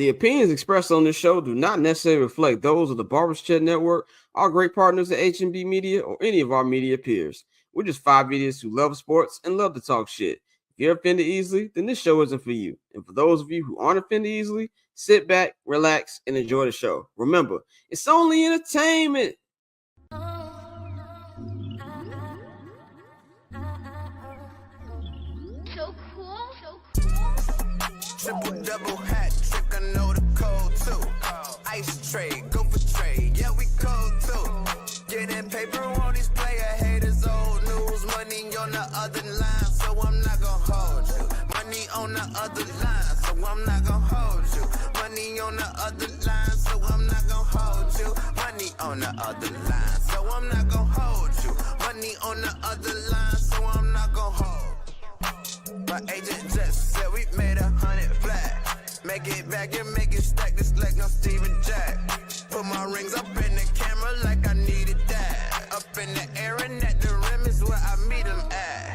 The opinions expressed on this show do not necessarily reflect those of the Barbers Chat Network, our great partners at H&B Media, or any of our media peers. We're just five idiots who love sports and love to talk shit. If you're offended easily, then this show isn't for you. And for those of you who aren't offended easily, sit back, relax, and enjoy the show. Remember, it's only entertainment. So cool. Triple double hat trick, I know the code too. Ice trade, go for trade, yeah we cold too. Getting paper on these player haters, old news. Money on the other line, so I'm not gonna hold you. Money on the other line, so I'm not gonna hold you. Money on the other line, so I'm not gonna hold you. Money on the other line, so I'm not gonna hold you. Money on the other line, so I'm not gonna hold. My agent just said we made 100 flat. Make it back and make it stack this like no Steven Jack. Put my rings up in the camera like I needed that. Up in the air and at the rim is where I meet them at.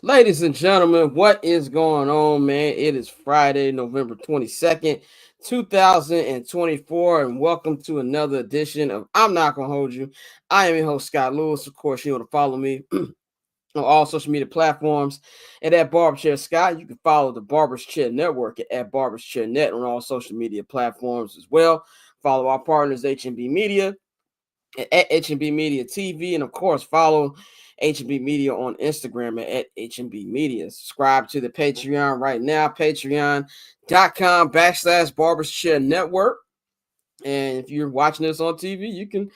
Ladies and gentlemen, what is going on, man? It is Friday, November 22nd, 2024, and welcome to another edition of I'm Not Gonna Hold You. I am your host, Scott Lewis. Of course, you want to follow me on all social media platforms and at Barbers Chair Scott. You can follow the Barbers Chair Network at Barbers Chair Net on all social media platforms as well. Follow our partners, H&B Media, at H&B Media TV, and of course, follow H&B Media on Instagram at H&B Media. Subscribe to the Patreon right now, patreon.com/Barbers Chair Network. And if you're watching this on TV, you can,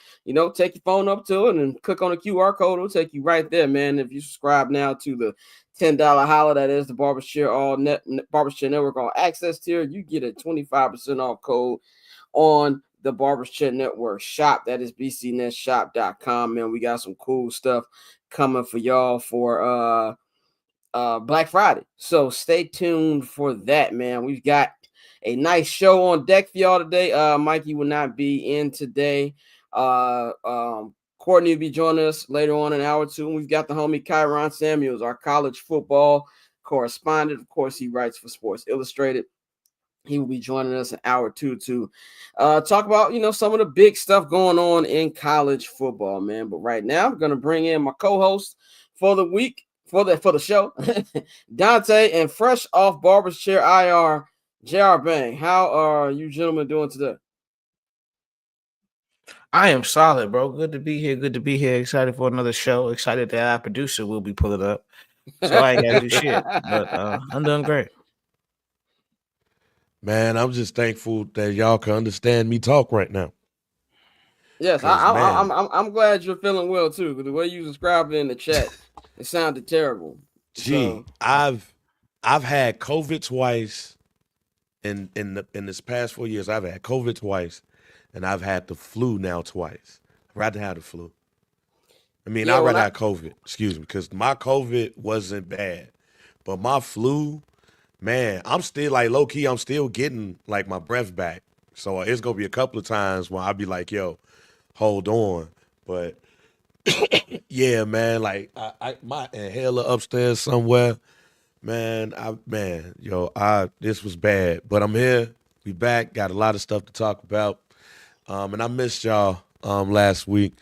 take your phone up to it and click on the QR code. It'll take you right there, man. If you subscribe now to the $10 holla, that is the Barbers Chair Barbers Chair Network All Access tier, you get a 25% off code on the Barbers Chair Network shop. That is bcnetshop.com, man. We got some cool stuff coming for y'all for Black Friday. So stay tuned for that, man. We've got a nice show on deck for y'all today. Mikey will not be in today. Courtney will be joining us later on in an hour or two. And we've got the homie Kyron Samuels, our college football correspondent. Of course, he writes for Sports Illustrated. He will be joining us an hour or two to talk about, some of the big stuff going on in college football, man. But right now, I'm going to bring in my co-host for the week, for the show, Dante, and fresh off Barbers Chair IR, JR Bang. How are you gentlemen doing today? I am solid, bro. Good to be here. Excited for another show. Excited that our producer will be pulling up. So I ain't got to do shit. But I'm doing great. Man, I'm just thankful that y'all can understand me talk right now. Yes, I'm glad you're feeling well too. Because the way you described it in the chat, it sounded terrible. Gee, I've had COVID twice in this past 4 years. I've had COVID twice, and I've had the flu now twice. I'd rather have the flu. I'd rather have COVID. Excuse me, because my COVID wasn't bad, but my flu. Man, I'm still like low key. I'm still getting like my breath back. So it's gonna be a couple of times when I'll be like, "Yo, hold on." But yeah, man, like I my inhaler upstairs somewhere, man. This was bad, but I'm here. We back. Got a lot of stuff to talk about, and I missed y'all last week.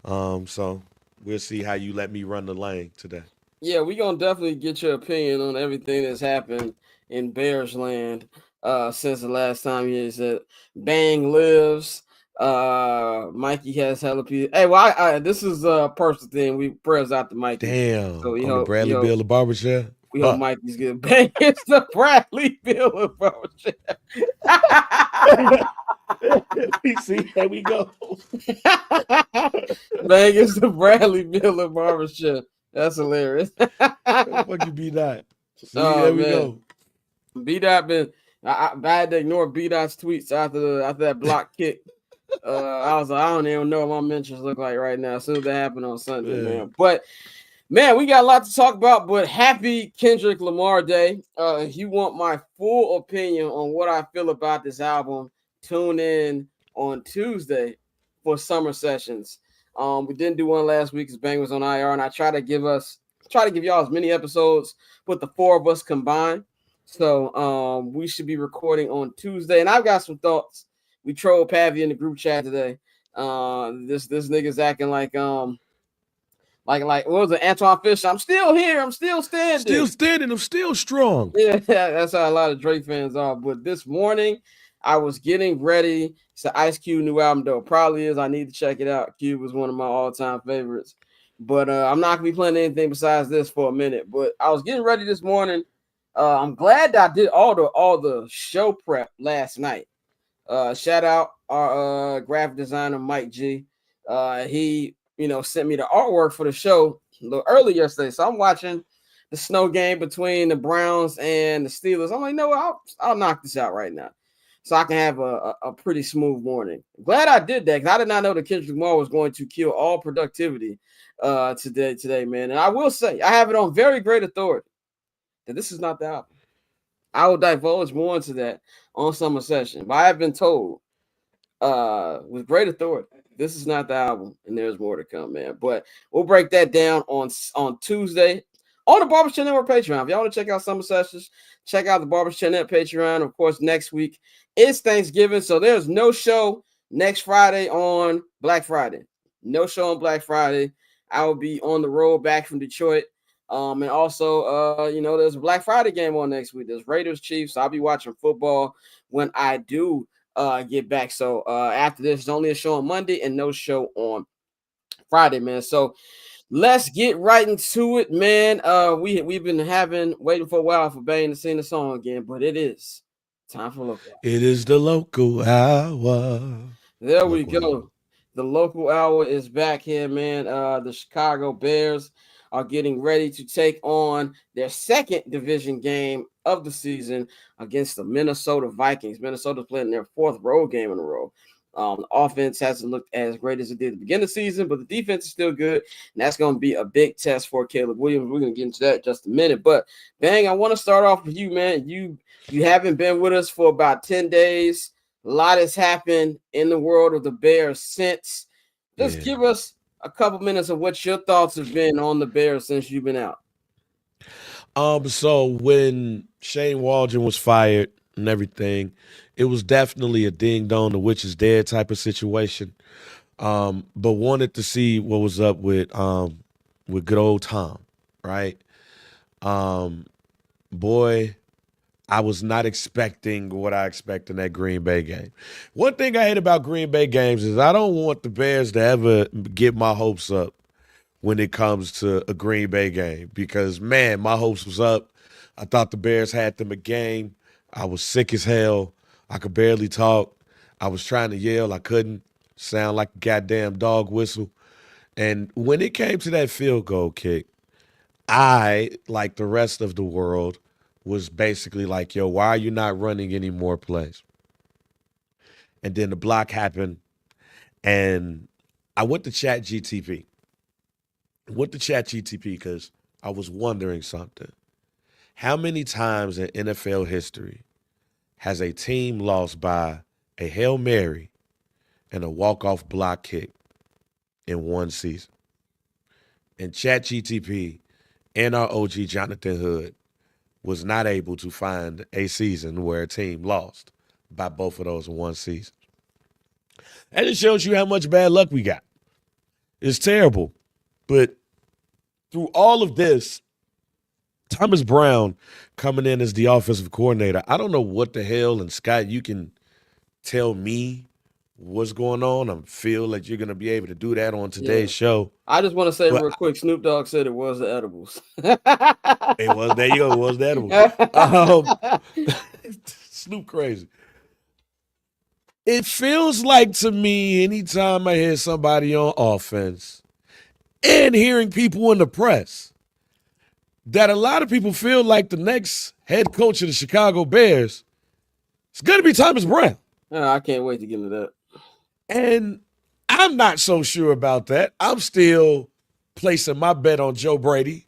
So we'll see how you let me run the lane today. Yeah, we're gonna definitely get your opinion on everything that's happened in Bears land since the last time you said Bang lives. Mikey has hella people. Hey, well, this is a personal thing. We prayers out to Mikey. Damn, so the Bradley Bill of Barbershop. We hope Mikey's good. Bang is the Bradley Bill of Barbershop. See, there we go. Bang is the Bradley Bill of Barbershop. That's hilarious. Fuck you, B-Dot. See, there we go. B-Dot I had to ignore B-Dot's tweets after that block kick. I was like, I don't even know what my mentions look like right now. As soon as that happened on Sunday, man. But Man, we got a lot to talk about, but happy Kendrick Lamar Day. If you want my full opinion on what I feel about this album, tune in on Tuesday for Summer Sessions. We didn't do one last week because Bang was on IR, and I try to give y'all as many episodes with the four of us combined. So we should be recording on Tuesday, and I've got some thoughts. We trolled Pavi in the group chat today. This nigga's acting like what was it, Antoine Fisher? I'm still here. I'm still standing. Still standing. I'm still strong. Yeah, that's how a lot of Drake fans are. But this morning, I was getting ready. It's an Ice Cube new album, though. Probably is. I need to check it out. Cube was one of my all-time favorites. But I'm not gonna be playing anything besides this for a minute. But I was getting ready this morning. I'm glad that I did all the show prep last night. Shout out our graphic designer Mike G. He sent me the artwork for the show a little early yesterday. So I'm watching the snow game between the Browns and the Steelers. I'm like, no, I'll knock this out right now, so I can have a pretty smooth morning. Glad I did that, because I did not know that Kendrick Lamar was going to kill all productivity today, man. And I will say, I have it on very great authority that this is not the album. I will divulge more into that on Summer Session, but I have been told with great authority, this is not the album, and there's more to come, man. But we'll break that down on Tuesday on the Barbershop Network Patreon. If y'all want to check out Summer Sessions, check out the Barbershop Network Patreon. Of course, next week is Thanksgiving, so there's no show next Friday on Black Friday. No show on Black Friday. I will be on the road back from Detroit. And also, there's a Black Friday game on next week. There's Raiders Chiefs. I'll be watching football when I do get back. So after this, there's only a show on Monday and no show on Friday, man. So let's get right into it, man. We've been waiting for a while for Bane to sing the song again, but it is time for local. It is the local hour. There we go. The local hour is back here, man. The Chicago Bears are getting ready to take on their second division game of the season against the Minnesota Vikings. Minnesota's playing their fourth road game in a row. The offense hasn't looked as great as it did at the beginning of the season, but the defense is still good, and that's going to be a big test for Caleb Williams. We're going to get into that in just a minute. But, Bang, I want to start off with you, man. You haven't been with us for about 10 days. A lot has happened in the world of the Bears since. Just give us a couple minutes of what your thoughts have been on the Bears since you've been out. So when Shane Waldron was fired and everything, it was definitely a ding dong, the witch is dead type of situation. But wanted to see what was up with good old Tom, right? Boy, I was not expecting what I expect in that Green Bay game. One thing I hate about Green Bay games is I don't want the Bears to ever get my hopes up when it comes to a Green Bay game, because, man, my hopes was up. I thought the Bears had them a game. I was sick as hell. I could barely talk. I was trying to yell. I couldn't. Sound like a goddamn dog whistle. And when it came to that field goal kick, I, like the rest of the world, was basically like, yo, why are you not running any more plays? And then the block happened, and I went to ChatGTP. Because I was wondering something. How many times in NFL history has a team lost by a Hail Mary and a walk-off block kick in one season? And ChatGTP and our OG Jonathan Hood was not able to find a season where a team lost by both of those in one season. And it shows you how much bad luck we got. It's terrible. But through all of this, Thomas Brown coming in as the offensive coordinator, I don't know what the hell, and Scott, you can tell me what's going on. I feel like you're going to be able to do that on today's show. I just want to say real quick, Snoop Dogg said it was the edibles. It was, there you go, it was the edibles. Snoop crazy. It feels like to me, anytime I hear somebody on offense and hearing people in the press, that a lot of people feel like the next head coach of the Chicago Bears is going to be Thomas Brown. I can't wait to get into that. And I'm not so sure about that. I'm still placing my bet on Joe Brady,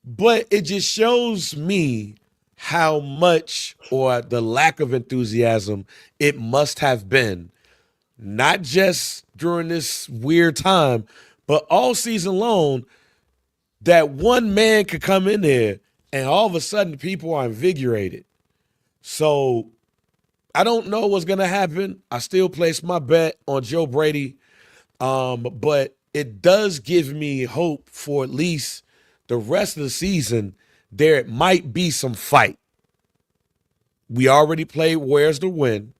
but it just shows me how much or the lack of enthusiasm it must have been, not just during this weird time, but all season long, that one man could come in there and all of a sudden people are invigorated. So I don't know what's going to happen. I still place my bet on Joe Brady, but it does give me hope for at least the rest of the season. There might be some fight. We already played Where's the Win.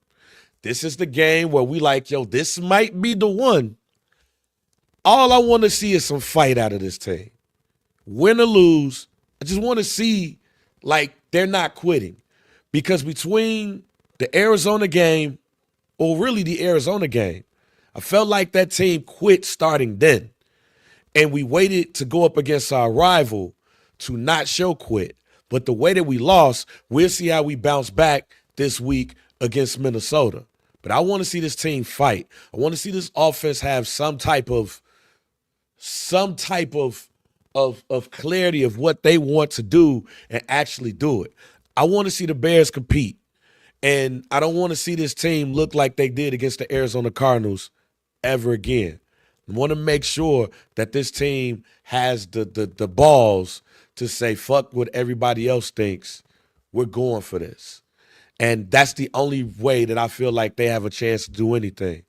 This is the game where we like, yo, this might be the one. All I want to see is some fight out of this team. Win or lose, I just want to see, like, they're not quitting. Because between the Arizona game, or really the Arizona game, I felt like that team quit starting then. And we waited to go up against our rival to not show quit. But the way that we lost, we'll see how we bounce back this week against Minnesota. But I want to see this team fight. I want to see this offense have some type of clarity of what they want to do and actually do it. I want to see the Bears compete. And I don't want to see this team look like they did against the Arizona Cardinals ever again. I want to make sure that this team has the balls to say, fuck what everybody else thinks. We're going for this. And that's the only way that I feel like they have a chance to do anything.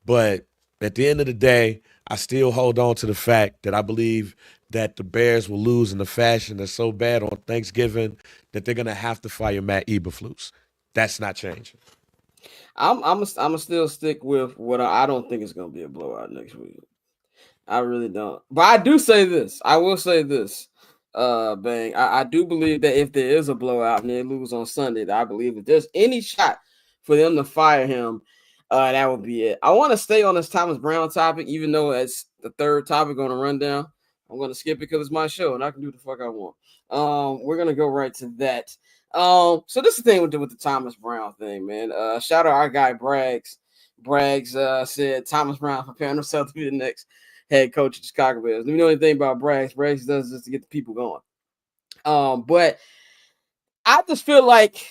But at the end of the day, I still hold on to the fact that I believe that the Bears will lose in a fashion that's so bad on Thanksgiving that they're going to have to fire Matt Eberflus. That's not changing. I'm still stick with what I don't think it's going to be a blowout next week. I really don't. But I do say this. I will say this. Bang. I do believe that if there is a blowout and they lose on Sunday, that I believe if there's any shot for them to fire him, that would be it. I want to stay on this Thomas Brown topic, even though it's the third topic on the rundown. I'm going to skip it because it's my show and I can do the fuck I want. We're going to go right to that. So this is the thing with the Thomas Brown thing, man. Shout out our guy Braggs. Braggs said Thomas Brown preparing himself to be the next head coach of the Chicago Bears. If you know anything about Braggs, Braggs does this to get the people going. But I just feel like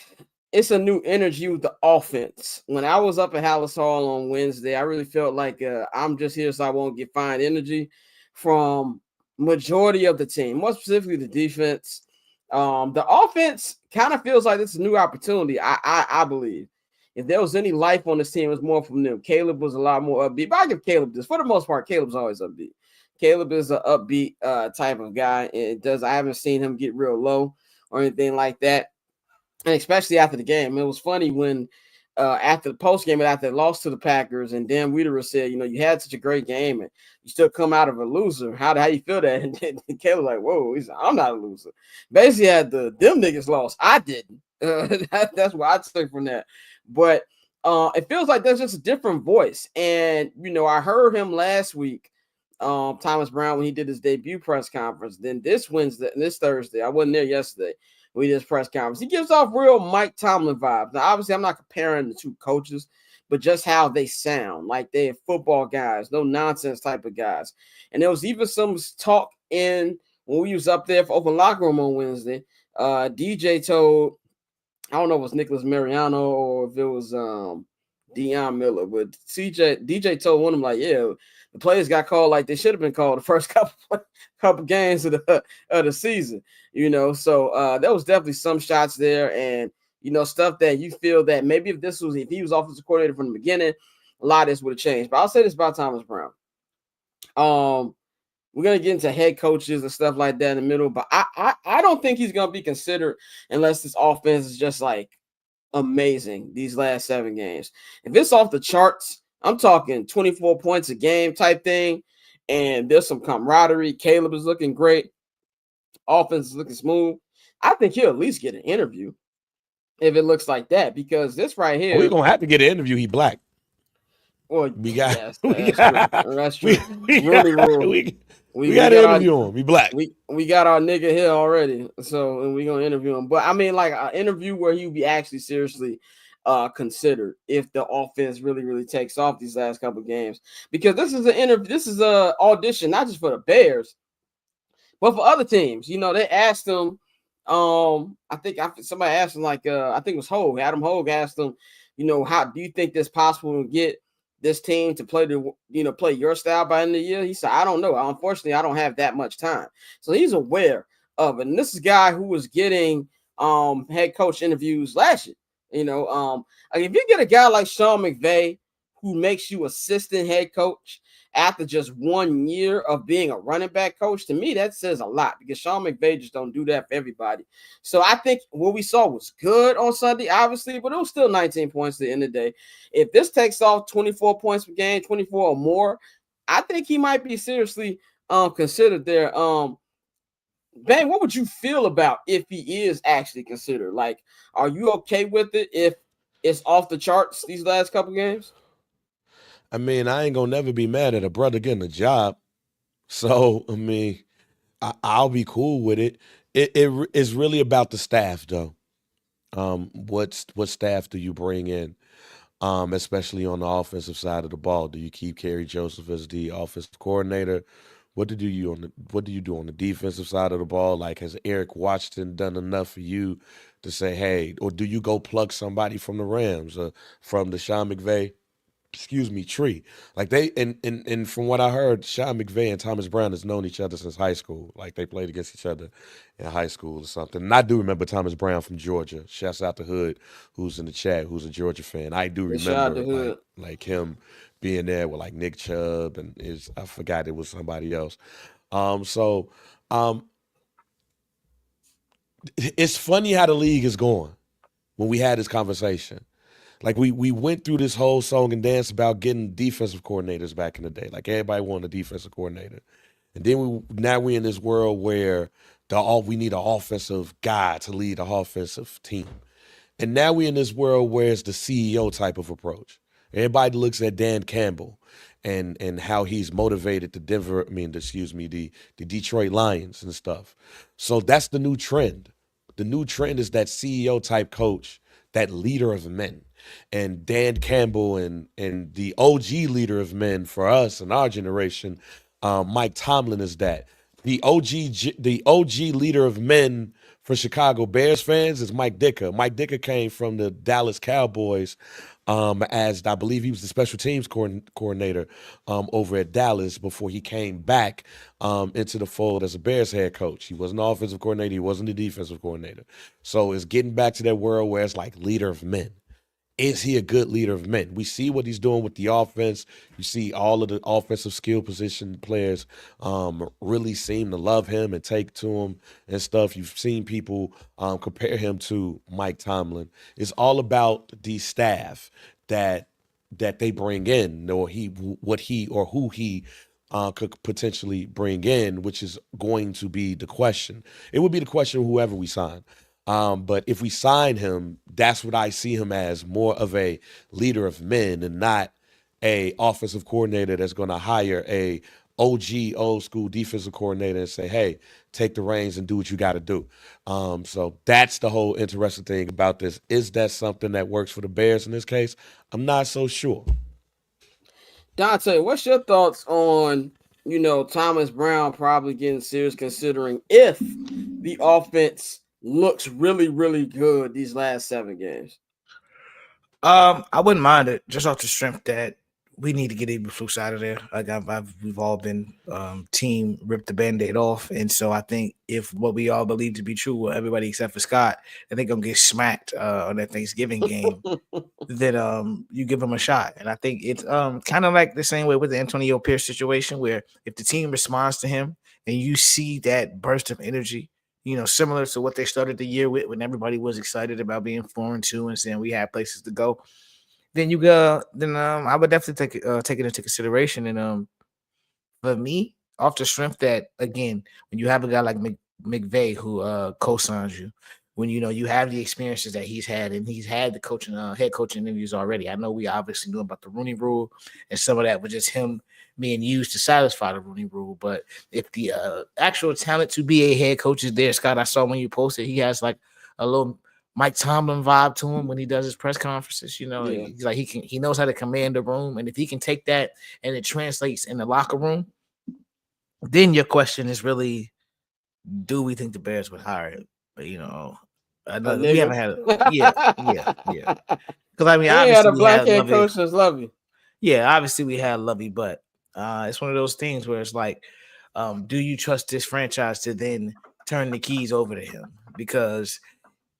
it's a new energy with the offense. When I was up at Hallis Hall on Wednesday, I really felt like I'm just here so I won't get fine energy from majority of the team, more specifically the defense. The offense kind of feels like this is a new opportunity. I believe if there was any life on this team, it was more from them. Caleb was a lot more upbeat, but I give Caleb this. For the most part, Caleb's always upbeat. Caleb is an upbeat type of guy. I haven't seen him get real low or anything like that. And especially after the game. It was funny when after the post game and after they lost to the Packers, and Dan Wiederer said, you had such a great game and you still come out of a loser. How you feel that? And then Caleb like, whoa, he's like, I'm not a loser. Basically had them niggas lost. I didn't. That's what I'd say from that. But it feels like there's just a different voice. And, I heard him last week, Thomas Brown, when he did his debut press conference. Then this Thursday, I wasn't there yesterday. We did his press conference. He gives off real Mike Tomlin vibes. Now, obviously, I'm not comparing the two coaches, but just how they sound. Like they're football guys, no nonsense type of guys. And there was even some talk when we was up there for open locker room on Wednesday. DJ told, I don't know if it was Nicholas Mariano or if it was Deion Miller, but DJ told one of them, like, yeah, the players got called like they should have been called the first couple games of the season, So there was definitely some shots there, and stuff that you feel that maybe if he was offensive coordinator from the beginning, a lot of this would have changed. But I'll say this about Thomas Brown. We're gonna get into head coaches and stuff like that in the middle, but I don't think he's gonna be considered unless this offense is just like amazing these last 7 games. If it's off the charts, I'm talking 24 points a game type thing, and there's some camaraderie. Caleb is looking great. Offense is looking smooth. I think he'll at least get an interview if it looks like that, because this right here. We're going to have to get an interview. He black. Well, we got. Yes, that's true. We got to interview him. He black. We got our nigga here already, so we're going to interview him. But I mean, like an interview where he'll be actually seriously considered if the offense really takes off these last couple of games, because this is a audition not just for the Bears but for other teams. They asked them. I think somebody asked him, like I think it was Hogue. Adam Hogue asked them, how do you think it's possible to get this team to play play your style by the end of the year? He said, I don't know. Unfortunately, I don't have that much time. So he's aware of it. And this is a guy who was getting head coach interviews last year. If you get a guy like Sean McVay who makes you assistant head coach after just 1 year of being a running back coach, to me, that says a lot, because Sean McVay just don't do that for everybody. So I think what we saw was good on Sunday, obviously, but it was still 19 points at the end of the day. If this takes off 24 points per game, 24 or more, I think he might be seriously considered there. Bang, what would you feel about if he is actually considered? Like, are you okay with it if it's off the charts these last couple games? I mean, I ain't gonna never be mad at a brother getting a job. So, I mean, I'll be cool with it. It is really about the staff, though. What staff do you bring in? Especially on the offensive side of the ball. Do you keep Kerry Joseph as the offensive coordinator? What do you do on the defensive side of the ball? Like, has Eric Washington done enough for you to say, hey, or do you go plug somebody from the Rams or from the Sean McVay, tree? Like, they and from what I heard, Sean McVay and Thomas Brown has known each other since high school. Like, they played against each other in high school or something. And I do remember Thomas Brown from Georgia. Shouts out to Hood, who's in the chat, who's a Georgia fan. I do remember like him being there with like Nick Chubb and I forgot it was somebody else. It's funny how the league is going when we had this conversation. Like, we went through this whole song and dance about getting defensive coordinators back in the day. Like, everybody wanted a defensive coordinator. And then now we're in this world where we need an offensive guy to lead the offensive team. And now we're in this world where it's the CEO type of approach. Everybody looks at Dan Campbell and how he's motivated the Detroit Lions and stuff. So that's the new trend. The new trend is that CEO type coach, that leader of men. And Dan Campbell and the OG leader of men for us in our generation, Mike Tomlin, is that. The OG leader of men for Chicago Bears fans is Mike Ditka. Mike Ditka came from the Dallas Cowboys as, I believe, he was the special teams coordinator over at Dallas before he came back into the fold as a Bears head coach. He wasn't the offensive coordinator. He wasn't the defensive coordinator. So it's getting back to that world where it's like leader of men. Is he a good leader of men? We see what he's doing with the offense. You see all of the offensive skill position players really seem to love him and take to him and stuff. You've seen people compare him to Mike Tomlin. It's all about the staff that they bring in, or who he could potentially bring in, which is going to be the question. It would be the question of whoever we sign. But if we sign him, that's what I see him as, more of a leader of men and not a offensive coordinator that's going to hire a OG old school defensive coordinator and say, hey, take the reins and do what you got to do. So that's the whole interesting thing about this. Is that something that works for the Bears in this case? I'm not so sure. Dante, what's your thoughts on, Thomas Brown probably getting serious, considering if the offense looks really, really good these last 7 games? I wouldn't mind it, just off the strength that we need to get Eberflus out of there. Like we've all been team rip the Band-Aid off, and so I think if what we all believe to be true, well, everybody except for Scott, that they're gonna get smacked on that Thanksgiving game, then you give them a shot. And I think it's kind of like the same way with the Antonio Pierce situation, where if the team responds to him and you see that burst of energy, similar to what they started the year with, when everybody was excited about being 4-2 and saying we had places to go, then you go. Then I would definitely take it into consideration. And for me, off the strength that, again, when you have a guy like McVay who co-signs you, when you have the experiences that he's had, and he's had the head coaching interviews already. I know we obviously knew about the Rooney Rule, and some of that was just him being used to satisfy the Rooney Rule. But if the actual talent to be a head coach is there, Scott, I saw when you posted, he has like a little Mike Tomlin vibe to him when he does his press conferences. You know, Yeah. he's like he knows how to command the room, and if he can take that and it translates in the locker room, then your question is really, do we think the Bears would hire him? But we nigga. haven't had yeah. Because I mean, They ain't had obviously a we black had head Lovey. coach since Lovey. Yeah, obviously we had Lovey, but it's one of those things where it's like, do you trust this franchise to then turn the keys over to him? Because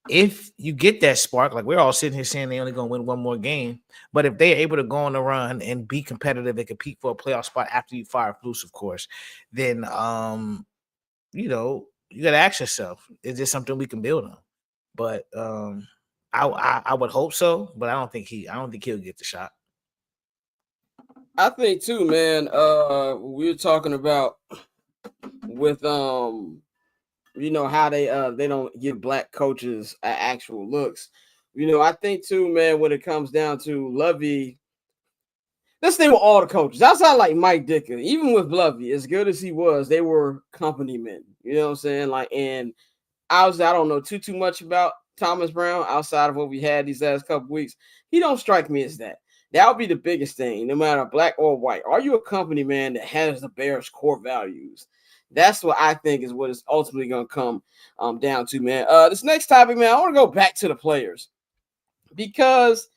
if you get that spark, like we're all sitting here saying they're only going to win one more game, but if they're able to go on the run and be competitive and compete for a playoff spot after you fire Flus, of course, then you got to ask yourself, is this something we can build on? But I would hope so, but I don't think he'll get the shot. I think too, man. We were talking about with how they don't give black coaches actual looks. I think too, man, when it comes down to Lovey, this thing with all the coaches, outside like Mike Dicker, even with Lovey, as good as he was, they were company men. You know what I'm saying? Like, and I don't know too much about Thomas Brown outside of what we had these last couple weeks. He don't strike me as that. That would be the biggest thing, no matter black or white. Are you a company man that has the Bears' core values? That's what I think is what is ultimately going to come down to, man. This next topic, man, I want to go back to the players because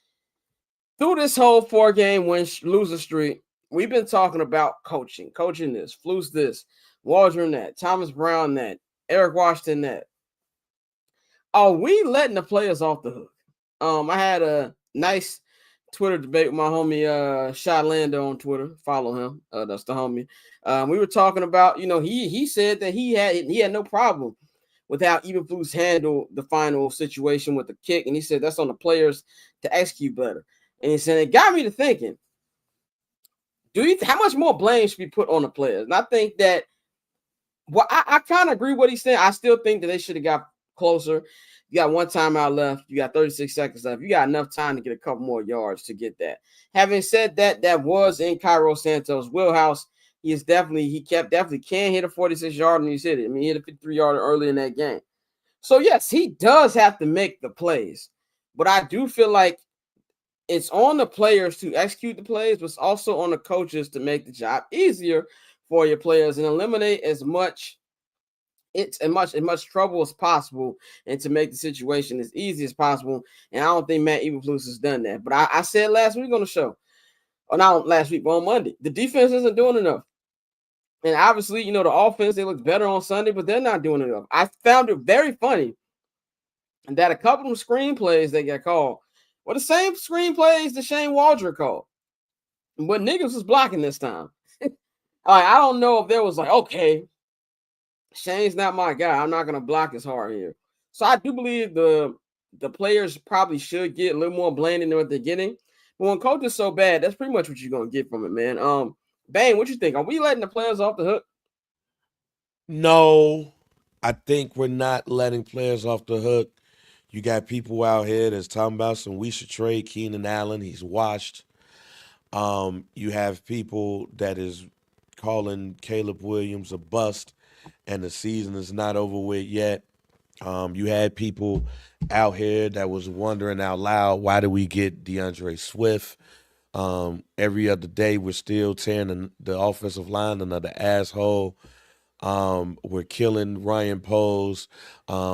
through this whole 4-game losing streak, we've been talking about coaching this, Flus this, Waldron that, Thomas Brown that, Eric Washington that. Are we letting the players off the hook? I had a nice Twitter debate with my homie Shy Lando on Twitter. Follow him. That's the homie. We were talking about, he said that he had no problem with how Eberflus handled the final situation with the kick, and he said that's on the players to execute better. And he said it got me to thinking, how much more blame should be put on the players? And I think that, I kind of agree with what he's saying. I still think that they should have got closer. You got one timeout left. You got 36 seconds left. You got enough time to get a couple more yards to get that. Having said that, that was in Kyron Samuels' wheelhouse. He definitely can hit a 46-yard, and he's hit it. I mean, he hit a 53-yarder early in that game. So, yes, he does have to make the plays. But I do feel like it's on the players to execute the plays, but it's also on the coaches to make the job easier for your players and eliminate as much trouble as possible and to make the situation as easy as possible. And I don't think Matt Eberflus has done that. But I said last week on the show, or not last week, but on Monday, the defense isn't doing enough. And obviously, the offense, they look better on Sunday, but they're not doing enough. I found it very funny that a couple of screenplays they got called were the same screenplays that Shane Waldron called. But niggas was blocking this time. I don't know if there was like, okay, Shane's not my guy. I'm not going to block as hard here. So I do believe the players probably should get a little more blame than what they're getting. But when coach is so bad, that's pretty much what you're going to get from it, man. Bane, what you think? Are we letting the players off the hook? No, I think we're not letting players off the hook. You got people out here that's talking about some we should trade Keenan Allen. He's washed. You have people that is calling Caleb Williams a bust, and the season is not over with yet. You had people out here that was wondering out loud, why did we get DeAndre Swift? Every other day we're still tearing the offensive line another asshole. We're killing Ryan Poles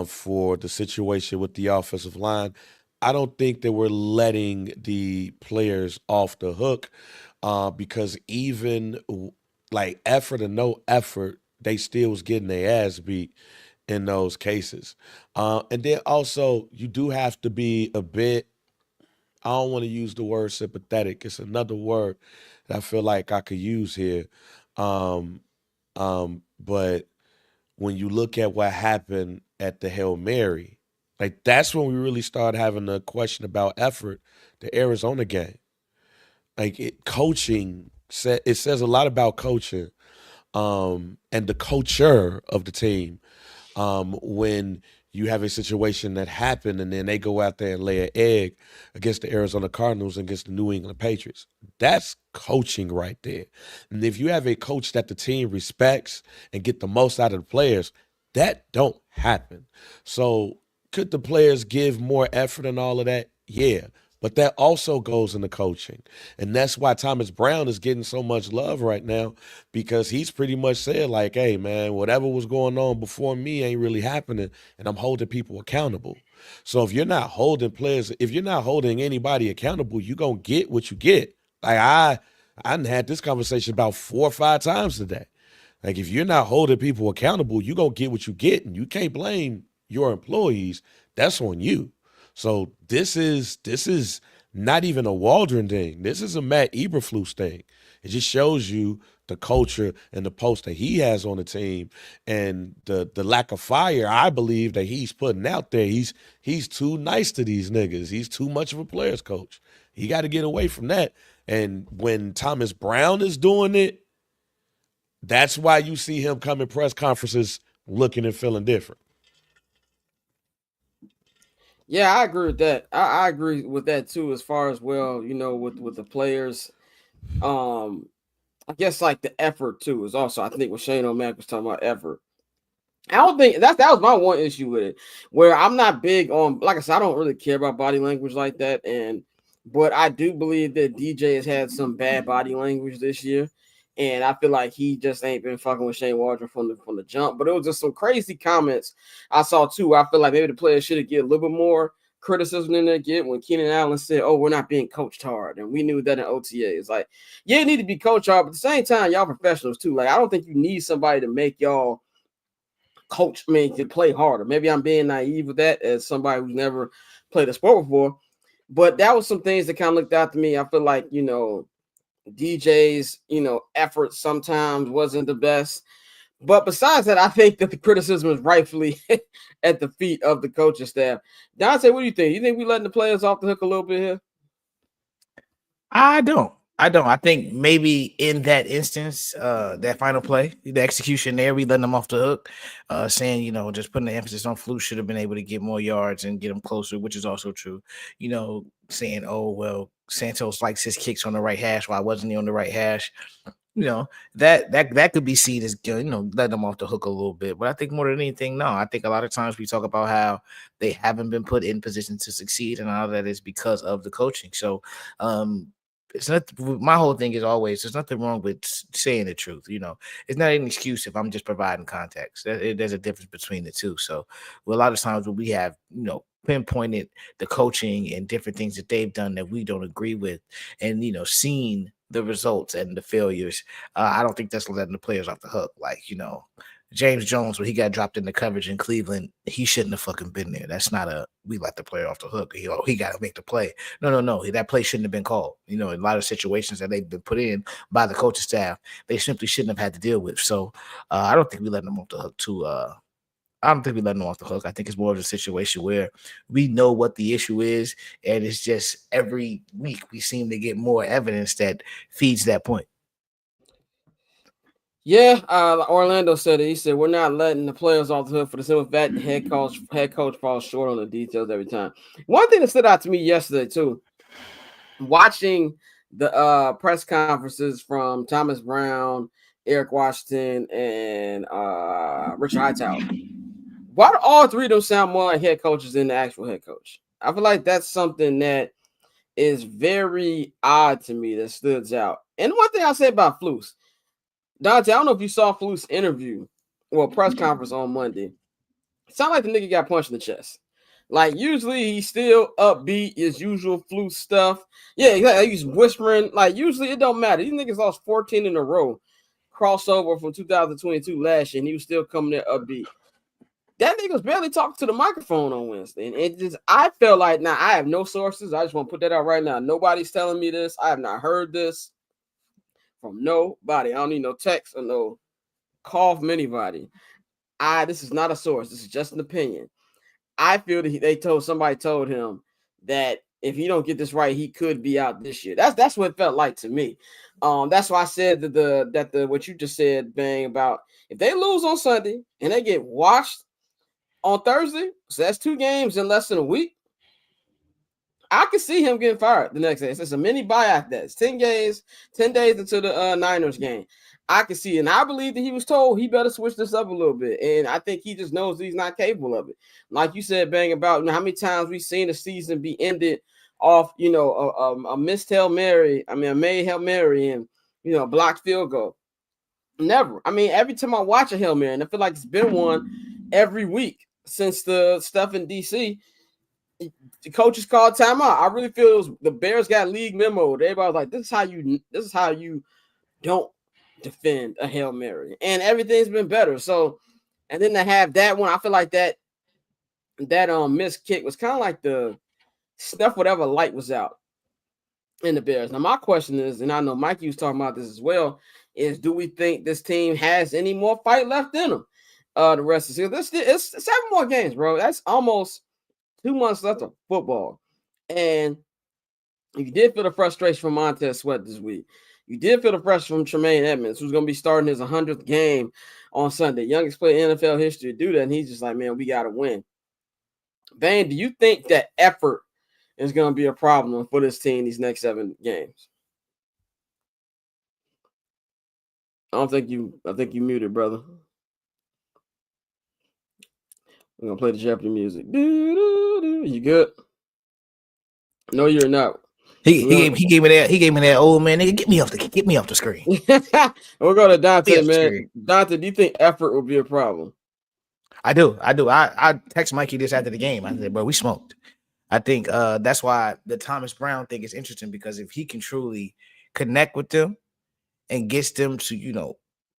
for the situation with the offensive line. I don't think that we're letting the players off the hook because even like effort or no effort, they still was getting their ass beat in those cases. And then also you do have to be a bit, I don't want to use the word sympathetic. It's another word that I feel like I could use here. But when you look at what happened at the Hail Mary, like that's when we really started having a question about effort, the Arizona game. Like coaching, it says a lot about coaching and the culture of the team when you have a situation that happened and then they go out there and lay an egg against the Arizona Cardinals and against the New England Patriots. That's coaching right there. And if you have a coach that the team respects and get the most out of the players, that don't happen. So Could the players give more effort and all of that? Yeah. But that also goes into coaching. And that's why Thomas Brown is getting so much love right now, because he's pretty much said, like, hey, man, whatever was going on before me ain't really happening, and I'm holding people accountable. So if you're not holding players, if you're not holding anybody accountable, you're going to get what you get. Like, I done had this conversation about 4 or 5 times today. Like, if you're not holding people accountable, you're going to get what you get, and you can't blame your employees. That's on you. So this is not even a Waldron thing. This is a Matt Eberflus thing. It just shows you the culture and the post that he has on the team, and the lack of fire, I believe, that he's putting out there. He's too nice to these niggas. He's too much of a players coach. He got to get away from that. And when Thomas Brown is doing it, that's why you see him come in press conferences looking and feeling different. Yeah, I agree with that. I agree with that too, as far as, well, with the players. I guess like the effort too is also, I think what Shane O'Mac was talking about, effort. I don't think that was my one issue with it, where I'm not big on, like I said, I don't really care about body language like that. But I do believe that DJ has had some bad body language this year. And I feel like he just ain't been fucking with Shane Waldron from the jump. But it was just some crazy comments I saw too. I feel like maybe the players should have get a little bit more criticism than they get when Keenan Allen said, "Oh, we're not being coached hard," and we knew that in OTA. It's like, yeah, you need to be coached hard, but at the same time, y'all professionals too. Like, I don't think you need somebody to make y'all to play harder. Maybe I'm being naive with that as somebody who's never played a sport before. But that was some things that kind of looked out to me. I feel like, DJ's, effort sometimes wasn't the best. But besides that, I think that the criticism is rightfully at the feet of the coaching staff. Dante, what do you think? You think we letting the players off the hook a little bit here? I don't. I think maybe in that instance, that final play, the execution there, we letting them off the hook, saying, just putting the emphasis on Flute should have been able to get more yards and get them closer, which is also true. Saying, oh, well, Santos likes his kicks on the right hash. Why wasn't he on the right hash? That could be seen as, letting them off the hook a little bit. But I think more than anything, no, I think a lot of times we talk about how they haven't been put in position to succeed, and all that is because of the coaching. So, it's not, my whole thing is always, there's nothing wrong with saying the truth. It's not an excuse if I'm just providing context. There's a difference between the two. So, a lot of times when we have, pinpointed the coaching and different things that they've done that we don't agree with, and, seen the results and the failures, I don't think that's letting the players off the hook. Like, James Jones, when he got dropped into coverage in Cleveland, he shouldn't have fucking been there. That's not we let the player off the hook. He got to make the play. No. That play shouldn't have been called. In a lot of situations that they've been put in by the coaching staff, they simply shouldn't have had to deal with. So I don't think we let them off the hook too. I don't think we let them off the hook. I think it's more of a situation where we know what the issue is, and it's just every week we seem to get more evidence that feeds that point. Yeah, Orlando said it. He said, we're not letting the players off the hook for the simple fact the head coach falls short on the details every time. One thing that stood out to me yesterday, too, watching the press conferences from Thomas Brown, Eric Washington, and Richard Hightower, why do all three of them sound more like head coaches than the actual head coach? I feel like that's something that is very odd to me that stood out. And one thing I'll say about Flus, Dante, I don't know if you saw Fluke's interview or press conference on Monday. It sounded like the nigga got punched in the chest. Like, usually he's still upbeat, his usual Fluke stuff. Yeah, he's whispering. Like, usually it don't matter. These niggas lost 14 in a row. Crossover from 2022 last year, and he was still coming there upbeat. That nigga's barely talking to the microphone on Wednesday. And I felt like, now I have no sources. I just want to put that out right now. Nobody's telling me this. I have not heard this from nobody. I don't need no text or no call from anybody. This is not a source. This is just an opinion. I feel that somebody told him that if he don't get this right, he could be out this year. That's what it felt like to me. That's why I said that what you just said, Bang, about if they lose on Sunday and they get washed on Thursday, so that's 2 games in less than a week. I can see him getting fired the next day. It's a mini buyout. That's 10 days into the Niners game. I can see, and I believe that he was told he better switch this up a little bit. And I think he just knows he's not capable of it. Like you said, Bang, about how many times we've seen a season be ended off, a missed Hail Mary. I mean, a made Hail Mary and, a blocked field goal. Never. I mean, every time I watch a Hail Mary, and I feel like it's been one every week since the stuff in DC, the coaches called timeout. I really feel it was the Bears got league memo. Everybody was like, this is how you don't defend a Hail Mary. And everything's been better. So, and then to have that one, I feel like that missed kick was kind of like the stuff whatever light was out in the Bears. Now, my question is, and I know Mikey was talking about this as well, is do we think this team has any more fight left in them the rest of the season? It's 7 more games, bro. That's almost 2 months left of football. And you did feel the frustration from Montez Sweat this week. You did feel the pressure from Tremaine Edmonds, who's going to be starting his 100th game on Sunday. Youngest player in NFL history to do that. And he's just like, man, we got to win. Van, do you think that effort is going to be a problem for this team these next 7 games? I think you muted, brother. I'm going to play the Jeopardy music. You good? No, you're not. He gave me that old man nigga. Get me off the screen. We'll go to Dante, man. Dante, do you think effort will be a problem? I do. I text Mikey this after the game. I said, bro, we smoked. I think that's why the Thomas Brown thing is interesting, because if he can truly connect with them and gets them to,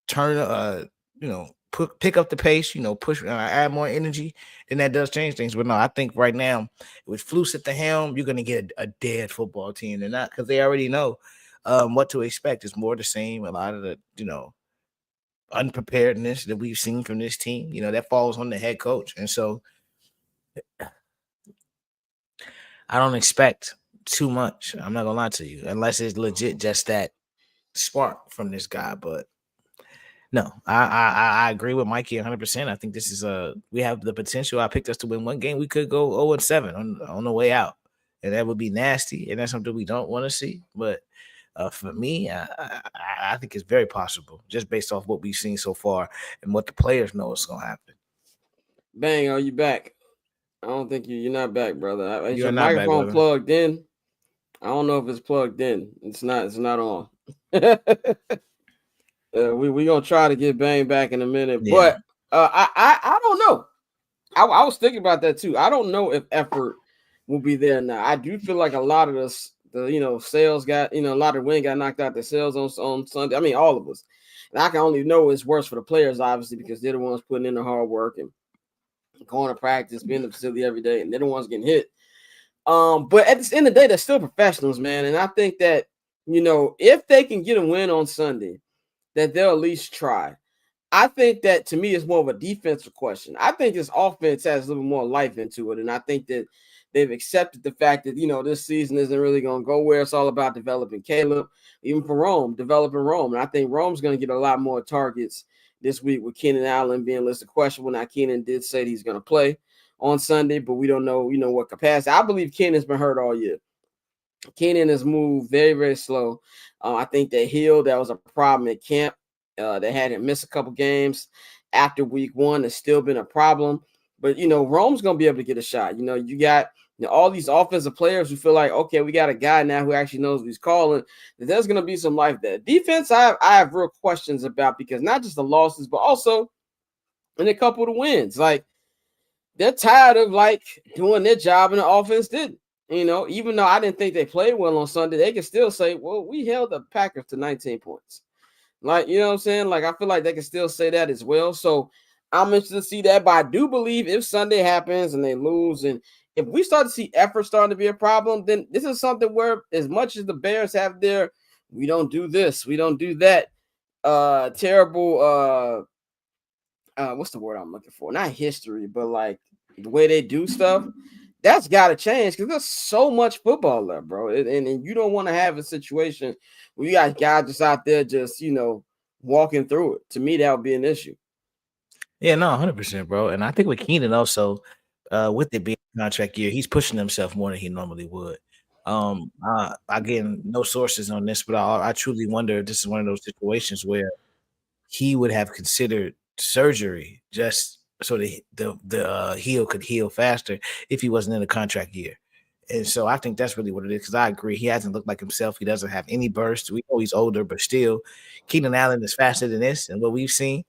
turn, pick up the pace, push, add more energy, then that does change things. But no, I think right now with Flus at the helm, you're going to get a dead football team. They're not, because they already know what to expect. It's more the same. A lot of the, unpreparedness that we've seen from this team, that falls on the head coach. And so I don't expect too much. I'm not going to lie to you, unless it's legit just that spark from this guy. But no, I agree with Mikey 100%. I think this is we have the potential. I picked us to win one game. We could go 0-7 on the way out, and that would be nasty. And that's something we don't want to see. But for me, I think it's very possible, just based off what we've seen so far and what the players know is going to happen. Bang, are you back? I don't think you're not back, brother. Is You're your not microphone back, plugged in? I don't know if it's plugged in. It's not on. We gonna try to get Bang back in a minute, Yeah. but I don't know. I was thinking about that too. I don't know if effort will be there now. I do feel like a lot of the sales got a lot of win got knocked out. The sales on Sunday. I mean, all of us. And I can only know it's worse for the players, obviously, because they're the ones putting in the hard work and going to practice, being in the facility every day, and they're the ones getting hit. But at the end of the day, they're still professionals, man. And I think that if they can get a win on Sunday, that they'll at least try. I think that, to me, it's more of a defensive question. I think this offense has a little more life into it, and I think that they've accepted the fact that, this season isn't really going to go where it's all about developing Caleb, even for Rome, developing Rome. And I think Rome's going to get a lot more targets this week with Keenan Allen being listed questionable. Now, Keenan did say that he's going to play on Sunday, but we don't know, what capacity. I believe Keenan's been hurt all year. Keenan has moved very, very slow. I think that that was a problem at camp. They had him miss a couple games after week 1. It's still been a problem. But, Rome's going to be able to get a shot. You got all these offensive players who feel like, okay, we got a guy now who actually knows what he's calling. There's going to be some life there. Defense, I have real questions about, because not just the losses, but also in a couple of the wins. Like, they're tired of, doing their job, and the offense didn't. Even though I didn't think they played well on Sunday, they can still say, well, we held the Packers to 19 points. Like, you know what I'm saying? Like, I feel like they can still say that as well. So I'm interested to see that. But I do believe if Sunday happens and they lose, and if we start to see effort starting to be a problem, then this is something where, as much as the Bears have their, we don't do this, we don't do that, terrible, what's the word I'm looking for? Not history, but like the way they do stuff. That's got to change, because there's so much football left, bro. And you don't want to have a situation where you got guys just out there just, walking through it. To me, that would be an issue. Yeah, no, 100%, bro. And I think with Keenan also, with it being contract year, he's pushing himself more than he normally would. Again, no sources on this, but I truly wonder if this is one of those situations where he would have considered surgery just so the heel could heal faster if he wasn't in a contract year. And so I think that's really what it is, because I agree. He hasn't looked like himself. He doesn't have any burst. We know he's older, but still, Keenan Allen is faster than this and what we've seen.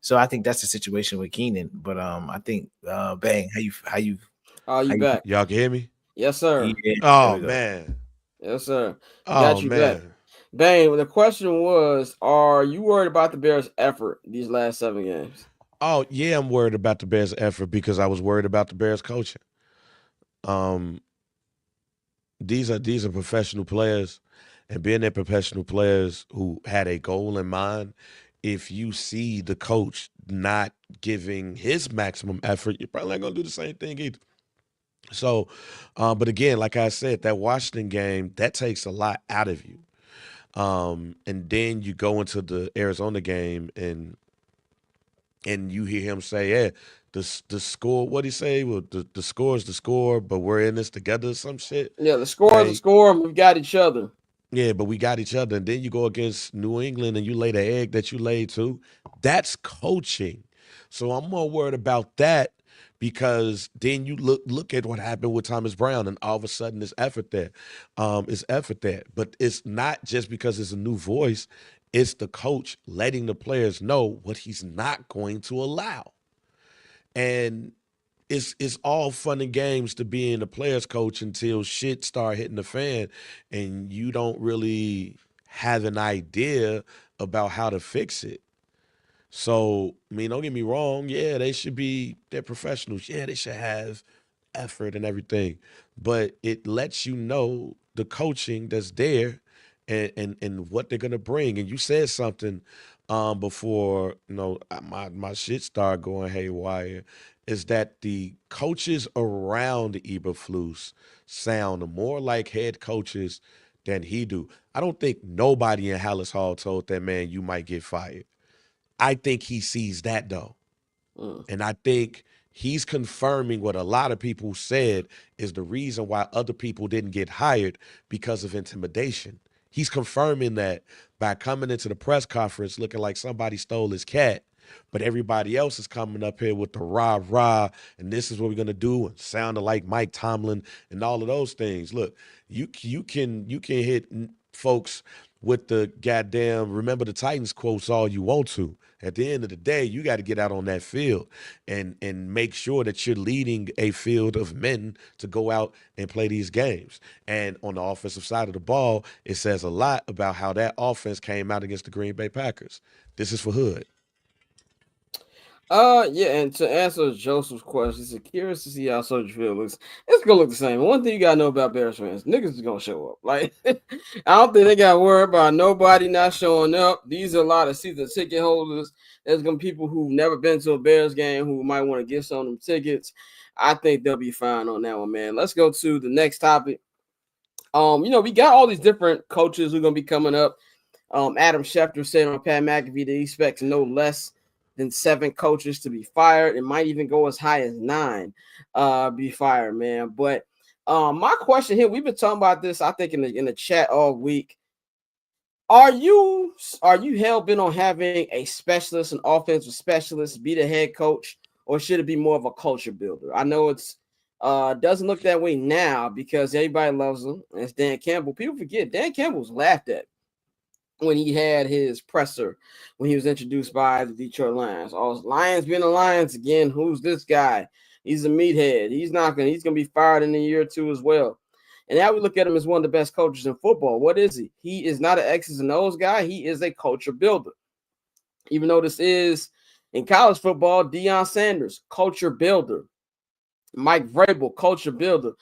So I think that's the situation with Keenan. But I think Bang, how you You back? Y'all can hear me? Yes, sir. yeah, there Oh we go. man. Yes, sir. Oh Got you back. man. Bang. The question was, are you worried about the Bears' effort these last 7 games? Oh yeah, I'm worried about the Bears' effort because I was worried about the Bears' coaching. These are professional players, and being they're professional players who had a goal in mind, if you see the coach not giving his maximum effort, you're probably not gonna do the same thing either. So, but again, like I said, that Washington game, that takes a lot out of you. And then you go into the Arizona game and you hear him say, "Yeah, the score. What he say? Well, the score is the score, but we're in this together." Some shit. Yeah, the score is the Like, score, and we've got each other. yeah, but we got each other. And then you go against New England and you lay the egg that you laid too. That's coaching. So I'm more worried about that because then you look at what happened with Thomas Brown, and all of a sudden there's effort there. It's effort there. But it's not just because it's a new voice, it's the coach letting the players know what he's not going to allow. And it's all fun and games to being the players coach until shit start hitting the fan and you don't really have an idea about how to fix it. So, I mean, don't get me wrong. Yeah, they're professionals. Yeah, they should have effort and everything. But it lets you know the coaching that's there and what they're gonna bring. And you said something before, my shit started going haywire, is that the coaches around Eberflus sound more like head coaches than he do. I don't think nobody in Hallis Hall told that man you might get fired. I think he sees that though. Mm. And I think he's confirming what a lot of people said is the reason why other people didn't get hired, because of intimidation. He's confirming that by coming into the press conference looking like somebody stole his cat, but everybody else is coming up here with the rah rah, and this is what we're gonna do, and sounding like Mike Tomlin and all of those things. Look, you can hit folks with the goddamn remember the Titans quotes all you want to. At the end of the day, you got to get out on that field and make sure that you're leading a field of men to go out and play these games. And on the offensive side of the ball, it says a lot about how that offense came out against the Green Bay Packers. This is for Hood. Yeah, and to answer Joseph's question, he's curious to see how Soldier Field looks. It's gonna look the same. One thing you gotta know about Bears fans, niggas is gonna show up. Like, I don't think they gotta worry about nobody not showing up. These are a lot of season ticket holders. There's gonna be people who've never been to a Bears game who might want to get some of them tickets. I think they'll be fine on that one, man. Let's go to the next topic. We got all these different coaches who are gonna be coming up. Adam Schefter said on Pat McAfee that he expects no less than 7 coaches to be fired. It might even go as high as 9 be fired, man. But my question here, we've been talking about this, I think, in the chat all week. Are you hell bent on having a specialist, an offensive specialist, be the head coach, or should it be more of a culture builder? I know it's doesn't look that way now because everybody loves him. And it's Dan Campbell. People forget Dan Campbell was laughed at when he had his presser, when he was introduced by the Detroit Lions. Oh, Lions being the Lions again. Who's this guy? He's a meathead. He's gonna be fired in a year or two as well. And now we look at him as one of the best coaches in football. What is he? He is not an X's and O's guy. He is a culture builder. Even though this is in college football, Deion Sanders, culture builder. Mike Vrabel, culture builder.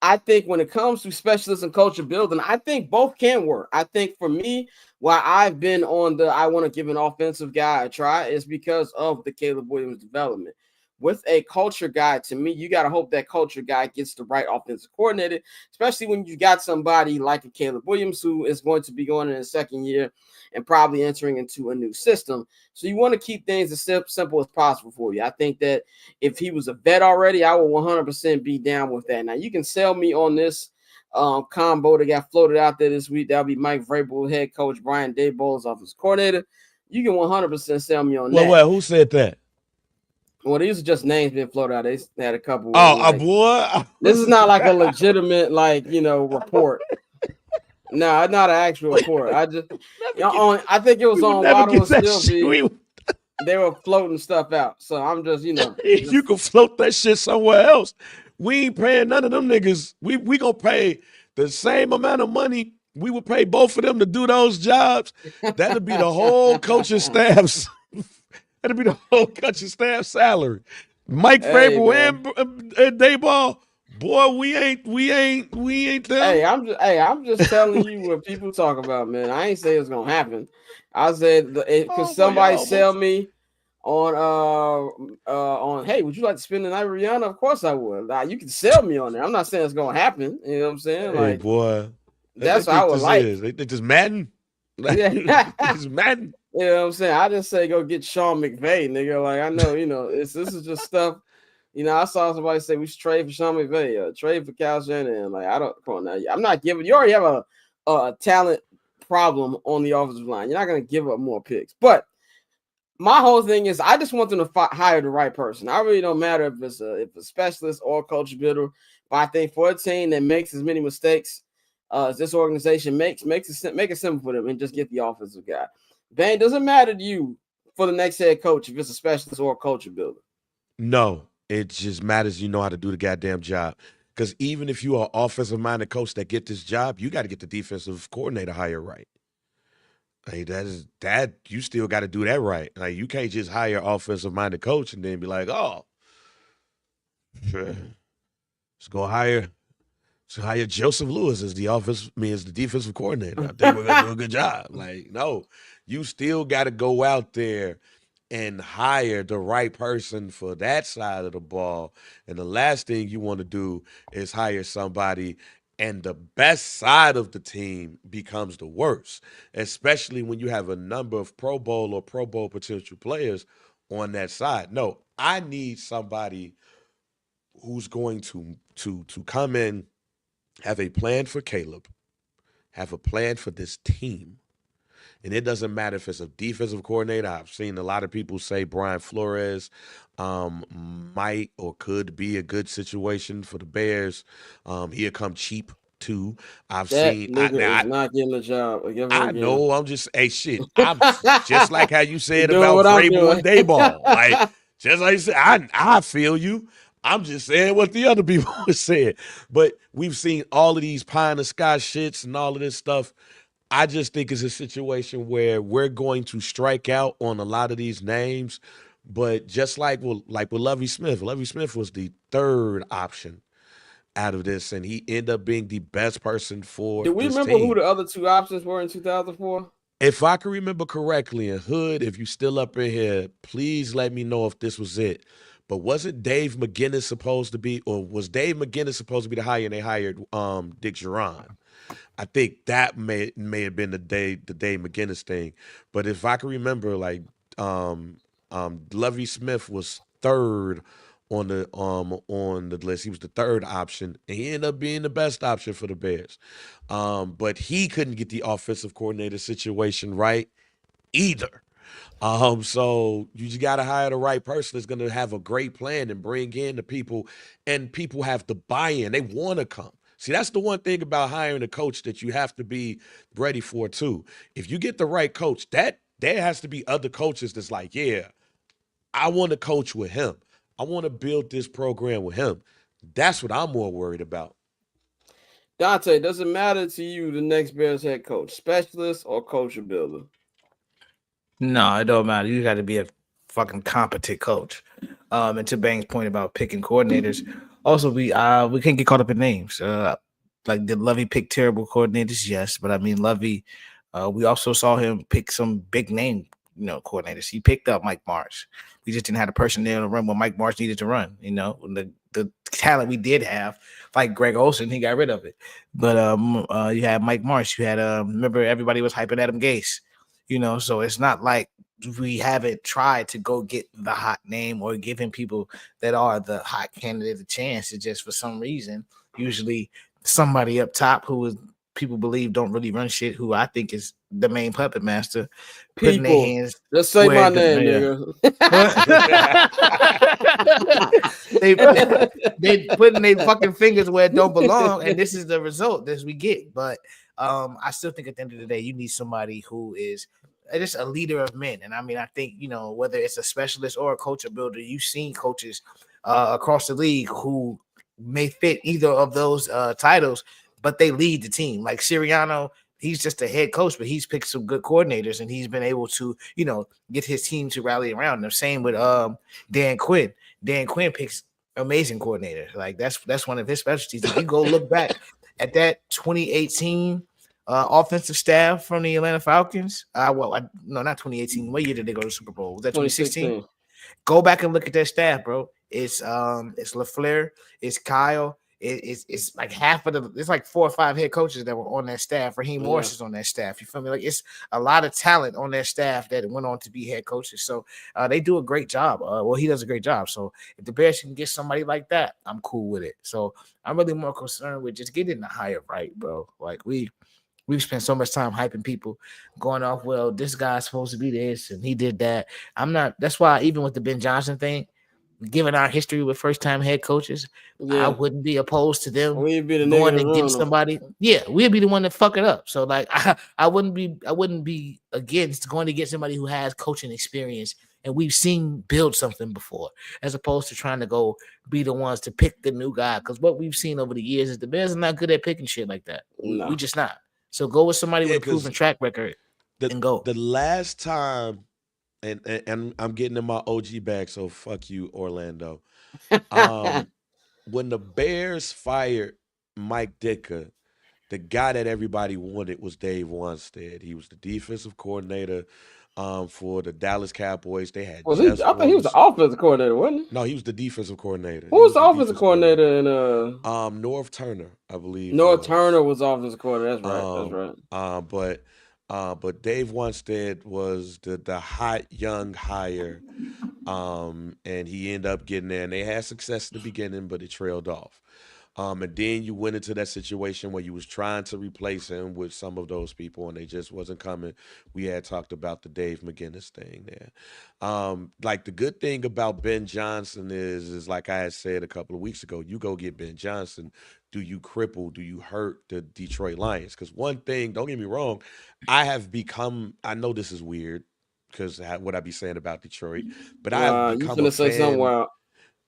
I think when it comes to specialists and culture building, I think both can work. I think for me, why I've been on the I want to give an offensive guy a try is because of the Caleb Williams development. With a culture guy, to me, you got to hope that culture guy gets the right offensive coordinator, especially when you got somebody like a Caleb Williams who is going to be going in his second year and probably entering into a new system. So you want to keep things as simple as possible for you. I think that if he was a vet already, I would 100% be down with that. Now, you can sell me on this combo that got floated out there this week. That'll be Mike Vrabel, head coach, Brian Daboll as offensive coordinator. You can 100% sell me on that. Well, who said that? Well, these are just names being floated out. They had a couple. Boy. This is not like a legitimate, report. No, not an actual report. I think it was on Waddle and Sylvie. They were floating stuff out. So I'm just, you can float that shit somewhere else. We ain't paying none of them niggas. We gonna pay the same amount of money we would pay both of them to do those jobs. That'll be the whole coaching staff's. That'll be the whole coaching staff salary. Mike Vrabel and Dayball. Boy, we ain't them. Hey, I'm just telling you what people talk about, man. I ain't say it's gonna happen. I said, could somebody sell me on hey, would you like to spend the night with Rihanna? Of course I would. You can sell me on that. I'm not saying it's gonna happen. You know what I'm saying? Hey, boy, that's what I would like. They just Madden. Yeah, it's Madden. You know what I'm saying? I just say go get Sean McVay, nigga. Like, I know, this is just stuff. I saw somebody say we should trade for Sean McVay, trade for Kyle Shanahan. Like, come on now. I'm not giving. You already have a talent problem on the offensive line. You're not gonna give up more picks. But my whole thing is, I just want them to hire the right person. I really don't matter if it's a specialist or a coach builder. But I think for a team that makes as many mistakes as this organization make it simple for them and just get the offensive guy. Bane, doesn't matter to you for the next head coach if it's a specialist or a culture builder. No, it just matters you know how to do the goddamn job. Because even if you are an offensive-minded coach that get this job, you got to get the defensive coordinator hire right. Like that you still got to do that right. Like, you can't just hire an offensive-minded coach and then be like, oh, let's go hire Joseph Lewis as the defensive coordinator. I think we're gonna do a good job. Like, no, you still got to go out there and hire the right person for that side of the ball. And the last thing you want to do is hire somebody and the best side of the team becomes the worst, especially when you have a number of Pro Bowl or Pro Bowl potential players on that side. No, I need somebody who's going to come in, have a plan for Caleb, have a plan for this team. And it doesn't matter if it's a defensive coordinator. I've seen a lot of people say Brian Flores might or could be a good situation for the Bears. He'll come cheap too. Not getting a job. I know. I'm just, hey, shit. I'm just like how you said about Vrabel and Dayball. Like, just like you said, I feel you. I'm just saying what the other people were saying. But we've seen all of these pie in the sky shits and all of this stuff. I just think it's a situation where we're going to strike out on a lot of these names. But just like with Lovie Smith was the third option out of this, and he ended up being the best person for Do we this remember team. who the other two options were in 2004? If I can remember correctly, and Hood, if you still up in here, please let me know if this was it. But wasn't Dave McGinnis supposed to be, or was Dave McGinnis supposed to be the hire, and they hired Dick Geron? I think that may have been the Dave McGinnis thing. But if I can remember, like Lovie Smith was third on the list. He was the third option, and he ended up being the best option for the Bears. But he couldn't get the offensive coordinator situation right either. So you just got to hire the right person that's going to have a great plan and bring in the people, and people have to buy in. They want to come. See, that's the one thing about hiring a coach that you have to be ready for too. If you get the right coach, there has to be other coaches that's like, yeah, I want to coach with him. I want to build this program with him. That's what I'm more worried about. Dante, does it matter to you the next Bears head coach, specialist or coach or builder? No, it don't matter. You got to be a fucking competent coach. And to Bang's point about picking coordinators, also we can't get caught up in names. Like, did Lovie pick terrible coordinators? Yes, but I mean Lovie. We also saw him pick some big name, coordinators. He picked up Mike Marsh. We just didn't have the personnel to run when Mike Marsh needed to run. The talent we did have, like Greg Olsen, he got rid of it. But you had Mike Marsh. You had remember everybody was hyping Adam Gase. So it's not like we haven't tried to go get the hot name or giving people that are the hot candidate a chance. It's just for some reason, usually somebody up top who is people believe don't really run shit, who I think is the main puppet master, putting their People, hands. just say my where the- name, nigga. they putting their fucking fingers where it don't belong, and this is the result that we get. But I still think at the end of the day, you need somebody who is just a leader of men. And I mean, I think, you know, whether it's a specialist or a culture builder, you've seen coaches across the league who may fit either of those titles, but they lead the team. Like Sirianno, he's just a head coach, but he's picked some good coordinators, and he's been able to, you know, get his team to rally around them. Same with Dan Quinn. Dan Quinn picks amazing coordinators. Like that's one of his specialties. If you go look back at that 2018 offensive staff from the Atlanta Falcons, no, not 2018. What year did they go to the Super Bowl? Was that 2016? Go back and look at that staff, bro. It's LaFleur, it's Kyle. It's like half of the. It's like 4 or 5 head coaches that were on that staff. Raheem Morris is on that staff. You feel me? Like it's a lot of talent on that staff that went on to be head coaches. So they do a great job. Well, he does a great job. So if the Bears can get somebody like that, I'm cool with it. So I'm really more concerned with just getting the hire right, bro. Like we've spent so much time hyping people, going off, well, this guy's supposed to be this and he did that. I'm not. That's why even with the Ben Johnson thing, given our history with first-time head coaches, I wouldn't be opposed to them We'd be the going nigga and getting somebody. Yeah, we'd be the one to fuck it up. So like, I wouldn't be against going to get somebody who has coaching experience and we've seen build something before, as opposed to trying to go be the ones to pick the new guy. Because what we've seen over the years is the Bears are not good at picking shit like that. We just not. So go with somebody with a proven track record and go. The last time. And I'm getting in my OG bag, so fuck you, Orlando. When the Bears fired Mike Ditka, the guy that everybody wanted was Dave Wanstead. He was the defensive coordinator for the Dallas Cowboys. They had. I think he was the offensive coordinator, wasn't he? No, he was the defensive coordinator. Who was the offensive coordinator in North Turner, I believe. North Turner was offensive coordinator. That's right. But Dave Wanstead was the hot young hire, and he ended up getting there. And they had success in the beginning, but it trailed off. And then you went into that situation where you was trying to replace him with some of those people, and they just wasn't coming. We had talked about the Dave McGinnis thing there. Like the good thing about Ben Johnson is like I had said a couple of weeks ago, you go get Ben Johnson. Do you cripple? Do you hurt the Detroit Lions? Because one thing, don't get me wrong, I know this is weird because what I be saying about Detroit, but I have become a fan.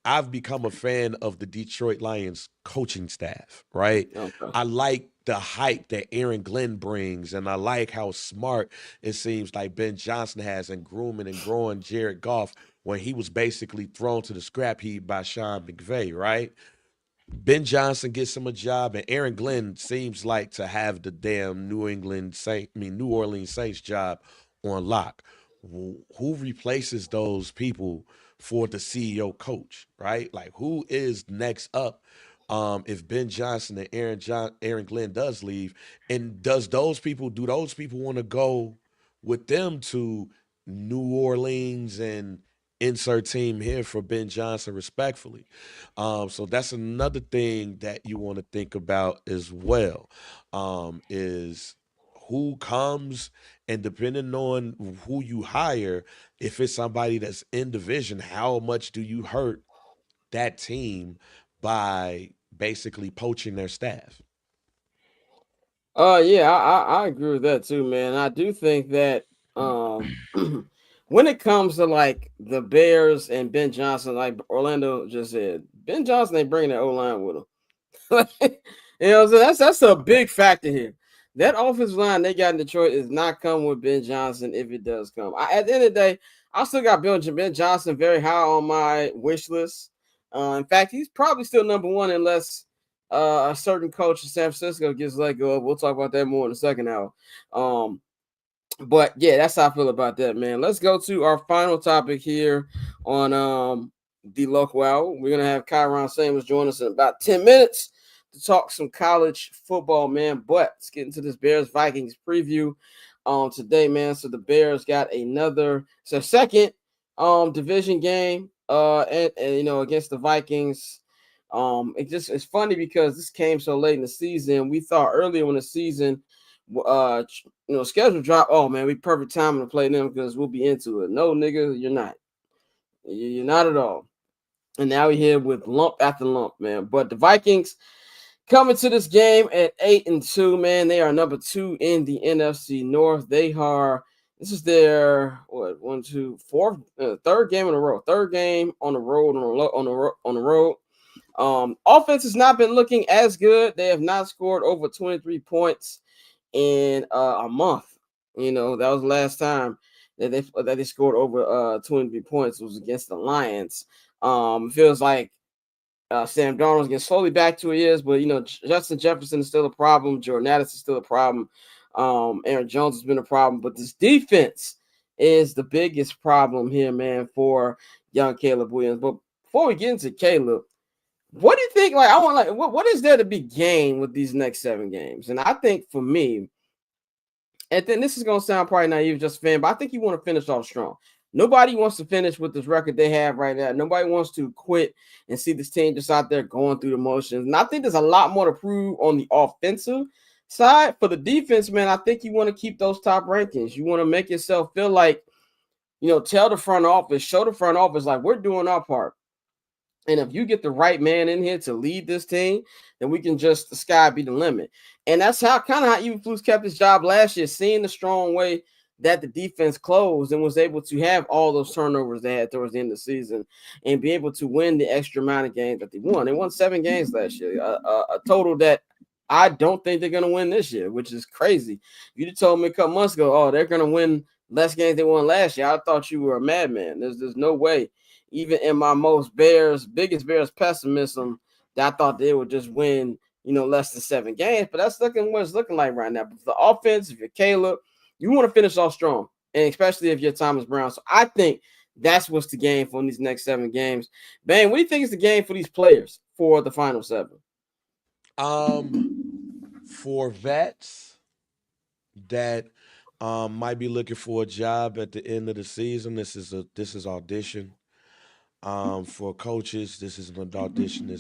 I've become a fan of the Detroit Lions coaching staff, right? Okay. I like the hype that Aaron Glenn brings, and I like how smart it seems like Ben Johnson has in grooming and growing Jared Goff when he was basically thrown to the scrap heap by Sean McVay, right? Ben Johnson gets him a job, and Aaron Glenn seems like to have the damn New Orleans Saints job on lock. Who replaces those people for the CEO coach, right? Like who is next up if Ben Johnson and Aaron Glenn does leave? And do those people want to go with them to New Orleans and insert team here for Ben Johnson respectfully? So that's another thing that you want to think about as well, is who comes, and depending on who you hire, if it's somebody that's in division, how much do you hurt that team by basically poaching their staff? Yeah, I agree with that too, man. I do think that when it comes to like the Bears and Ben Johnson, like Orlando just said, Ben Johnson ain't bringing that O-line with him. You know what I'm saying? That's a big factor here. That offensive line they got in Detroit is not coming with Ben Johnson if it does come. At the end of the day, I still got Ben Johnson very high on my wish list. In fact, he's probably still number one unless a certain coach in San Francisco gets let go. We'll talk about that more in the second hour. But yeah, that's how I feel about that, man. Let's go to our final topic here on the local hour. We're gonna have Kyron Samuels join us in about 10 minutes to talk some college football, man. But let's get into this Bears Vikings preview today, man. So the Bears got second division game and you know, against the Vikings. It's funny because this came so late in the season. We thought earlier in the season, schedule drop. Oh man, we perfect time to play them because we'll be into it. No, nigga, you're not. You're not at all. And now we're here with lump after lump, man. But the Vikings coming to this game at 8-2, man. They are number 2 in the NFC North. This is their third game in a row. Third game on the road on the road. Offense has not been looking as good. They have not scored over 23 points in a month. That was the last time that they scored over 23 points. It was against the Lions. Feels like Sam Darnold's getting slowly back to who he is, but Justin Jefferson is still a problem. Jordan Addison is still a problem. Aaron Jones has been a problem, but this defense is the biggest problem here, man, for young Caleb Williams. But before we get into Caleb, what do you think? What is there to be gained with these next 7 games? And I think for me, and then this is gonna sound probably naive, just fan, but I think you want to finish off strong. Nobody wants to finish with this record they have right now. Nobody wants to quit and see this team just out there going through the motions. And I think there's a lot more to prove on the offensive side. For the defense, man, I think you want to keep those top rankings. You want to make yourself feel like, tell the front office, show the front office, like, we're doing our part. And if you get the right man in here to lead this team, then we can the sky be the limit. And that's how Eberflus kept his job last year, seeing the strong way that the defense closed and was able to have all those turnovers they had towards the end of the season and be able to win the extra amount of games that they won. They won 7 games last year, a total that I don't think they're going to win this year, which is crazy. If you told me a couple months ago, oh, they're going to win less games they won last year, I thought you were a madman. There's no way. Even in my biggest Bears pessimism, that I thought they would just win, less than 7 games. But that's what it's looking like right now. But for the offense, if you're Caleb, you want to finish off strong, and especially if you're Thomas Brown. So I think that's what's the game for these next 7 games. Bang, what do you think is the game for these players for the final 7? For vets that might be looking for a job at the end of the season, this is audition. For coaches, this is an audition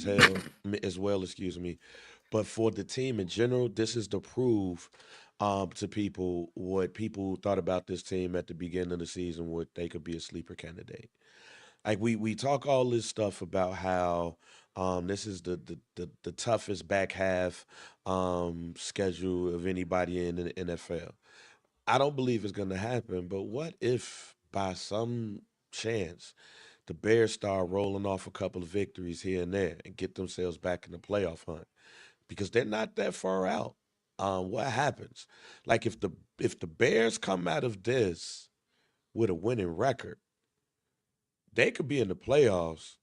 as well, excuse me. But for the team in general, this is to prove to people what people thought about this team at the beginning of the season, what they could be a sleeper candidate. Like we talk all this stuff about how this is the toughest back half schedule of anybody in the NFL. I don't believe it's going to happen, but what if by some chance the Bears start rolling off a couple of victories here and there and get themselves back in the playoff hunt? Because they're not that far out. What happens? Like if the Bears come out of this with a winning record, they could be in the playoffs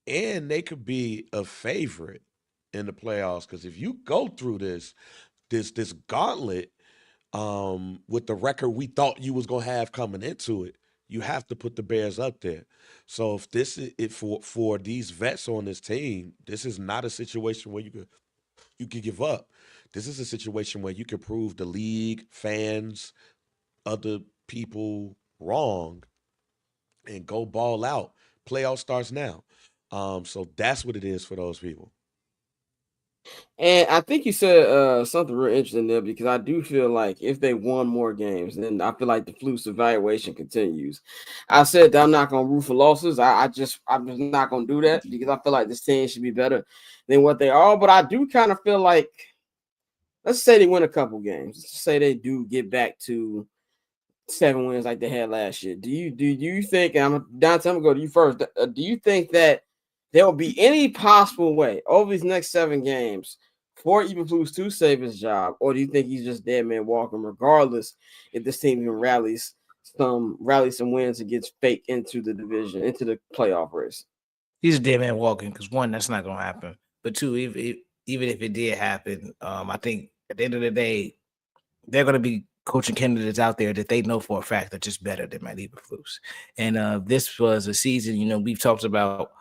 and they could be a favorite in the playoffs. Because if you go through this gauntlet with the record we thought you was gonna have coming into it, you have to put the Bears up there. So if this is it for these vets on this team, this is not a situation where you could give up. This is a situation where you can prove the league, fans, other people wrong and go ball out. Playoff starts now. So that's what it is for those people. And I think you said something real interesting there, because I do feel like if they won more games, then I feel like the Flus evaluation continues. I said that I'm not going to root for losses. I'm just not going to do that, because I feel like this team should be better than what they are. But I do kind of feel like, let's say they win a couple games. Let's say they do get back to 7 wins like they had last year. Do you think, and Dante, I'm going to go to you first. Do you think that there will be any possible way over these next 7 games for Eberflus to save his job, or do you think he's just dead man walking, regardless if this team even rallies some wins and gets fake into the division, into the playoff race? He's a dead man walking, because 1, that's not going to happen. But 2, even if it did happen, I think at the end of the day, they're going to be coaching candidates out there that they know for a fact are just better than Matt Eberflus. And this was a season, we've talked about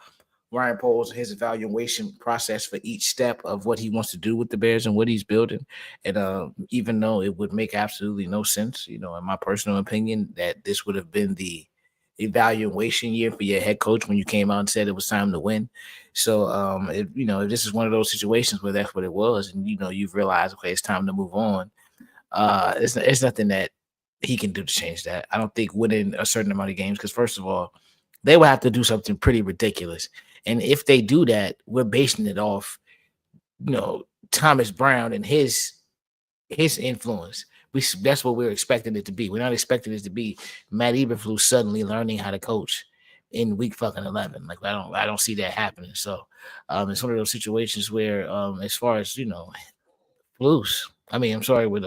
Ryan Poles and his evaluation process for each step of what he wants to do with the Bears and what he's building. And even though it would make absolutely no sense, in my personal opinion, that this would have been the evaluation year for your head coach when you came out and said it was time to win. So, if this is one of those situations where that's what it was, and you've realized, okay, it's time to move on. It's nothing that he can do to change that. I don't think winning a certain amount of games, because first of all, they will have to do something pretty ridiculous, and if they do that, we're basing it off, Thomas Brown and his influence. That's what we're expecting it to be. We're not expecting it to be Matt Eberflus suddenly learning how to coach in week fucking 11. Like I don't see that happening. So it's one of those situations where as far as Flus, I'm sorry, with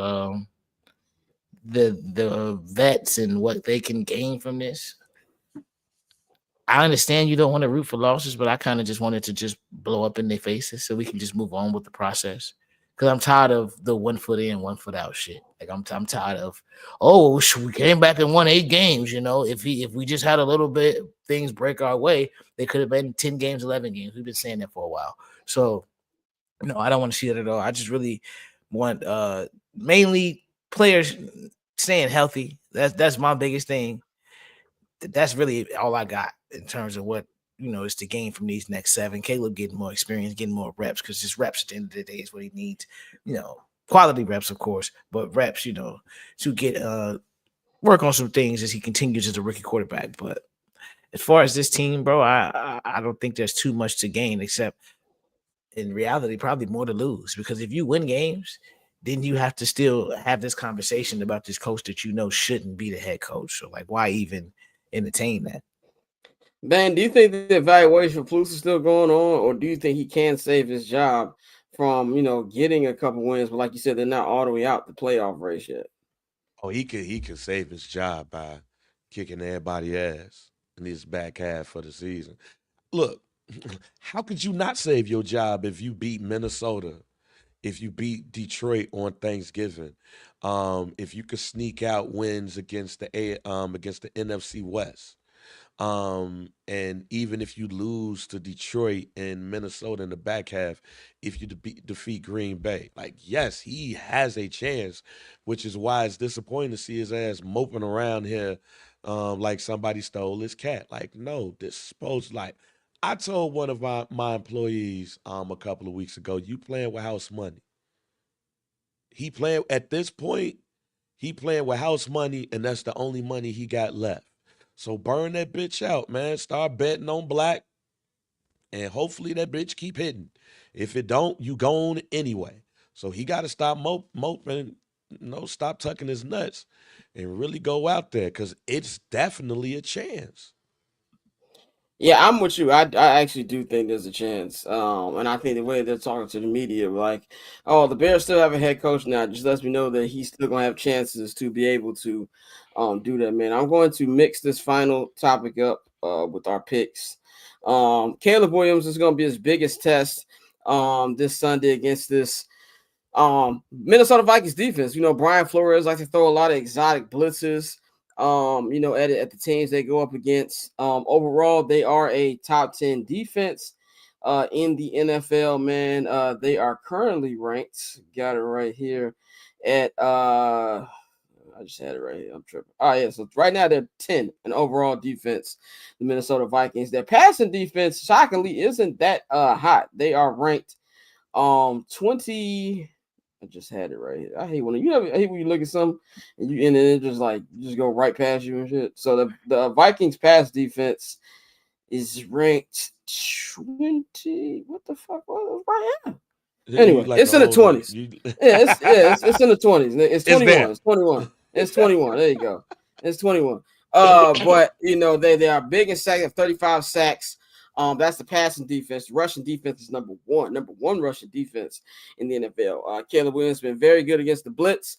the vets and what they can gain from this. I understand you don't want to root for losses, but I kind of just wanted to just blow up in their faces so we can just move on with the process. Because I'm tired of the 1 foot in, 1 foot out shit. Like I'm tired of, we came back and won 8 games. If we just had a little bit things break our way, they could have been 10 games, 11 games. We've been saying that for a while. So, I don't want to see that at all. I just really want mainly players staying healthy. That's my biggest thing. That's really all I got in terms of what is to gain from these next 7. Caleb getting more experience, getting more reps, because just reps at the end of the day is what he needs. Quality reps, of course, but reps, to get work on some things as he continues as a rookie quarterback. But as far as this team, bro, I don't think there's too much to gain, except in reality, probably more to lose. Because if you win games, then you have to still have this conversation about this coach that shouldn't be the head coach. So, like, why even entertain that? Man, do you think the evaluation for Flus is still going on, or do you think he can save his job from getting a couple wins? But like you said, they're not all the way out the playoff race yet. Oh, he could save his job by kicking everybody ass in his back half of the season. Look, how could you not save your job if you beat Minnesota, if you beat Detroit on Thanksgiving, if you could sneak out wins against the NFC West? And even if you lose to Detroit and Minnesota in the back half, if you defeat Green Bay, like, yes, he has a chance, which is why it's disappointing to see his ass moping around here like somebody stole his cat. Like, no, this is supposed like I told one of my employees a couple of weeks ago, you playing with house money. He playing at this point, he playing with house money, and that's the only money he got left. So burn that bitch out, man. Start betting on black, and hopefully that bitch keep hitting. If it don't, you gone anyway. So he got to stop moping, stop tucking his nuts, and really go out there, because it's definitely a chance. Yeah, I'm with you. I actually do think there's a chance. And I think the way they're talking to the media, like, oh, the Bears still have a head coach now, just lets me know that he's still gonna have chances to be able to do that, man. I'm going to mix this final topic up with our picks. Caleb Williams is gonna be his biggest test this Sunday against this Minnesota Vikings defense. Brian Flores likes to throw a lot of exotic blitzes. At the teams they go up against. Overall, they are a top 10 defense in the NFL, man. They are currently ranked, got it right here, at I just had it right here. I'm tripping. Oh, yeah. So right now they're 10 in overall defense, the Minnesota Vikings. Their passing defense, shockingly, isn't that hot. They are ranked 20. I just had it right here. I hate when you look at something and then it just go right past you and shit. So the Vikings pass defense is ranked 20. What the fuck was it right here? Anyway, it's in the 20s. It's in the 20s. It's 21. It's 21. It's 21. There you go. It's 21. But they are big in sacks, 35 sacks. That's the passing defense. The rushing defense is number one rushing defense in the NFL. Caleb Williams has been very good against the blitz.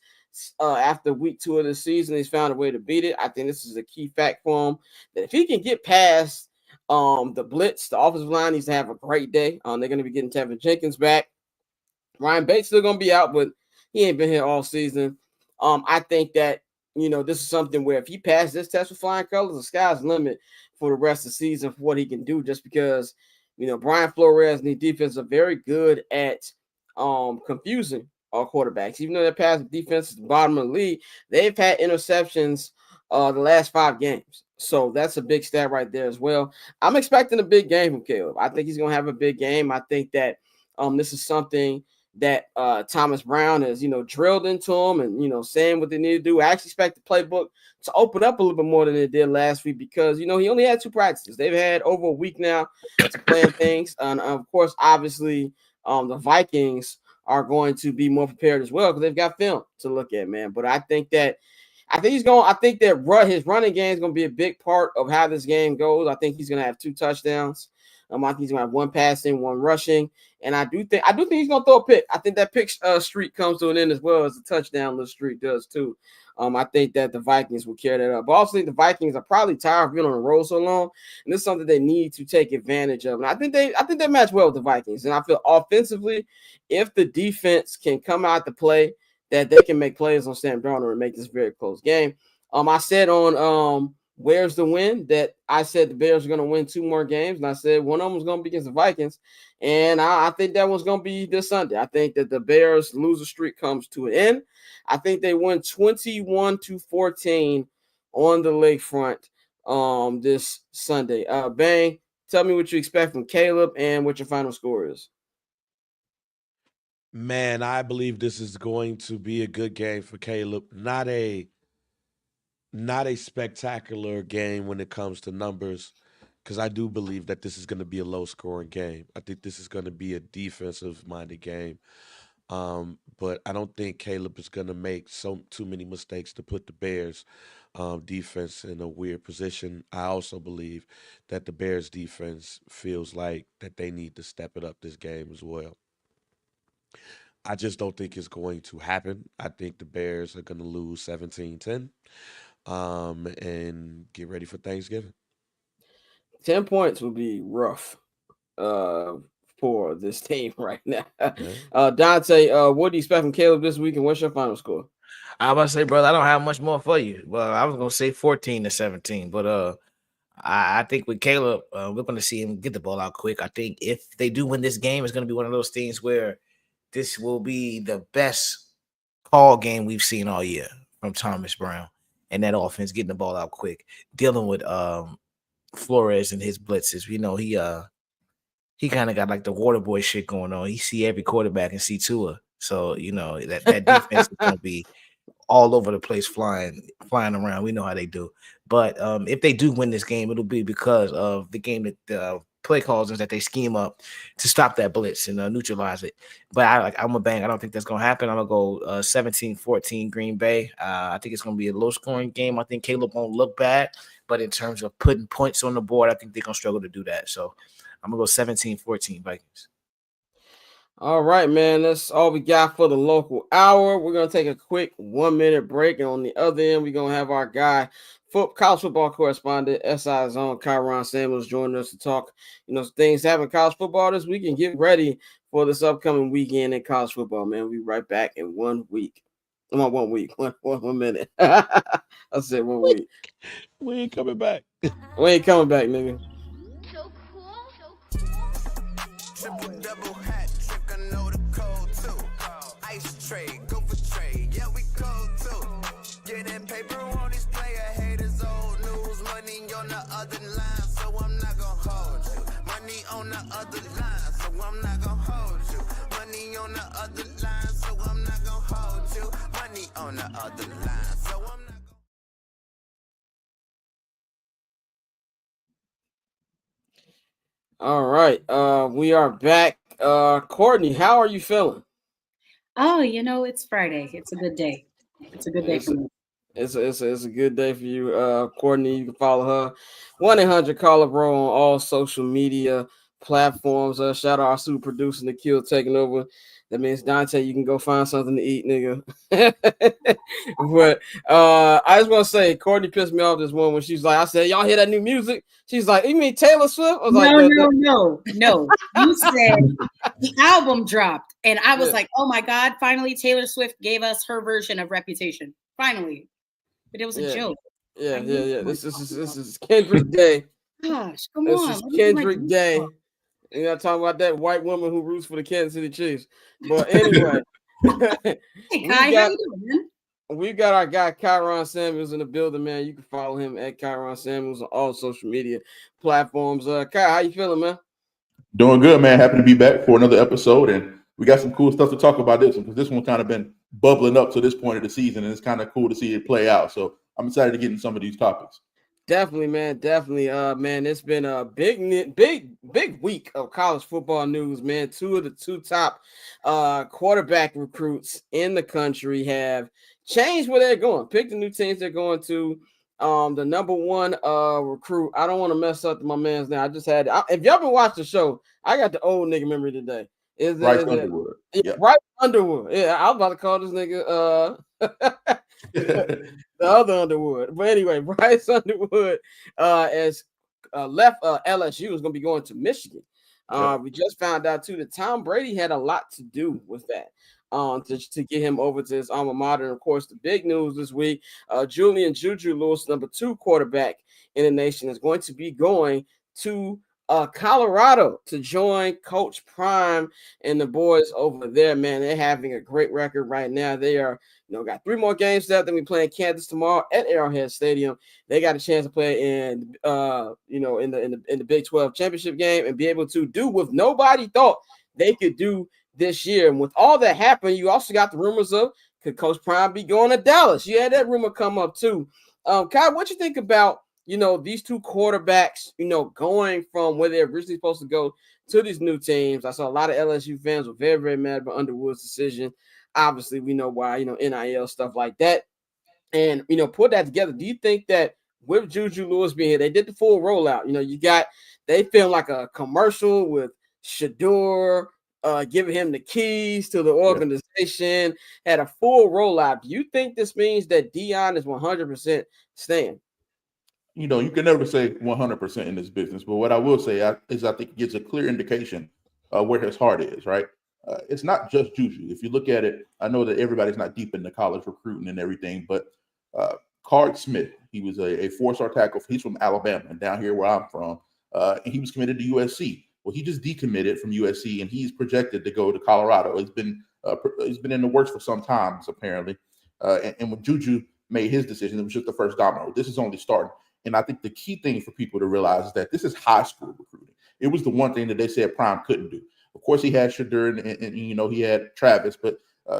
After week 2 of the season, he's found a way to beat it. I think this is a key fact for him, that if he can get past the blitz, the offensive line needs to have a great day. They're going to be getting Tevin Jenkins back. Ryan Bates still going to be out, but he ain't been here all season. I think that this is something where if he passes this test with flying colors, the sky's the limit for the rest of the season for what he can do, just because, Brian Flores and the defense are very good at confusing our quarterbacks. Even though their pass defense is the bottom of the league, they've had interceptions the last 5 games. So that's a big stat right there as well. I'm expecting a big game from Caleb. I think he's gonna have a big game. I think that this is something that Thomas Brown has, drilled into him and saying what they need to do. I actually expect the playbook to open up a little bit more than it did last week because he only had 2 practices. They've had over a week now to plan things. And of course, obviously, the Vikings are going to be more prepared as well because they've got film to look at, man. But I think that his running game is going to be a big part of how this game goes. I think he's going to have 2 touchdowns. I think he's going to have 1 passing, 1 rushing, and I do think he's going to throw a pick. I think that pick streak comes to an end as well as the touchdown little streak does too. I think that the Vikings will carry that up. But also, the Vikings are probably tired of being on the road so long, and this is something they need to take advantage of. And I think they match well with the Vikings. And I feel offensively, if the defense can come out to play, that they can make plays on Sam Darnold and make this a very close game. I said on Where's the Win that I said the Bears are going to win 2 more games, and I said one of them was going to be against the Vikings, and I think that one's going to be this Sunday. I think that the Bears loser streak comes to an end. I think they win 21-14 on the lakefront this Sunday. Bang, tell me what you expect from Caleb and what your final score is. Man, I believe this is going to be a good game for Caleb. Not a spectacular game when it comes to numbers, because I do believe that this is going to be a low-scoring game. I think this is going to be a defensive-minded game. But I don't think Caleb is going to make too many mistakes to put the Bears defense in a weird position. I also believe that the Bears defense feels like that they need to step it up this game as well. I just don't think it's going to happen. I think the Bears are going to lose 17-10 and get ready for Thanksgiving. 10 points would be rough for this team right now. Dante, what do you expect from Caleb this week, and what's your final score? I was about to say, brother, I don't have much more for you. Well, I was going to say 14-17, but I think with Caleb, we're going to see him get the ball out quick. I think if they do win this game, it's going to be one of those things where this will be the best call game we've seen all year from Thomas Brown and that offense getting the ball out quick, dealing with Flores and his blitzes. He kind of got like the water boy shit going on. He see every quarterback and see Tua. So, that defense is going to be all over the place flying around. We know how they do. But if they do win this game, it'll be because of the game that the play calls is that they scheme up to stop that blitz and neutralize it. But I'm a bang. I don't think that's going to happen. I'm going to go 17-14 Green Bay. I think it's going to be a low-scoring game. I think Caleb won't look bad. But in terms of putting points on the board, I think they're going to struggle to do that. So I'm going to go 17-14 Vikings. All right, man. That's all we got for the local hour. We're going to take a quick 1-minute break. And on the other end, we're going to have our guy, college football correspondent, SI's own Kyron Samuels, joining us to talk, things happening in college football this week and get ready for this upcoming weekend in college football, man. We'll be right back in 1 week. I'm on 1 week, 1 minute. I said 1 week. We ain't coming back. We ain't coming back, nigga. So cool. Triple double hat trick, I know the code too. Ice trade, go for trade, yeah we cold too. Getting paper on these player haters, old news, money on the other line, so I'm not gonna hold you. Money on the other line, so I'm not gonna hold you. Money on the other line, so I'm not gonna hold you. Money on the other line, so I'm not. All right, we are back. Courtney, how are you feeling? Oh, it's Friday. It's a good day. It's a good day for me. It's a good day for you, Courtney. You can follow her 1-800-CALL-A-BRO on all social media platforms. Shout out our super producer Nikhil taking over. That means Dante, you can go find something to eat, nigga. But I just want to say, Courtney pissed me off this one when she's like, I said, y'all hear that new music? She's like, you mean Taylor Swift? I was No. no. You said the album dropped, and I was like, oh my God, finally Taylor Swift gave us her version of Reputation. Finally. But it was a joke. Yeah. This is Kendrick Day. Gosh, come This on. is Kendrick Day. And you're talking about that white woman who roots for the Kansas City Chiefs. But anyway. Hey, Kai, how you doing, man? We got our guy Kyron Samuels in the building, man. You can follow him at Kyron Samuels on all social media platforms. Kai, how you feeling, man? Doing good, man. Happy to be back for another episode, and we got some cool stuff to talk about this one because this one kind of been bubbling up to this point of the season, and it's kind of cool to see it play out. So I'm excited to get into some of these topics. Definitely, man. Definitely. Man, it's been a big week of college football news, man. Two of the two top quarterback recruits in the country have changed where they're going. Pick the new teams they're going to. The number one recruit. I don't want to mess up my man's name. I just had if y'all been watching the show, I got the old nigga memory today. Bryce Underwood. Yeah, Bryce Underwood. Yeah, I was about to call this nigga the other Underwood. But anyway, Bryce Underwood has left LSU, is going to be going to Michigan. We just found out too that Tom Brady had a lot to do with that. To get him over to his alma mater. And of course, the big news this week, Julian JuJu Lewis, number 2 quarterback in the nation, is going to be going to Colorado to join Coach Prime and the boys over there, man. They're having a great record right now. They are, got 3 more games left. Then we play in Kansas tomorrow at Arrowhead Stadium. They got a chance to play in the Big 12 championship game and be able to do what nobody thought they could do this year. And with all that happened, you also got the rumors of could Coach Prime be going to Dallas? You had that rumor come up too. Kyle, what you think about these 2 quarterbacks, going from where they're originally supposed to go to these new teams? I saw a lot of LSU fans were very, very mad about Underwood's decision. Obviously, we know why, NIL, stuff like that. And, put that together. Do you think that with JuJu Lewis being here, they did the full rollout? They filmed like a commercial with Shador, giving him the keys to the organization, had a full rollout. Do you think this means that Deion is 100% staying? You can never say 100% in this business, but what I will say is I think it gives a clear indication where his heart is, right? It's not just JuJu. If you look at it, I know that everybody's not deep into college recruiting and everything, but Card Smith, he was a 4-star tackle. He's from Alabama, down here where I'm from, and he was committed to USC. Well, he just decommitted from USC, and he's projected to go to Colorado. It's been in the works for some time, apparently. And when JuJu made his decision, it was just the first domino. This is only starting. And I think the key thing for people to realize is that this is high school recruiting. It was the one thing that they said Prime couldn't do. Of course, he had Shador and he had Travis, but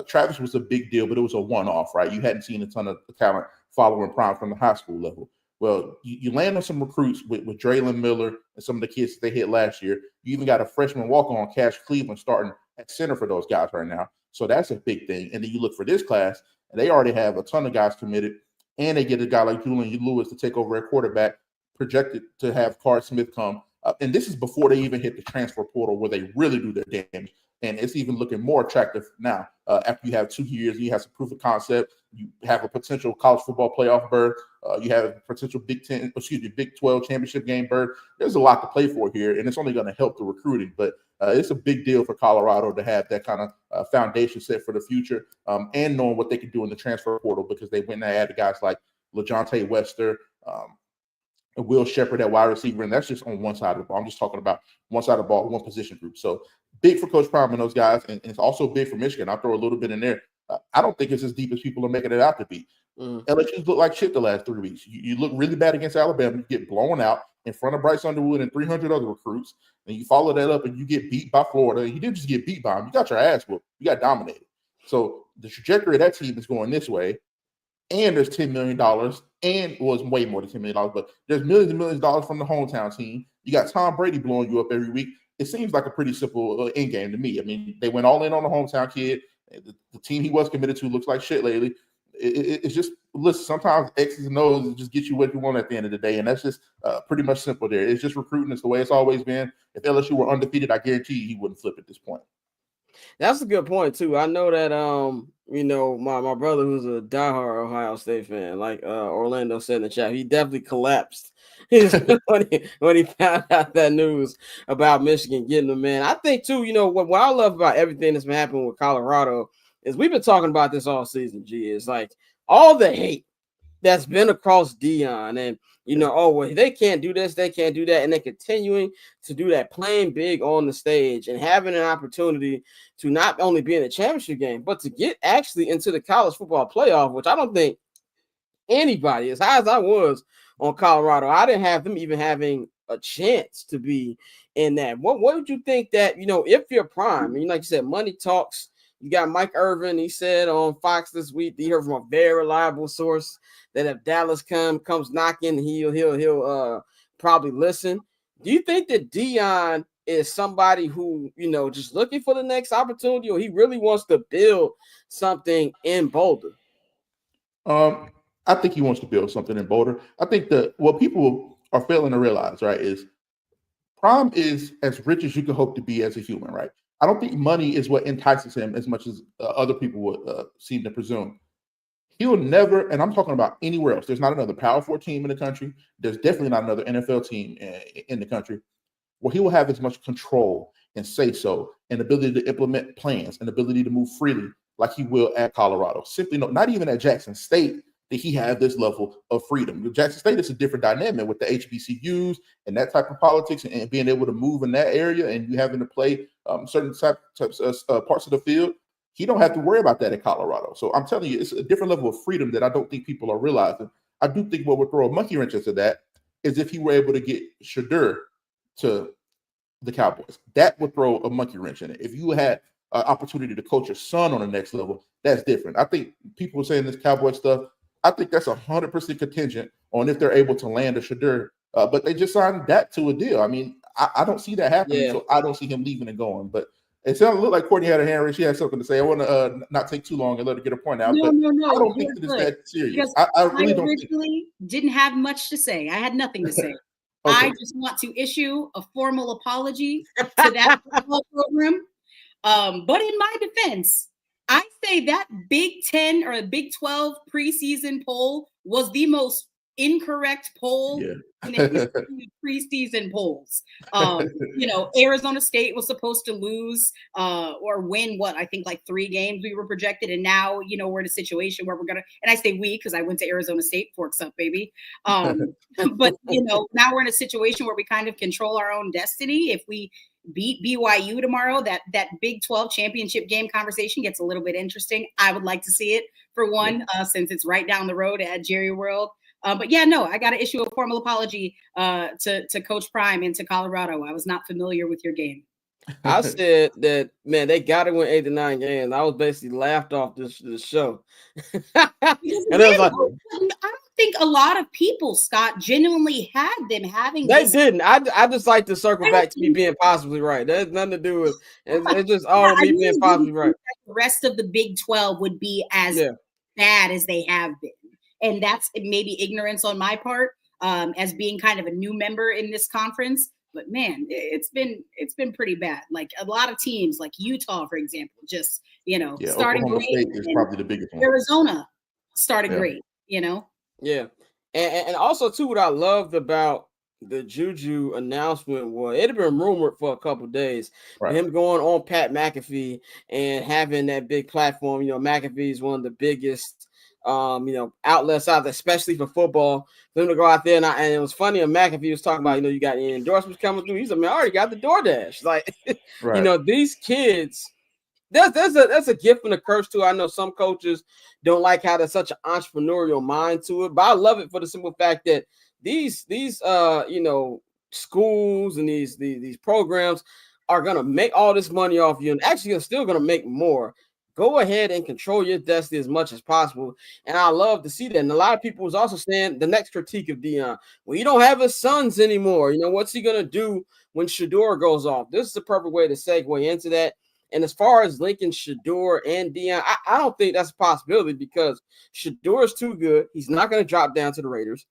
Travis was a big deal, but it was a one-off, right? You hadn't seen a ton of talent following Prime from the high school level. Well, you land on some recruits with Draylon Miller and some of the kids that they hit last year. You even got a freshman walk-on, Cash Cleveland, starting at center for those guys right now. So that's a big thing. And then you look for this class, and they already have a ton of guys committed, and they get a guy like Julian Lewis to take over at quarterback, projected to have Card Smith come. And this is before they even hit the transfer portal where they really do their damage. And it's even looking more attractive now. After you have 2 years, you have some proof of concept. You have a potential college football playoff berth. You have a potential Big 12 championship game berth. There's a lot to play for here, and it's only going to help the recruiting. But it's a big deal for Colorado to have that kind of foundation set for the future, and knowing what they can do in the transfer portal, because they went and added guys like LaJohntay Wester, and Will Shepherd at wide receiver, and that's just on one side of the ball. I'm just talking about one side of the ball, one position group. So big for Coach Prime and those guys, and it's also big for Michigan. I'll throw a little bit in there. I don't think it's as deep as people are making it out to be. LSU's looked like shit the last 3 weeks. You look really bad against Alabama. You get blown out in front of Bryce Underwood and 300 other recruits, and you follow that up and you get beat by Florida. And you didn't just get beat by them. You got your ass whooped. You got dominated. So the trajectory of that team is going this way, and there's $10 million, and it was way more than $10 million, but there's millions and millions of dollars from the hometown team. You got Tom Brady blowing you up every week. It seems like a pretty simple end game to me. I mean, they went all in on the hometown kid. The team he was committed to looks like shit lately. It's just, listen, sometimes X's and O's just get you what you want at the end of the day, and that's just pretty much simple there. It's just recruiting. It's the way it's always been. If LSU were undefeated, I guarantee he wouldn't flip at this point. That's a good point too. I know that my brother, who's a diehard Ohio State fan, like Orlando said in the chat, he definitely collapsed when he found out that news about Michigan getting him, man. I think too, what I love about everything that's been happening with Colorado is we've been talking about this all season. It's like all the hate that's been across Deion, and Oh, well, they can't do this, they can't do that. And they're continuing to do that, playing big on the stage and having an opportunity to not only be in the championship game, but to get actually into the college football playoff, which I don't think anybody, as high as I was on Colorado, I didn't have them even having a chance to be in that. What would you think that, if you're prime, like you said, money talks. You got Mike Irvin. He said on Fox this week, he heard from a very reliable source that if Dallas comes knocking, he'll probably listen. Do you think that Deion is somebody who, just looking for the next opportunity, or he really wants to build something in Boulder? I think he wants to build something in Boulder. I think that what people are failing to realize, right, is Prime is as rich as you can hope to be as a human, right? I don't think money is what entices him as much as other people would seem to presume. He will never, and I'm talking about anywhere else. There's not another Power 4 team in the country. There's definitely not another NFL team in the country where he will have as much control and say so and ability to implement plans and ability to move freely like he will at Colorado. Simply not even at Jackson State did he have this level of freedom. Jackson State is a different dynamic with the HBCUs and that type of politics and being able to move in that area and you having to play certain types of parts of the field. He don't have to worry about that in Colorado. So I'm telling you, it's a different level of freedom that I don't think people are realizing. I do think what would throw a monkey wrench into that is if he were able to get Shedeur to the Cowboys. That would throw a monkey wrench in it. If you had an opportunity to coach your son on the next level, that's different. I think people are saying this Cowboy stuff. I think that's 100% contingent on if they're able to land a Shedeur. But they just signed that to a deal. I mean, I don't see that happening, so I don't see him leaving and going. But it sounded a little like Courtney had a hand raised. She had something to say. I want to not take too long and let her get a point out. No. I don't think that it's that serious. I really don't. Originally didn't have much to say. I had nothing to say. Okay. I just want to issue a formal apology to that football program. But in my defense, I say that Big 10 or Big 12 preseason poll was the most incorrect poll in the history of preseason polls. Arizona State was supposed to lose or win I think like 3 games we were projected, and now we're in a situation where we're gonna, and I say we because I went to Arizona State, forks up, baby. But now we're in a situation where we kind of control our own destiny. If we beat BYU tomorrow, that Big 12 championship game conversation gets a little bit interesting. I would like to see it for one, since it's right down the road at Jerry World. But I got to issue a formal apology to Coach Prime and to Colorado. I was not familiar with your game. I said that, man, they got to win 8 to 9 games. I was basically laughed off this show. And it was like, I don't think a lot of people, Scott, genuinely had them having. They didn't. I just like to circle back to me being possibly right. That has nothing to do with it's just all me being possibly right. The rest of the Big 12 would be as bad as they have been. And that's maybe ignorance on my part, as being kind of a new member in this conference. But man, it's been pretty bad. Like a lot of teams, like Utah, for example, just starting Oklahoma great. State is probably the biggest one. Arizona started great. Yeah, and also too, what I loved about the JuJu announcement was it had been rumored for a couple of days. Him going on Pat McAfee and having that big platform. McAfee is one of the biggest outlets out there, especially for football. For them to go out there, and it was funny. And McAfee was talking about, you got any endorsements coming through. He's like, man, I already got the DoorDash. Like, these kids, that's a gift and a curse too. I know some coaches don't like how there's such an entrepreneurial mind to it, but I love it for the simple fact that these schools and these programs are gonna make all this money off you, and actually are still gonna make more. Go ahead and control your destiny as much as possible. And I love to see that. And a lot of people was also saying the next critique of Deion, well, you don't have his sons anymore. What's he going to do when Shedeur goes off? This is the perfect way to segue into that. And as far as linking Shedeur and Deion, I don't think that's a possibility because Shedeur is too good. He's not going to drop down to the Raiders.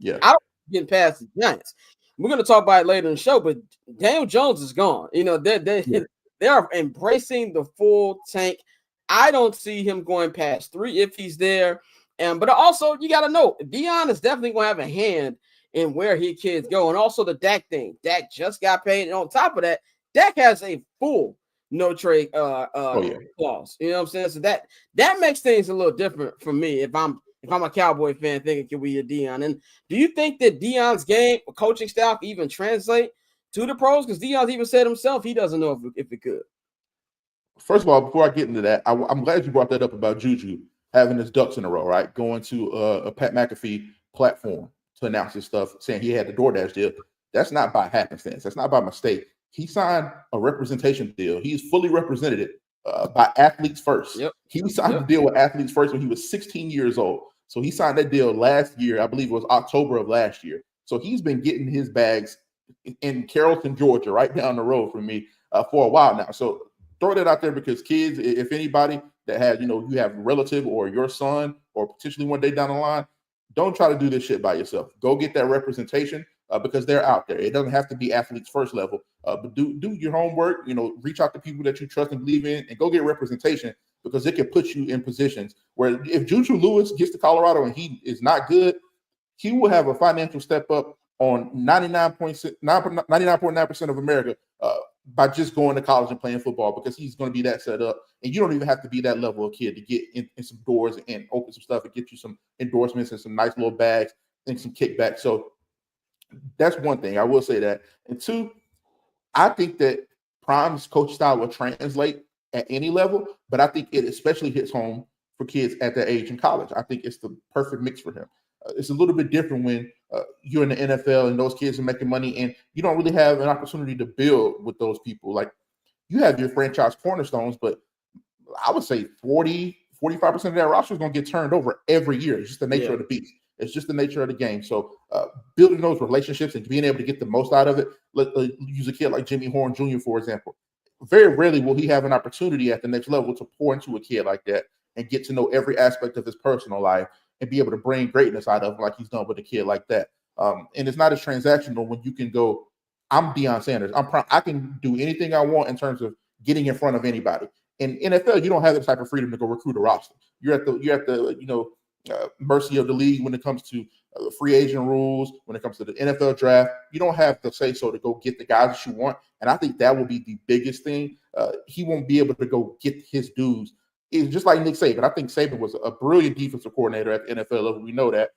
Yeah. I don't get past the Giants. We're going to talk about it later in the show, but Daniel Jones is gone. They are embracing the full tank. I don't see him going past 3 if he's there. But also, you got to know, Deion is definitely going to have a hand in where his kids go. And also the Dak thing. Dak just got paid. And on top of that, Dak has a full no-trade clause. You know what I'm saying? So that makes things a little different for me if I'm if I'm a Cowboy fan thinking can we a Deion. And do you think that Deion's game or coaching style can even translate to the pros? Because Deion's even said himself he doesn't know if it could. First of all, before I get into that, I'm glad you brought that up about JuJu having his ducks in a row, right? Going to a Pat McAfee platform to announce his stuff, saying he had the DoorDash deal. That's not by happenstance. That's not by mistake. He signed a representation deal. He's fully represented by Athletes First. Yep. He signed the deal with Athletes First when he was 16 years old. So he signed that deal last year. I believe it was October of last year. So he's been getting his bags in Carrollton, Georgia, right down the road from me for a while now. So throw that out there because kids, if anybody that has, you have a relative or your son or potentially one day down the line, don't try to do this shit by yourself. Go get that representation because they're out there. It doesn't have to be Athletes First level, but do your homework, reach out to people that you trust and believe in and go get representation because it can put you in positions where if JuJu Lewis gets to Colorado and he is not good, he will have a financial step up on 99.9% of America by just going to college and playing football because he's going to be that set up. And you don't even have to be that level of kid to get in some doors and open some stuff and get you some endorsements and some nice little bags and some kickbacks. So that's one thing. I will say that. And two, I think that Prime's coach style will translate at any level, but I think it especially hits home for kids at that age in college. I think it's the perfect mix for him. It's a little bit different when you're in the NFL and those kids are making money and you don't really have an opportunity to build with those people. Like you have your franchise cornerstones, but I would say 45% of that roster is going to get turned over every year. It's just the nature of the beast. It's just the nature of the game. So building those relationships and being able to get the most out of it, let's use a kid like Jimmy Horn Jr., for example. Very rarely will he have an opportunity at the next level to pour into a kid like that and get to know every aspect of his personal life and be able to bring greatness out of him like he's done with a kid like that. And it's not as transactional when you can go, I'm Deion Sanders. I can do anything I want in terms of getting in front of anybody. In NFL, you don't have that type of freedom to go recruit a roster. You're at the mercy of the league when it comes to free agent rules, when it comes to the NFL draft. You don't have to say so to go get the guys that you want. And I think that will be the biggest thing. He won't be able to go get his dues. It's just like Nick Saban. I think Saban was a brilliant defensive coordinator at the NFL level. We know that.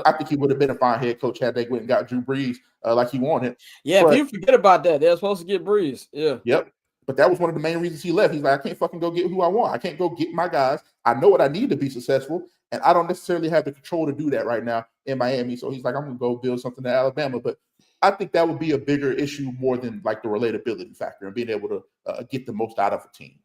I think he would have been a fine head coach had they went and got Drew Brees like he wanted. Yeah, but you forget about that. They're supposed to get Brees. Yeah. Yep. But that was one of the main reasons he left. He's like, I can't fucking go get who I want. I can't go get my guys. I know what I need to be successful, and I don't necessarily have the control to do that right now in Miami. So he's like, I'm going to go build something in Alabama. But I think that would be a bigger issue more than like the relatability factor and being able to get the most out of a team.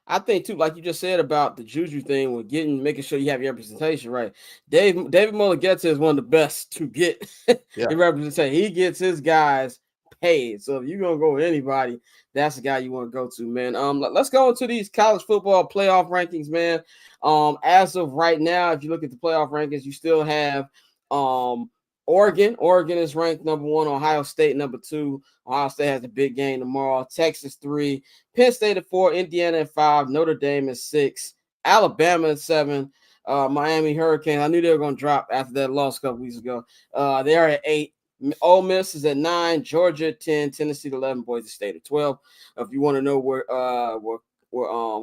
I think too, like you just said about the JuJu thing with making sure you have your representation right. David Mulligetta is one of the best to get in representation. He gets his guys paid. So if you're gonna go with anybody, that's the guy you want to go to, man. Let's go into these college football playoff rankings, man. As of right now, if you look at the playoff rankings, you still have Oregon. Oregon is ranked number 1. Ohio State number 2. Ohio State has a big game tomorrow. Texas 3. Penn State at 4. Indiana at 5. Notre Dame at 6. Alabama at 7. Miami Hurricanes. I knew they were going to drop after that loss a couple weeks ago. They are at 8. Ole Miss is at 9. Georgia at 10. Tennessee at 11. Boise State at 12. If you want to know where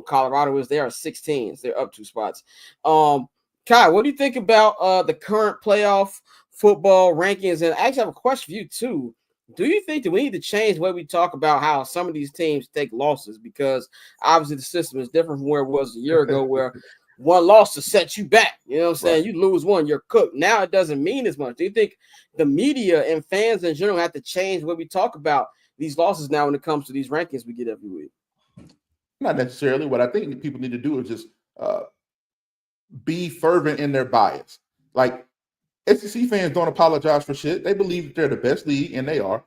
Colorado is, they are 16. They're up 2 spots. Kai, what do you think about the current playoff football rankings? And I actually have a question for you too. Do you think that we need to change the way we talk about how some of these teams take losses? Because obviously the system is different from where it was a year ago, where one loss to set you back. You know what I'm saying? Right. You lose one, you're cooked. Now it doesn't mean as much. Do you think the media and fans in general have to change the way we talk about these losses now when it comes to these rankings we get every week? Not necessarily. What I think people need to do is just be fervent in their bias. Like, SEC fans don't apologize for shit. They believe that they're the best league, and they are.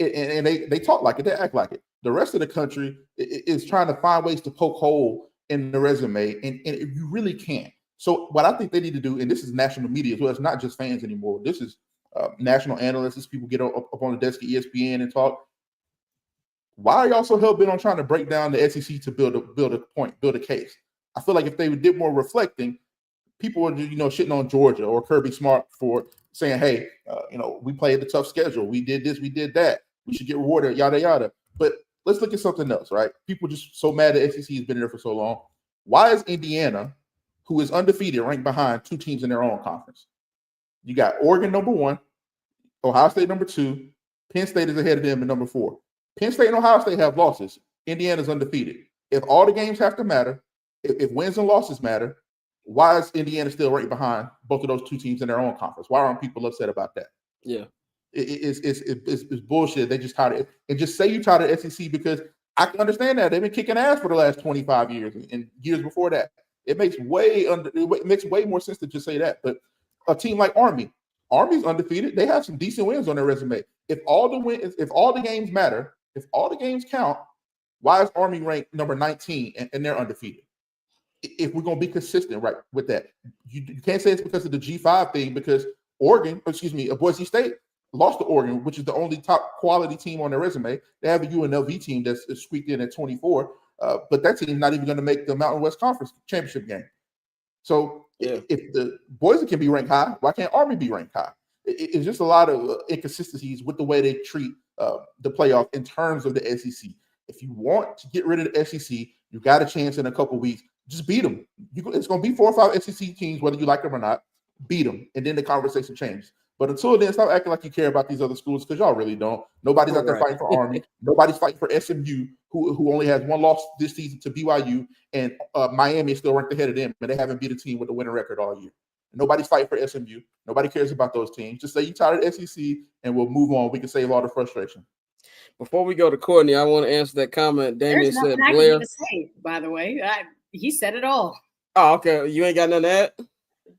And they talk like it. They act like it. The rest of the country is trying to find ways to poke hole in the resume, and you really can't. So what I think they need to do, and this is national media as well, it's not just fans anymore. This is national analysts. This people get up on the desk at ESPN and talk. Why are y'all so hell-bent on trying to break down the SEC to build a point, build a case? I feel like if they did more reflecting, people were, shitting on Georgia or Kirby Smart for saying, hey, we played the tough schedule. We did this, we did that. We should get rewarded, yada, yada. But let's look at something else, right? People just so mad that SEC has been there for so long. Why is Indiana who is undefeated, ranked behind two teams in their own conference. You got Oregon number 1, Ohio State number 2, Penn State is ahead of them at number 4. Penn State and Ohio State have losses. Indiana's undefeated. If all the games have to matter, if wins and losses matter, why is Indiana still right behind both of those two teams in their own conference? Why aren't people upset about that? Yeah. It's bullshit. They just tired of it. And just say you tired of SEC because I can understand that. They've been kicking ass for the last 25 years and years before that. It makes way more sense to just say that. But a team like Army's undefeated. They have some decent wins on their resume. If all the games matter, if all the games count, why is Army ranked number 19 and they're undefeated? If we're going to be consistent, right, with that, you can't say it's because of the G5 thing, because Boise State lost to Oregon, which is the only top quality team on their resume. They have a UNLV team that's squeaked in at 24, but that team's not even going to make the Mountain West Conference championship game. So if the Boise can be ranked high, why can't Army be ranked high? It's just a lot of inconsistencies with the way they treat the playoff in terms of the SEC. If you want to get rid of the SEC, you got a chance in a couple weeks. Just beat them. It's going to be 4 or 5 SEC teams, whether you like them or not. Beat them, and then the conversation changes. But until then, stop acting like you care about these other schools, because y'all really don't. Nobody's out there fighting for Army. Nobody's fighting for SMU, who only has 1 loss this season to BYU, and Miami is still ranked ahead of them, but they haven't beat a team with a winning record all year. Nobody's fighting for SMU. Nobody cares about those teams. Just say you tired of SEC, and we'll move on. We can save all the frustration. Before we go to Courtney, I want to answer that comment. Damien said, Blair. To say, by the way, he said it all. Oh, okay. You ain't got nothing to add?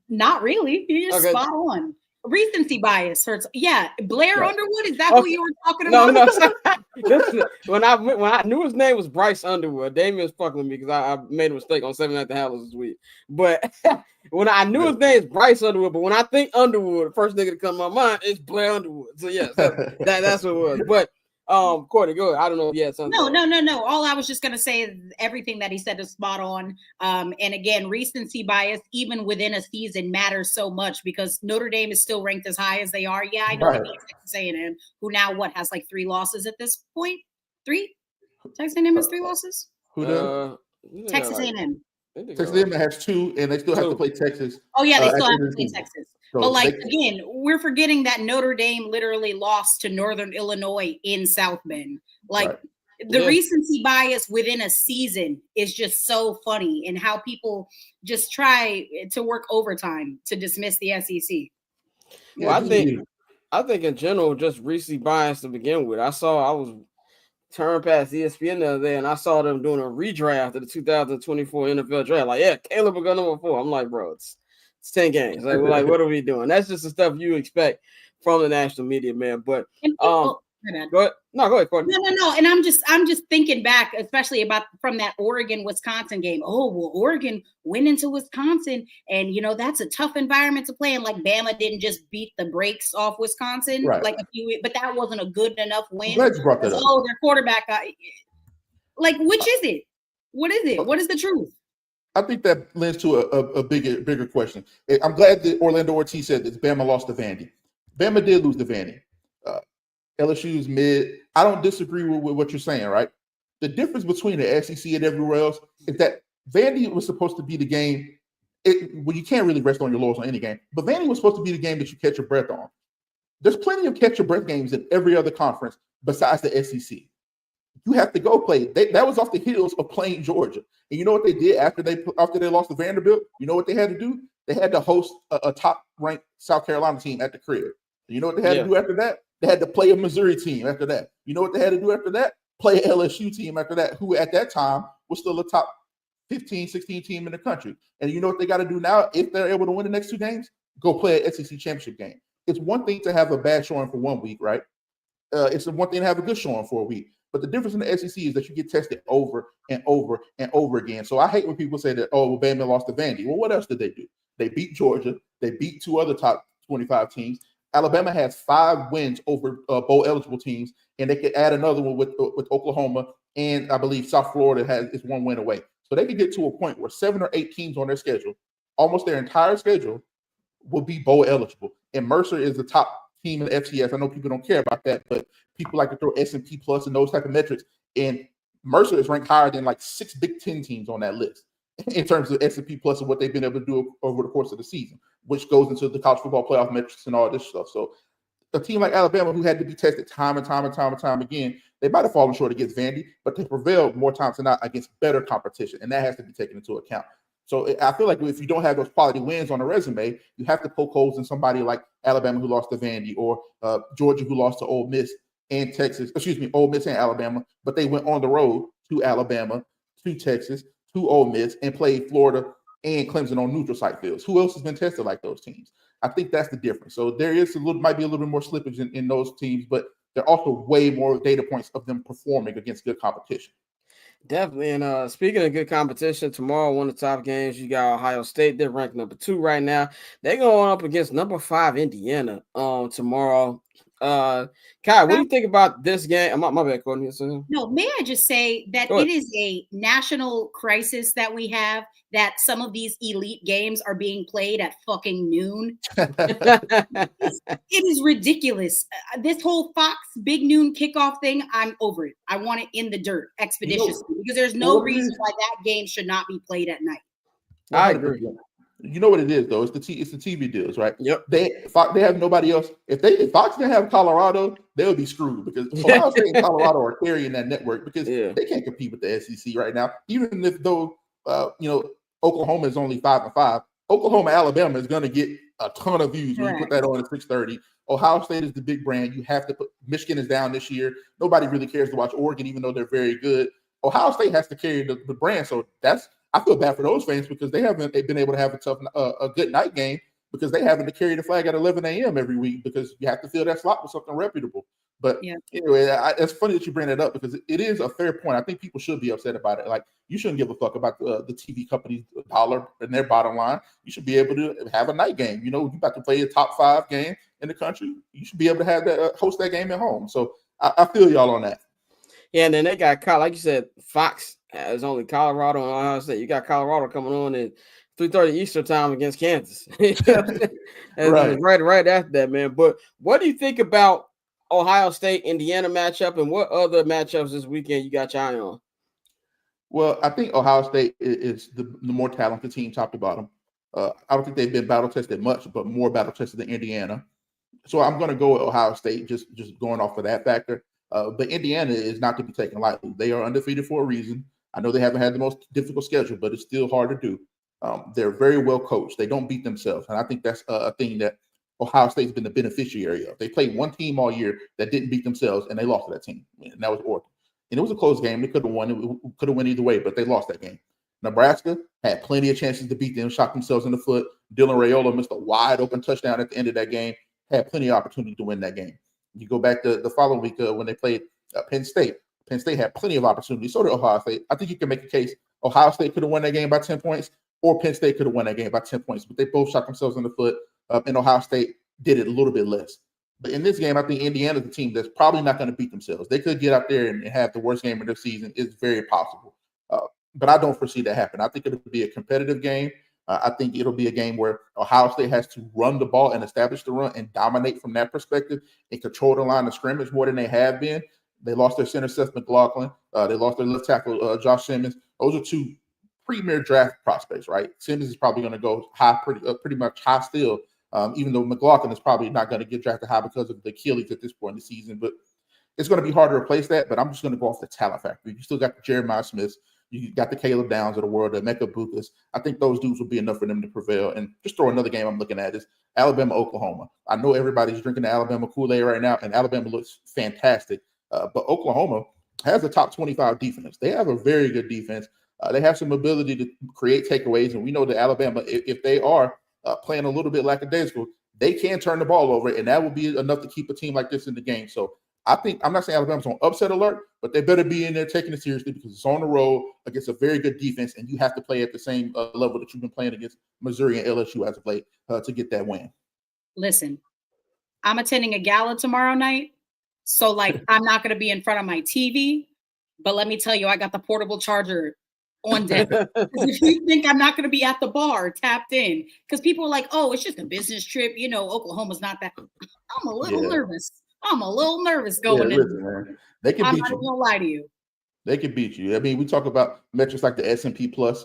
Not really. You're just spot on. Recency bias hurts. Yeah, Blair Underwood. Is that who you were talking about? No. When I knew his name was Bryce Underwood, Damien's fucking with me because I made a mistake on 7 Night the Howlers this week. But when I knew his name is Bryce Underwood, but when I think Underwood, the first nigga to come to my mind is Blair Underwood. So yes, that's what it was. But Courtney, go ahead. I don't know if you had something. No. All I was just gonna say is everything that he said is spot on. And again, recency bias, even within a season, matters so much because Notre Dame is still ranked as high as they are. Yeah, I know Texas A&M, who now has like 3 losses at this point. 3? Texas A&M has 3 losses. Who does? Texas A&M. Texas A&M has 2, and they still have to play Texas. Oh yeah, they still have to play Texas. So but again, we're forgetting that Notre Dame literally lost to Northern Illinois in South Bend. The recency bias within a season is just so funny, and how people just try to work overtime to dismiss the SEC. Well, I think in general, just recency bias to begin with. I was turned past ESPN the other day, and I saw them doing a redraft of the 2024 NFL draft. Like, yeah, Caleb will go number 4. I'm like, bro, it's 10 games. Like, we're like, what are we doing? That's just the stuff you expect from the national media, man. But go ahead. No, go ahead, Courtney. No. And I'm just thinking back, especially from that Oregon-Wisconsin game. Oh, well, Oregon went into Wisconsin, and that's a tough environment to play in. Like Bama didn't just beat the brakes off Wisconsin, but that wasn't a good enough win. Glad you brought that up. Oh, their quarterback got, which is it? What is it? What is the truth? I think that lends to a bigger question. I'm glad that Orlando Ortiz said that Bama lost to Vandy. Bama did lose to Vandy. LSU's mid. I don't disagree with what you're saying, right? The difference between the SEC and everywhere else is that Vandy was supposed to be the game. You can't really rest on your laurels on any game, but Vandy was supposed to be the game that you catch your breath on. There's plenty of catch your breath games in every other conference besides the SEC. You have to go play. That was off the heels of playing Georgia. And you know what they did after they lost to Vanderbilt? You know what they had to do? They had to host a top-ranked South Carolina team at the crib. You know what they had to do after that? They had to play a Missouri team after that. You know what they had to do after that? Play an LSU team after that, who at that time was still a top 15, 16 team in the country. And you know what they got to do now if they're able to win the next 2 games? Go play an SEC championship game. It's one thing to have a bad showing for 1 week, right? It's one thing to have a good showing for a week. But the difference in the SEC is that you get tested over and over and over again. So I hate when people say that, oh, well, Bama lost to Vandy. Well, what else did they do? They beat Georgia. They beat 2 other top 25 teams. Alabama has 5 wins over bowl-eligible teams, and they could add another one with Oklahoma, and I believe South Florida is 1 win away. So they could get to a point where 7 or 8 teams on their schedule, almost their entire schedule, will be bowl-eligible. And Mercer is the top team in the FCS. I know people don't care about that, but people like to throw S&P Plus and those type of metrics. And Mercer is ranked higher than like 6 Big Ten teams on that list. in terms of S&P Plus and what they've been able to do over the course of the season, which goes into the college football playoff metrics and all this stuff. So a team like Alabama, who had to be tested time and time again, they might have fallen short against Vandy, but they prevailed more times than not against better competition, and that has to be taken into account. So I feel like if you don't have those quality wins on a resume, you have to poke holes in somebody like Alabama, who lost to Vandy, or Georgia, who lost to Ole Miss and Texas. Ole Miss and Alabama, but they went on the road to Alabama, to Texas, to Ole Miss, and played Florida and Clemson on neutral site fields. Who else has been tested like those teams? I think that's the difference. So there is might be a little bit more slippage in those teams, but there are also way more data points of them performing against good competition. Definitely. And speaking of good competition, tomorrow, one of the top games, you got Ohio State. They're ranked number 2 right now. They're going up against number 5 Indiana tomorrow. Kai, what do you think about this game? My bad, Courtney. No, may I just say that it is a national crisis that we have, that some of these elite games are being played at fucking noon. It is ridiculous. This whole Fox big noon kickoff thing, I'm over it. I want it in the dirt expeditiously, because there's no reason why that game should not be played at night. I agree. You know what it is, though? It's the TV deals, right? Yep. They have nobody else. If Fox didn't have Colorado, they would be screwed, because Ohio State and Colorado are carrying that network, because they can't compete with the SEC right now. Even if Oklahoma is only 5-5, Oklahoma, Alabama is going to get a ton of views when you put that on at 6:30. Ohio State is the big brand. You have to put Michigan is down this year. Nobody really cares to watch Oregon, even though they're very good. Ohio State has to carry the brand, so I feel bad for those fans, because they've been able to have a good night game, because they having to carry the flag at 11 a.m. every week, because you have to fill that slot with something reputable. But anyway, it's funny that you bring that up, because it is a fair point. I think people should be upset about it. Like, you shouldn't give a fuck about the TV company's dollar and their bottom line. You should be able to have a night game. You know, you about to play a top 5 game in the country. You should be able to have that host that game at home. So I feel y'all on that. Yeah, and then they got, like you said, Fox has only Colorado and Ohio State. You got Colorado coming on at 3:30 Eastern time against Kansas. right after that, man. But what do you think about Ohio State Indiana matchup, and what other matchups this weekend you got your eye on? Well, I think Ohio State is the more talented team, top to bottom. I don't think they've been battle tested much, but more battle tested than Indiana. So I'm going to go with Ohio State, just going off of that factor. But Indiana is not to be taken lightly. They are undefeated for a reason. I know they haven't had the most difficult schedule, but it's still hard to do. They're very well coached. They don't beat themselves. And I think that's a thing that Ohio State's been the beneficiary of. They played one team all year that didn't beat themselves, and they lost to that team. And that was Oregon. And it was a close game. They could have won. It could have went either way, but they lost that game. Nebraska had plenty of chances to beat them, shot themselves in the foot. Dylan Raiola missed a wide open touchdown at the end of that game, had plenty of opportunity to win that game. You go back to the following week when they played Penn State. Penn State had plenty of opportunities. So did Ohio State. I think you can make a case Ohio State could have won that game by 10 points, or Penn State could have won that game by 10 points. But they both shot themselves in the foot, and Ohio State did it a little bit less. But in this game, I think Indiana's the team that's probably not going to beat themselves. They could get out there and have the worst game of their season. It's very possible. But I don't foresee that happen. I think it'll be a competitive game. I think it'll be a game where Ohio State has to run the ball and establish the run and dominate from that perspective and control the line of scrimmage more than they have been. They lost their center, Seth McLaughlin. They lost their left tackle, Josh Simmons. Those are two premier draft prospects, right? Simmons is probably going to go high, pretty much high still, even though McLaughlin is probably not going to get drafted high because of the Achilles at this point in the season. But it's going to be hard to replace that. But I'm just going to go off the talent factor. You still got the Jeremiah Smiths. You got the Caleb Downs of the world, the Emeka Bukas. I think those dudes will be enough for them to prevail. And just throw another game I'm looking at is Alabama, Oklahoma. I know everybody's drinking the Alabama Kool-Aid right now, and Alabama looks fantastic. But Oklahoma has a top 25 defense. They have a very good defense. They have some ability to create takeaways. And we know that Alabama, if they are playing a little bit lackadaisical, they can turn the ball over, and that will be enough to keep a team like this in the game. So I think, I'm not saying Alabama's on upset alert, but they better be in there taking it seriously because it's on the road against a very good defense, and you have to play at the same level that you've been playing against Missouri and LSU as of late to get that win. Listen, I'm attending a gala tomorrow night, so I'm not going to be in front of my TV, but let me tell you, I got the portable charger on deck. If you think I'm not going to be at the bar tapped in, because people are like, oh, it's just a business trip. You know, Oklahoma's not that. I'm a little nervous. I'm a little nervous going in. Man. They can beat you. I'm not gonna lie to you. They can beat you. I mean, we talk about metrics like the S&P Plus.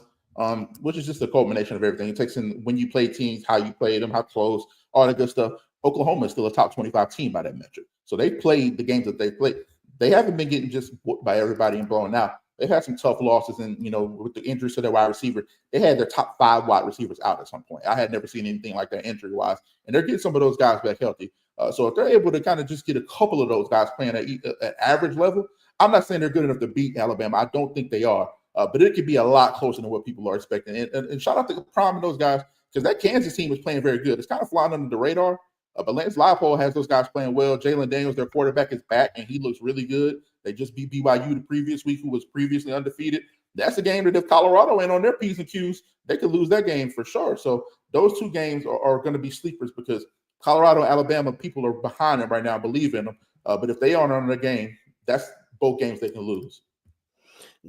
which is just a culmination of everything. It takes in when you play teams, how you play them, how close, all that good stuff. Oklahoma is still a top 25 team by that metric. So they played the games that they played. They haven't been getting just whooped by everybody and blown out. They've had some tough losses, and with the injuries to their wide receiver, they had their top 5 wide receivers out at some point. I had never seen anything like that injury-wise, and they're getting some of those guys back healthy. So if they're able to kind of just get a couple of those guys playing at average level, I'm not saying they're good enough to beat Alabama. I don't think they are, but it could be a lot closer than what people are expecting. And shout out to Prime and those guys, because that Kansas team is playing very good. It's kind of flying under the radar, but Lance Leipold has those guys playing well. Jalen Daniels, their quarterback, is back, and he looks really good. They just beat BYU the previous week, who was previously undefeated. That's a game that if Colorado ain't on their P's and Q's, they could lose that game for sure. So those 2 games are going to be sleepers, because Colorado and Alabama, people are behind them right now, believe in them. But if they aren't on their game, that's both games they can lose.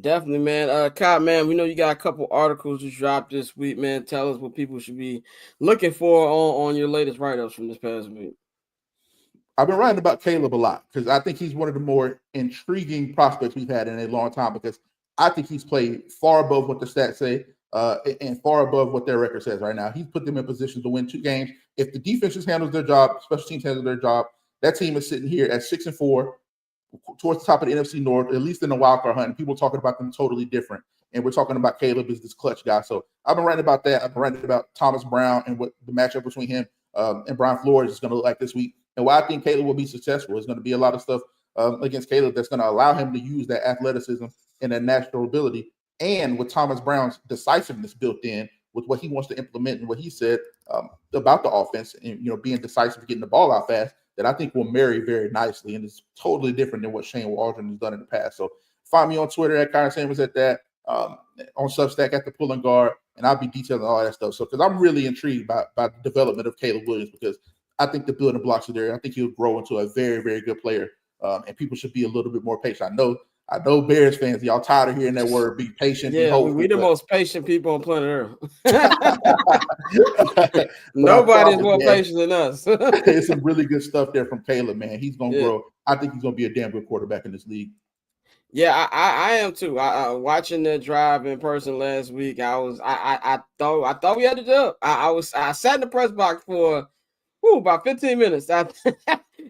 Definitely, man. Kyle, man, we know you got a couple articles you dropped this week, man. Tell us what people should be looking for on your latest write-ups from this past week. I've been writing about Caleb a lot, because I think he's one of the more intriguing prospects we've had in a long time, because I think he's played far above what the stats say and far above what their record says right now. He's put them in position to win 2 games. If the defense just handles their job, special teams handle their job, that team is sitting here at 6-4 towards the top of the NFC North, at least in the wild card hunt. And people talking about them totally different. And we're talking about Caleb as this clutch guy. So I've been writing about that. I've been writing about Thomas Brown and what the matchup between him and Brian Flores is going to look like this week. And why I think Caleb will be successful is going to be a lot of stuff against Caleb that's going to allow him to use that athleticism and that natural ability. And with Thomas Brown's decisiveness built in with what he wants to implement and what he said about the offense and, being decisive, getting the ball out fast, that I think will marry very nicely. And it's totally different than what Shane Waldron has done in the past. So find me on Twitter at Kyron Samuels at that, on Substack at the Pulling Guard, and I'll be detailing all that stuff. So because I'm really intrigued by the development of Caleb Williams, because I think the building blocks are there. I think he'll grow into a very, very good player, and people should be a little bit more patient. I know Bears fans, y'all tired of hearing that word, be patient. Yeah, we're the most patient people on planet Earth. Nobody's more patient than us. There's some really good stuff there from Caleb, man. He's going to grow. I think he's going to be a damn good quarterback in this league. Yeah, I am too. I watching the drive in person last week. I thought we had the dub. I sat in the press box for about 15 minutes after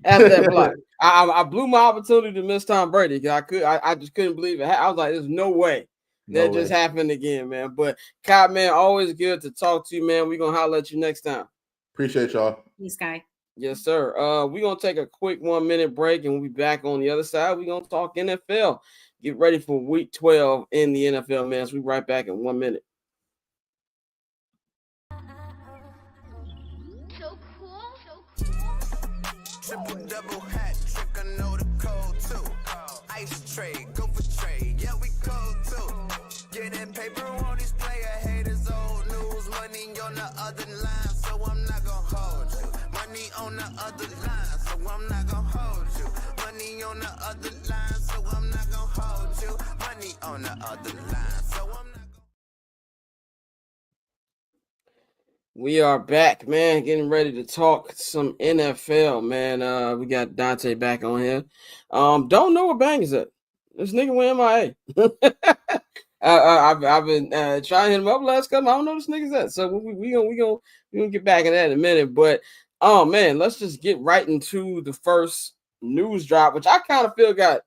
that block. I blew my opportunity to miss Tom Brady, because I just couldn't believe it. I was like, there's no way that just happened again, man. But Kyle, man, always good to talk to you, man. We're gonna holler at you next time. Appreciate y'all. This guy. Yes, sir. We're gonna take a quick 1-minute break, and we'll be back on the other side. We're gonna talk NFL. Get ready for week 12 in the NFL, man. So we'll be right back in 1 minute. So cool. Triple double hat trick, I know the code too. Ice trade, go for trade, yeah we cold too. Getting paper on these player haters, old news. Money on the other line, so I'm not gonna hold you. Money on the other line, so I'm not gonna hold you. Money on the other line, so I'm not gonna hold you. Money on the other line, so I'm not gonna. We are back, man, getting ready to talk some NFL, man. We got Dante back on here. Don't know where Bang is at. This nigga went MIA. I've been trying to hit him up last couple. I don't know this nigga's at. So we gonna get back in that in a minute. But man, let's just get right into the first news drop, which I kind of feel got at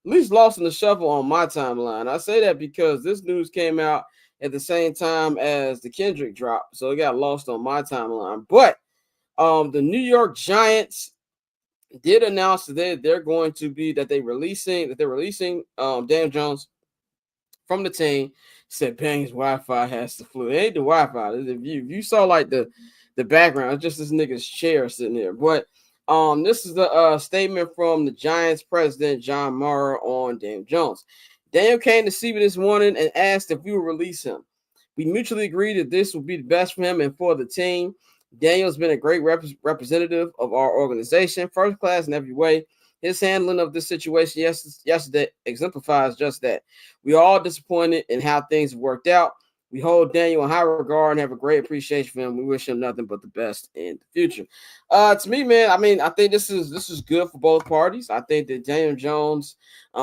least lost in the shuffle on my timeline. I say that because this news came out at the same time as the Kendrick drop, so it got lost on my timeline. But the New York Giants did announce that they're releasing Daniel Jones from the team. Said Bang's Wi-Fi has the flu. It ain't the Wi-Fi. If you saw like the background, it's just this nigga's chair sitting there. But this is the statement from the Giants president John Mara on Daniel Jones. Daniel came to see me this morning and asked if we would release him. We mutually agreed that this would be the best for him and for the team. Daniel's been a great representative of our organization, first class in every way. His handling of this situation yesterday exemplifies just that. We are all disappointed in how things have worked out. We hold Daniel in high regard and have a great appreciation for him. We wish him nothing but the best in the future. To me, man, I mean, I think this is good for both parties. I think that Daniel Jones,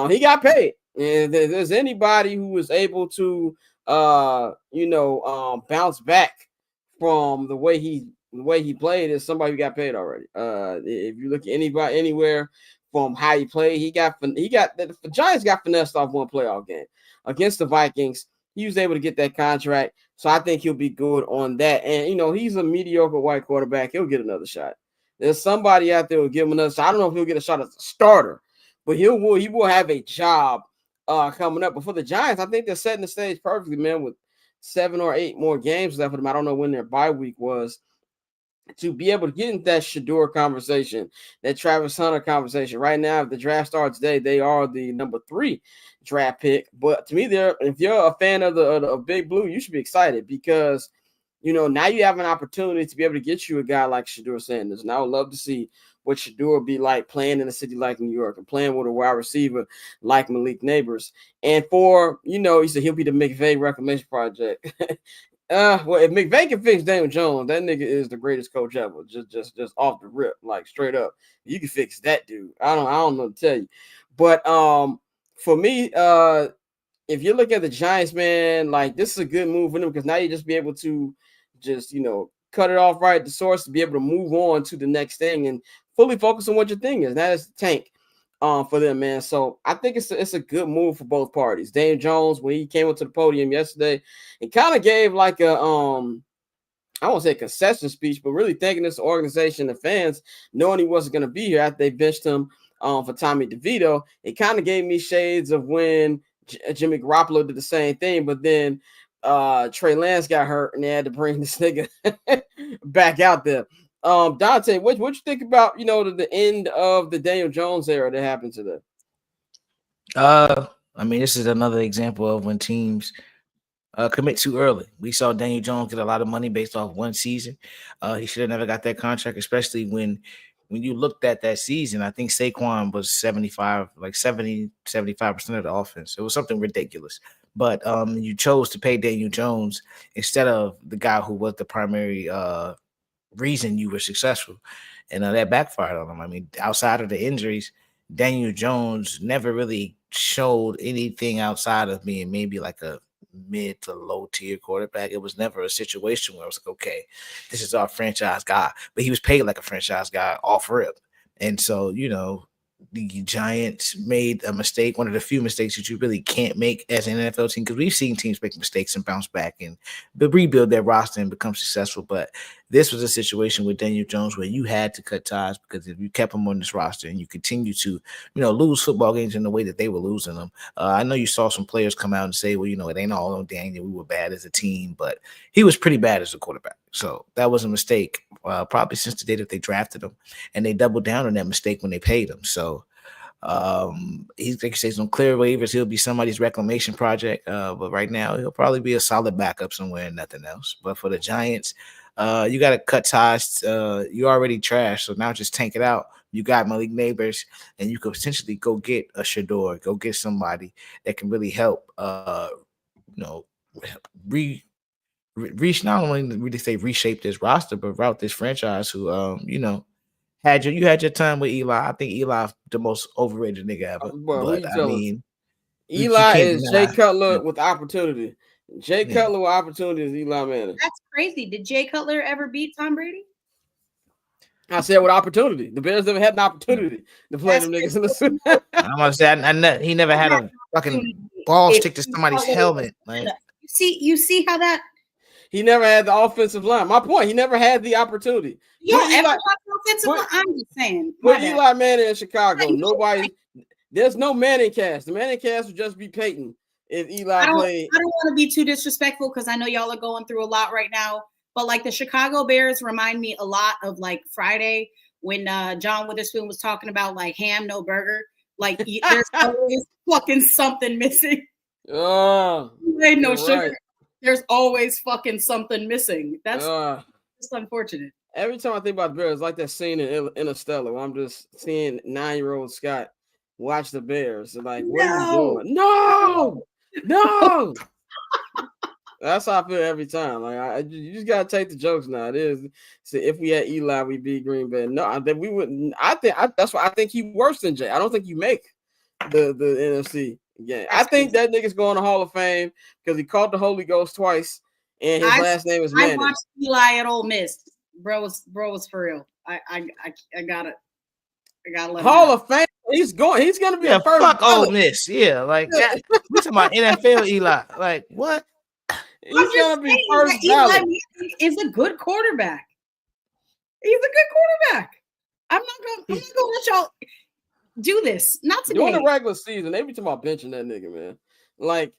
he got paid. And if there's anybody who was able to bounce back from the way he played is somebody who got paid already. If you look at anybody anywhere from how he played, the Giants got finessed off one playoff game against the Vikings. He was able to get that contract, so I think he'll be good on that. And he's a mediocre white quarterback. He'll get another shot. There's somebody out there who will give him another shot. I don't know if he'll get a shot as a starter, but he will have a job coming up. But for the Giants, I think they're setting the stage perfectly, man, with 7 or 8 more games left for them. I don't know when their bye week was, to be able to get into that Shador conversation, that Travis Hunter conversation. Right now, if the draft starts today, they are the number 3 draft pick. But to me, if you're a fan of Big Blue, you should be excited because now you have an opportunity to be able to get you a guy like Shador Sanders. And I would love to see what Shador would be like playing in a city like New York and playing with a wide receiver like Malik Neighbors. And he said he'll be the McVay Reclamation Project. Well, if McVay can fix Daniel Jones, that nigga is the greatest coach ever. Just off the rip, like straight up. You can fix that dude. I don't know what to tell you. But for me, if you look at the Giants, man, like this is a good move for them because now you just be able to just cut it off right at the source to be able to move on to the next thing and fully focus on what your thing is. That is the tank for them, man. So I think it's a good move for both parties. Daniel Jones, when he came up to the podium yesterday, it kind of gave like a I won't say a concession speech, but really thanking this organization and fans, knowing he wasn't going to be here after they benched him for Tommy DeVito. It kind of gave me shades of when Jimmy Garoppolo did the same thing, but then Trey Lance got hurt and they had to bring this nigga back out there. Dante, what you think about the end of the Daniel Jones era that happened today? I mean, this is another example of when teams commit too early. We saw Daniel Jones get a lot of money based off one season. He should have never got that contract, especially when you looked at that season. I think Saquon was 75% of the offense. It was something ridiculous. But you chose to pay Daniel Jones instead of the guy who was the primary reason you were successful, and that backfired on him. I mean, outside of the injuries, Daniel Jones never really showed anything outside of being maybe like a mid to low tier quarterback. It was never a situation where I was like, okay, this is our franchise guy, but he was paid like a franchise guy off rip. And so, the Giants made a mistake, one of the few mistakes that you really can't make as an NFL team, because we've seen teams make mistakes and bounce back and rebuild their roster and become successful. But this was a situation with Daniel Jones where you had to cut ties, because if you kept him on this roster and you continue to, lose football games in the way that they were losing them, I know you saw some players come out and say, well, it ain't all on Daniel. We were bad as a team, but he was pretty bad as a quarterback. So that was a mistake, probably since the day that they drafted him, and they doubled down on that mistake when they paid him. So he's, like you say, some clear waivers. He'll be somebody's reclamation project, but right now he'll probably be a solid backup somewhere and nothing else. But for the Giants, you got to cut ties. You already trashed, so now just tank it out. You got Malik Neighbors, and you could potentially go get a Shador, go get somebody that can really help, not only really say reshape this roster, but route this franchise. Who, had your time with Eli. I think Eli the most overrated nigga ever. But I mean, Eli is Jay Cutler with opportunity. Jay Cutler with opportunity is Eli Manning. That's crazy. Did Jay Cutler ever beat Tom Brady? I said with opportunity. The Bears never had an opportunity to play them niggas in the Super Bowl. I'm gonna say he never had a fucking ball stick to somebody's helmet. Like, you see how that. He never had the offensive line. My point, he never had the opportunity. You don't ever have the offensive line? I'm just saying. Put Eli Manning in Chicago. There's no Manning cast. The Manning cast would just be Peyton if Eli played. I don't want to be too disrespectful because I know y'all are going through a lot right now. But like the Chicago Bears remind me a lot of like Friday when John Witherspoon was talking about like ham, no burger. Like there's always fucking something missing. Oh, ain't no sugar. Right. There's always fucking something missing. That's just unfortunate. Every time I think about the Bears, like that scene in Interstellar where I'm just seeing 9-year-old Scott watch the Bears. And like, what are you doing? No. That's how I feel every time. Like, you just gotta take the jokes now. It is. So if we had Eli, we beat Green Bay. No, we wouldn't. That's why I think he worse than Jay. I don't think you make the NFC Yeah, I That's think crazy. that nigga's going to Hall of Fame because he caught the Holy Ghost twice, and his last name is I Manning. watched Eli at Ole Miss. Bro was for real. I gotta let him Hall know. of Fame. He's gonna be Yeah, the first fuck Ole ballot. Miss. Yeah, like that. We talking about NFL Eli. Like what? He's I'm just gonna be saying first that Eli ballot. Manning is a good quarterback. He's a good quarterback. I'm not gonna let y'all do this. Not today. During the regular season, they be talking about benching that nigga, man. Like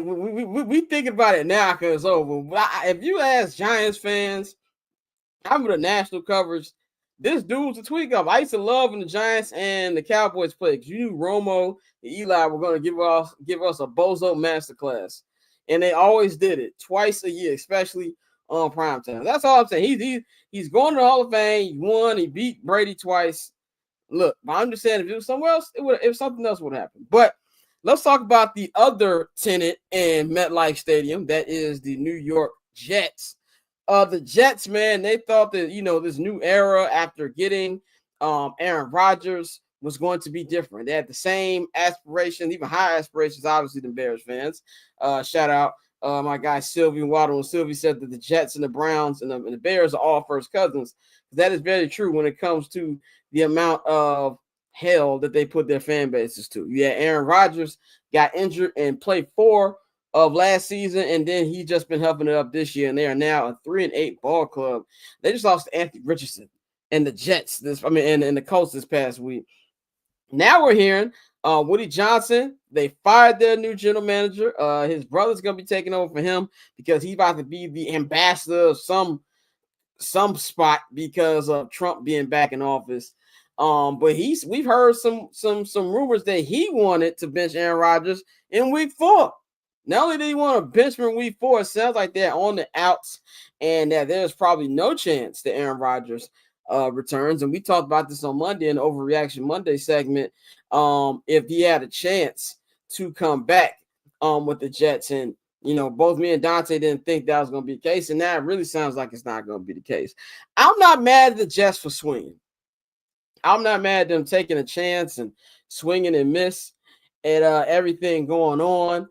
we thinking about it now because it's over. But if you ask Giants fans, I remember the national coverage. This dude's a tweak up. I used to love when the Giants and the Cowboys played because you knew Romo and Eli were going to give us a bozo masterclass, and they always did it twice a year, especially on primetime. That's all I'm saying. He's going to the Hall of Fame. He won. He beat Brady twice. Look, I'm just saying if it was somewhere else, if something else would happen. But let's talk about the other tenant in MetLife Stadium. That is the New York Jets. The Jets, man, they thought that this new era after getting Aaron Rodgers was going to be different. They had the same aspirations, even higher aspirations, obviously, than Bears fans. Shout out my guy Sylvie Waddle. And Sylvie said that the Jets and the Browns and the Bears are all first cousins. That is very true when it comes to the amount of hell that they put their fan bases to. Yeah, Aaron Rodgers got injured and played 4 of last season, and then he just been helping it up this year, and they are now a 3-8 ball club. They just lost to Anthony Richardson and the Jets and the Colts this past week. Now we're hearing Woody Johnson, they fired their new general manager. His brother's gonna be taking over for him because he's about to be the ambassador of some spot because of Trump being back in office. But we've heard some rumors that he wanted to bench Aaron Rodgers in week 4. Not only did he want to bench him in week 4, it sounds like they're on the outs and that there's probably no chance that Aaron Rodgers returns. And we talked about this on Monday in the Overreaction Monday segment. If he had a chance to come back with the Jets, and both me and Dante didn't think that was going to be the case, and now it really sounds like it's not going to be the case. I'm not mad at the Jets for swinging. I'm not mad at them taking a chance and swinging and miss at everything going on.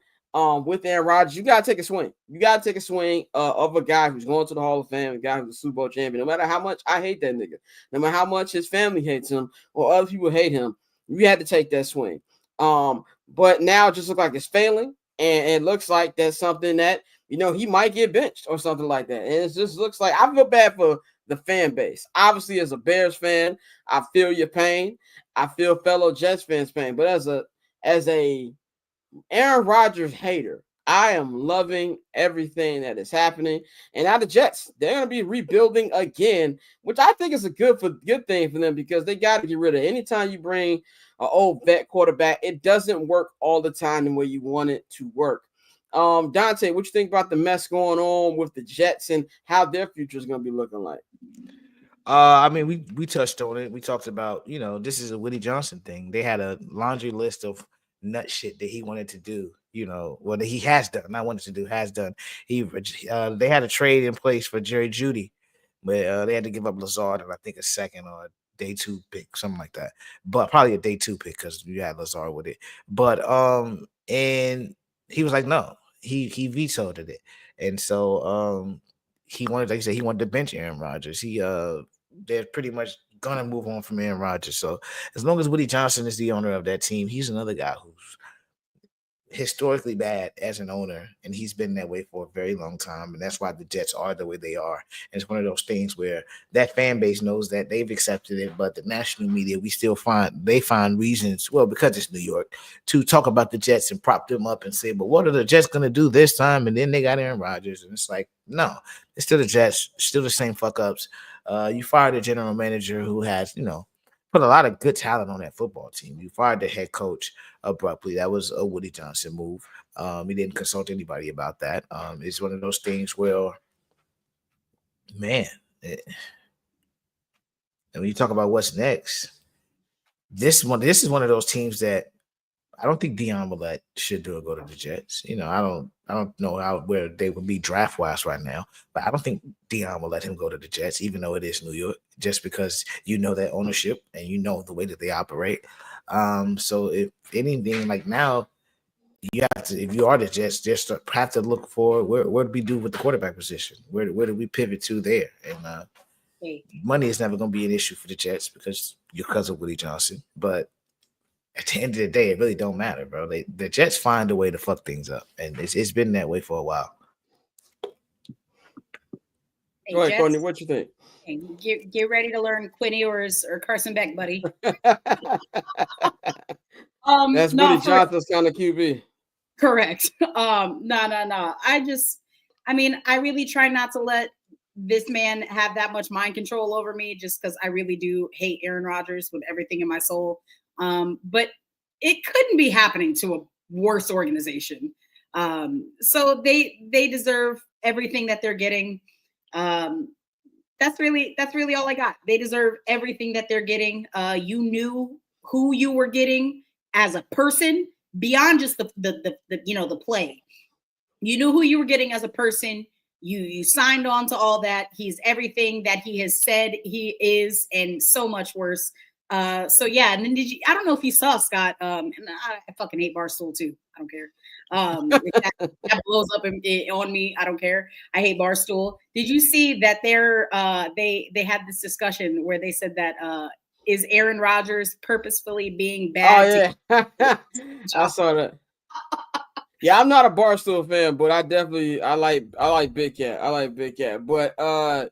With Aaron Rodgers, you gotta take a swing. You gotta take a swing of a guy who's going to the Hall of Fame, a guy who's a Super Bowl champion. No matter how much I hate that nigga, no matter how much his family hates him or other people hate him, you had to take that swing. But now it just looks like it's failing, and it looks like that's something that he might get benched or something like that. And it just looks like I feel bad for the fan base. Obviously, as a Bears fan, I feel your pain. I feel fellow Jets fans' pain. But as a Aaron Rodgers hater, I am loving everything that is happening. And now the Jets, they're going to be rebuilding again, which I think is a good thing for them because they got to get rid of anytime you bring an old vet quarterback, it doesn't work all the time the way you want it to work. Dante, what you think about the mess going on with the Jets and how their future is going to be looking like? I mean, we touched on it. We talked about, this is a Woody Johnson thing. They had a laundry list of nut shit that he wanted to do, that he has done, not wanted to do, has done. They had a trade in place for Jerry Jeudy, but they had to give up Lazard and I think a second or a day 2 pick, something like that. But probably a day 2 pick because you had Lazard with it. But and he was like, no, he vetoed it, and so he wanted, like you said, he wanted to bench Aaron Rodgers. They're pretty much gonna move on from Aaron Rodgers. So as long as Woody Johnson is the owner of that team, he's another guy who's historically bad as an owner, and he's been that way for a very long time, and that's why the Jets are the way they are. And it's one of those things where that fan base knows that they've accepted it, but the national media, they find reasons, well, because it's New York, to talk about the Jets and prop them up and say, but what are the Jets going to do this time? And then they got Aaron Rodgers, and it's like, no, it's still the Jets, still the same fuck ups. You fired a general manager who has, put a lot of good talent on that football team. You fired the head coach abruptly. That was a Woody Johnson move. He didn't consult anybody about that. It's one of those things where, man, and when you talk about what's next, this is one of those teams that I don't think Deion will let Shedeur go to the Jets. I don't know where they would be draft wise right now, but I don't think Deion will let him go to the Jets, even though it is New York, just because that ownership and the way that they operate. So if anything, like now, you have to, if you are the Jets, just have to look for where do we do with the quarterback position? Where do we pivot to there? And money is never going to be an issue for the Jets because your cousin Willie Johnson. But at the end of the day, it really don't matter, bro. The Jets find a way to fuck things up, and it's been that way for a while. Go ahead, Courtney. What you think? Get ready to learn Quinn Ewers or Carson Beck, buddy. That's Willie Johnson's kind of QB. Correct. No. I really try not to let this man have that much mind control over me, just because I really do hate Aaron Rodgers with everything in my soul. But it couldn't be happening to a worse organization. So they deserve everything that they're getting. That's really all I got. They deserve everything that they're getting. You knew who you were getting as a person beyond just the play. You knew who you were getting as a person. You signed on to all that. He's everything that he has said he is, and so much worse. So yeah, and then I don't know if you saw, Scott, and I fucking hate Barstool too. I don't care. That blows up on me. I don't care. I hate Barstool. Did you see that they had this discussion where they said that is Aaron Rodgers purposefully being bad? Oh yeah, I saw that. Yeah, I'm not a Barstool fan, but I like Big Cat. I like Big Cat. But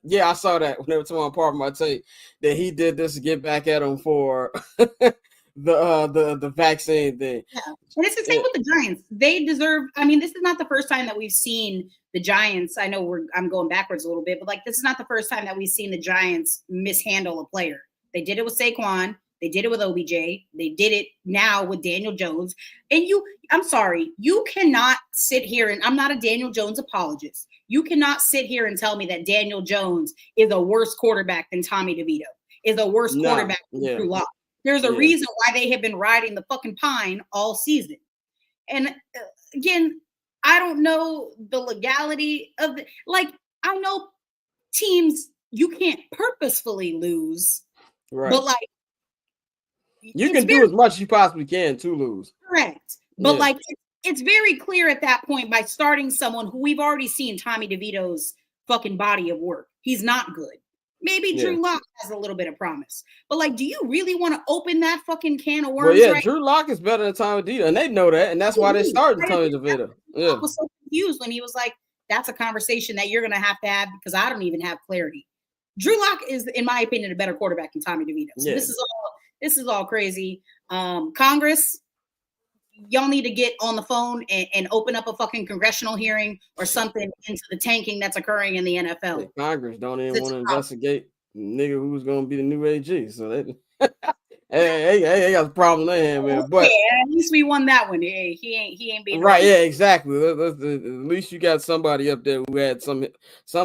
yeah, I saw that when they were talking about part of my tape that he did this to get back at him for the vaccine thing. Yeah. And it's the same with the Giants. They deserve, this is not the first time that we've seen the Giants. I know I'm going backwards a little bit, but this is not the first time that we've seen the Giants mishandle a player. They did it with Saquon. They did it with OBJ. They did it now with Daniel Jones. And I'm sorry, you cannot sit here, and I'm not a Daniel Jones apologist. You cannot sit here and tell me that Daniel Jones is a worse quarterback than Tommy DeVito, is a worse quarterback than Drew Lock. There's a reason why they have been riding the fucking pine all season. And again, I don't know the legality of I know teams, you can't purposefully lose, right? But you can do as much as you possibly can to lose. Correct. But it's very clear at that point by starting someone who we've already seen Tommy DeVito's fucking body of work. He's not good. Maybe Drew Lock has a little bit of promise. But do you really want to open that fucking can of worms? Well, Drew Lock is better than Tommy DeVito, and they know that, and that's why they started Tommy DeVito. Yeah. I was so confused when he was like, that's a conversation that you're gonna have to have because I don't even have clarity. Drew Lock is, in my opinion, a better quarterback than Tommy DeVito. So this is all crazy. Congress, y'all need to get on the phone and open up a fucking congressional hearing or something into the tanking that's occurring in the NFL. Yeah, Congress don't even want to investigate the nigga who's going to be the new AG. So they got a problem there, man. But at least we won that one. He ain't being right. Yeah, exactly. At least you got somebody up there who had some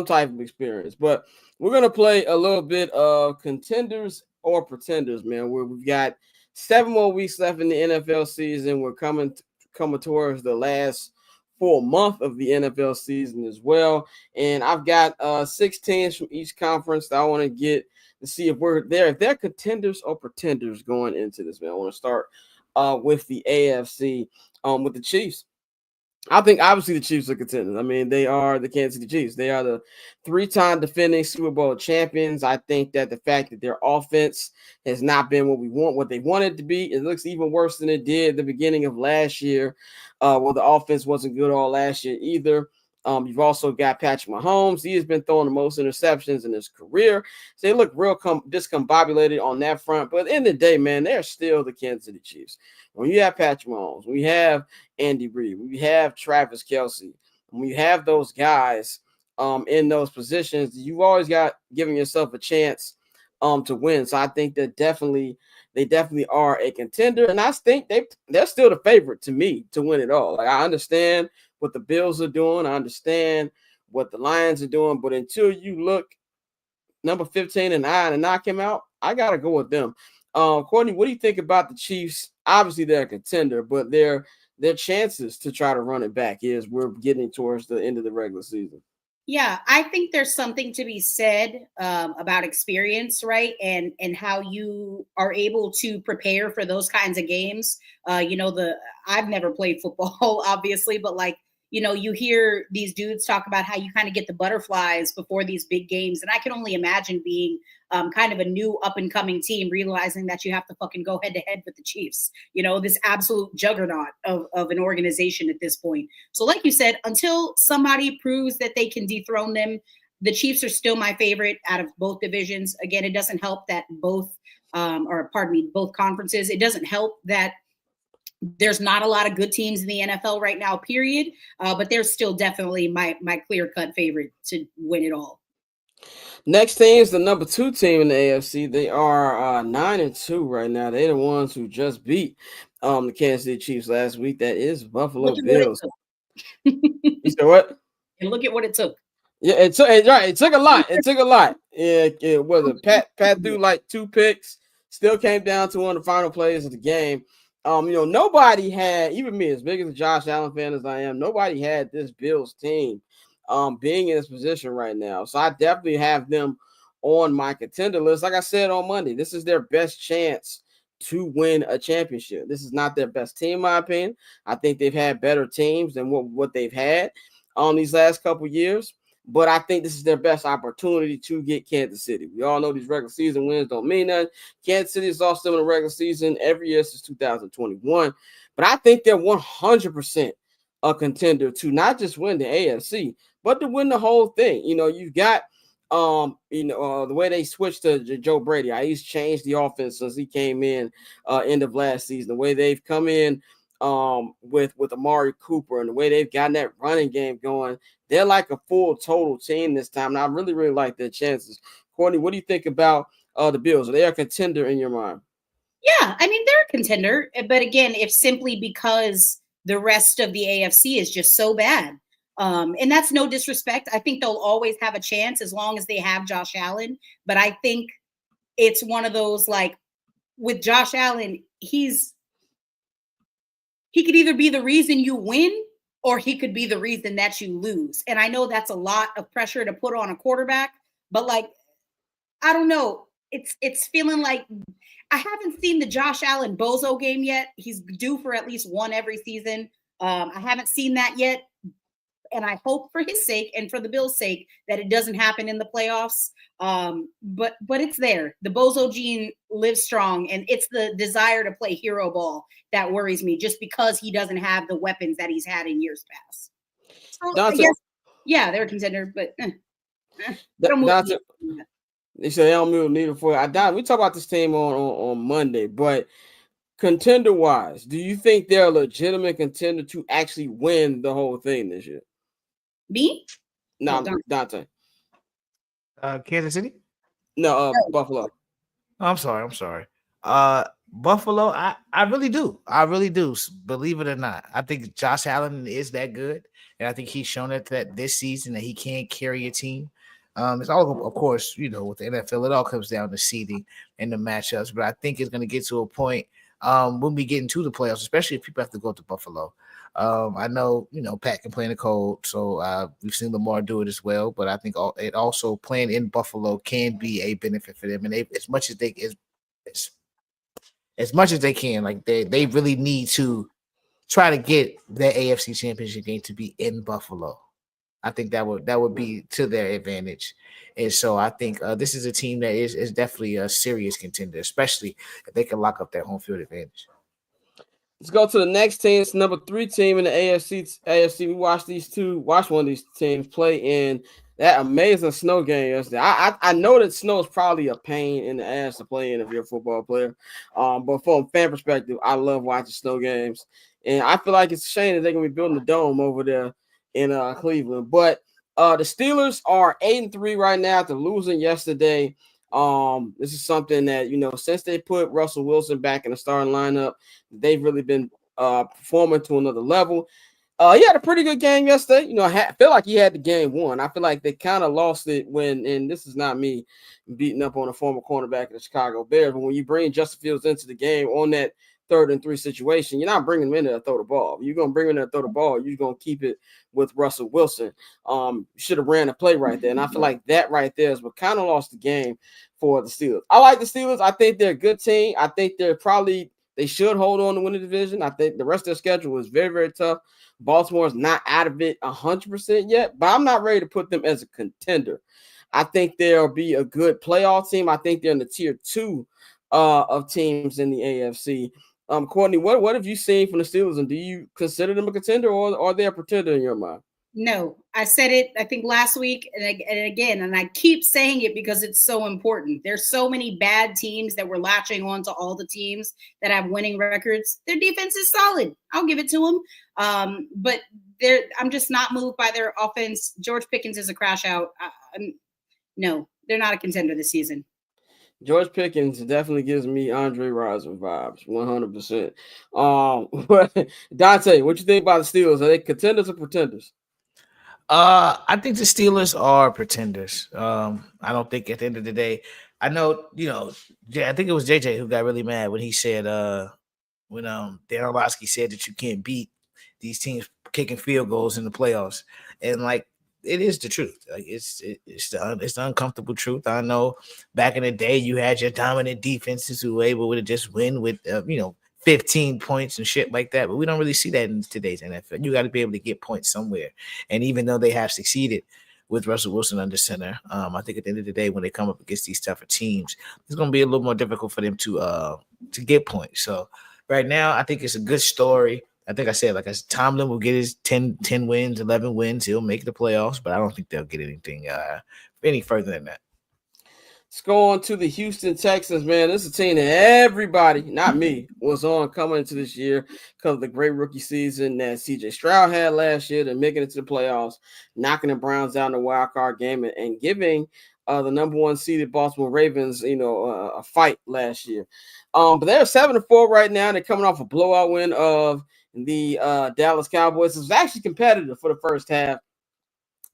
type of experience. But we're gonna play a little bit of Contenders or Pretenders, man. Where we've got 7 more weeks left in the NFL season. We're coming towards the last full month of the NFL season as well. And I've got 6 teams from each conference that I want to get to see if they're contenders or pretenders going into this, man. I want to start with the AFC with the Chiefs. I think obviously the Chiefs are contenders. They are the Kansas City Chiefs. They are the 3-time defending Super Bowl champions. I think that the fact that their offense has not been what they wanted to be, it looks even worse than it did at the beginning of last year. Well, the offense wasn't good all last year either. You've also got Patrick Mahomes. He has been throwing the most interceptions in his career. So they look real discombobulated on that front. But at the end of the day, man, they're still the Kansas City Chiefs. When you have Patrick Mahomes, when you have Andy Reid, when you have Travis Kelce, when you have those guys in those positions, you've always got giving yourself a chance to win. So I think that they definitely are a contender. And I think they're still the favorite to me to win it all. I understand what the Bills are doing. I understand what the Lions are doing. But until you look number 15 and knock him out, I got to go with them. Courtney, what do you think about the Chiefs? Obviously, they're a contender, but their chances to try to run it back is we're getting towards the end of the regular season. Yeah, I think there's something to be said about experience, right? And how you are able to prepare for those kinds of games. I've never played football, obviously, but like, you hear these dudes talk about how you kind of get the butterflies before these big games. And I can only imagine being kind of a new up and coming team, realizing that you have to fucking go head to head with the Chiefs, this absolute juggernaut of an organization at this point. So like you said, until somebody proves that they can dethrone them, the Chiefs are still my favorite out of both divisions. Again, it doesn't help that both conferences, it doesn't help that there's not a lot of good teams in the NFL right now, period. But they're still definitely my clear-cut favorite to win it all. Next team is the number 2 team in the AFC. They are 9-2 right now. They're the ones who just beat the Kansas City Chiefs last week. That is Buffalo Bills. You said what? And look at what it took. Yeah, it took a lot. It took a lot. Yeah, it was a Pat threw like 2 picks. Still came down to one of the final plays of the game. Nobody had, even me, as big as a Josh Allen fan as I am, nobody had this Bills team being in this position right now. So I definitely have them on my contender list. Like I said on Monday, this is their best chance to win a championship. This is not their best team, in my opinion. I think they've had better teams than what they've had these last couple years. But I think this is their best opportunity to get Kansas City. We all know these regular season wins don't mean nothing. Kansas City has lost them in the regular season every year since 2021. But I think they're 100% a contender to not just win the AFC, but to win the whole thing. You've got the way they switched to Joe Brady. He's changed the offense since he came in end of last season. The way they've come in with Amari Cooper and the way they've gotten that running game going, they're like a full total team this time. And I really, really like their chances. Courtney, what do you think about the Bills? Are they a contender in your mind? Yeah, I mean, they're a contender. But again, if simply because the rest of the AFC is just so bad. And that's no disrespect. I think they'll always have a chance as long as they have Josh Allen. But I think it's one of those, like, with Josh Allen, he could either be the reason you win or he could be the reason that you lose. And I know that's a lot of pressure to put on a quarterback, but like, I don't know. It's feeling like I haven't seen the Josh Allen bozo game yet. He's due for at least one every season. I haven't seen that yet. And I hope for his sake and for the Bills' sake that it doesn't happen in the playoffs. But it's there. The bozo gene lives strong, and it's the desire to play hero ball that worries me, just because he doesn't have the weapons that he's had in years past. So, Dante, yeah, they're a contender, but Dante, they say they don't move needle for it. We talk about this team on Monday, but contender-wise, do you think they're a legitimate contender to actually win the whole thing this year? Me? No, Dante. Kansas City? No, Buffalo. I'm sorry. Buffalo, I really do. I really do. Believe it or not. I think Josh Allen is that good. And I think he's shown that this season that he can carry a team. It's all, of course, with the NFL, it all comes down to seeding and the matchups. But I think it's going to get to a point when we get into the playoffs, especially if people have to go to Buffalo. I know, Pat can play in the cold, so we've seen Lamar do it as well. But I think it also playing in Buffalo can be a benefit for them, and as much as they can, like they really need to try to get their AFC Championship game to be in Buffalo. I think that would be to their advantage, and so I think this is a team that is definitely a serious contender, especially if they can lock up that home field advantage. Let's go to the next team. It's number 3 team in the AFC. We watched one of these teams play in that amazing snow game yesterday. I know that snow is probably a pain in the ass to play in if you're a football player. But from a fan perspective, I love watching snow games. And I feel like it's a shame that they're going to be building a dome over there in Cleveland. But the Steelers are 8-3 right now after losing yesterday. This is something that, since they put Russell Wilson back in the starting lineup, they've really been performing to another level. He had a pretty good game yesterday. I feel like he had the game won. I feel like they kind of lost it and this is not me beating up on a former cornerback of the Chicago Bears, but when you bring Justin Fields into the game on that 3rd and 3 situation, you're not bringing him in there to throw the ball. You're going to bring him in there to throw the ball. You're going to keep it with Russell Wilson. Should have ran the play right there. And I feel like that right there is what kind of lost the game for the Steelers. I like the Steelers. I think they're a good team. I think they should hold on to win the division. I think the rest of their schedule is very, very tough. Baltimore's not out of it 100% yet, but I'm not ready to put them as a contender. I think they'll be a good playoff team. I think they're in the tier 2 of teams in the AFC. Courtney, what have you seen from the Steelers, and do you consider them a contender, or are they a pretender in your mind? No, I said it, I think last week and again, and I keep saying it because it's so important. There's so many bad teams that we're latching on to all the teams that have winning records. Their defense is solid. I'll give it to them. But I'm just not moved by their offense. George Pickens is a crash out. No, they're not a contender this season. George Pickens definitely gives me Andre Rison vibes, 100%. But Dante, what you think about the Steelers? Are they contenders or pretenders? I think the Steelers are pretenders. I don't think at the end of the day, I know, I think it was JJ who got really mad when he said, when Dan Orlovsky said that you can't beat these teams kicking field goals in the playoffs. And like, it is the truth. Like it's the uncomfortable truth. I know back in the day you had your dominant defenses who were able to just win with 15 points and shit like that, but we don't really see that in today's NFL. You got to be able to get points somewhere. And even though they have succeeded with Russell Wilson under center, I think at the end of the day when they come up against these tougher teams, it's going to be a little more difficult for them to get points. So right now, I think it's a good story. I think I said, Tomlin will get his 10 wins, 11 wins. He'll make the playoffs, but I don't think they'll get anything any further than that. Let's go on to the Houston Texans, man. This is a team that everybody, not me, was on coming into this year because of the great rookie season that CJ Stroud had last year. They're making it to the playoffs, knocking the Browns down in the wild card game and giving the number 1 seeded Baltimore Ravens, a fight last year. But they're 7-4 right now. They're coming off a blowout win of the Dallas Cowboys. It was actually competitive for the first half.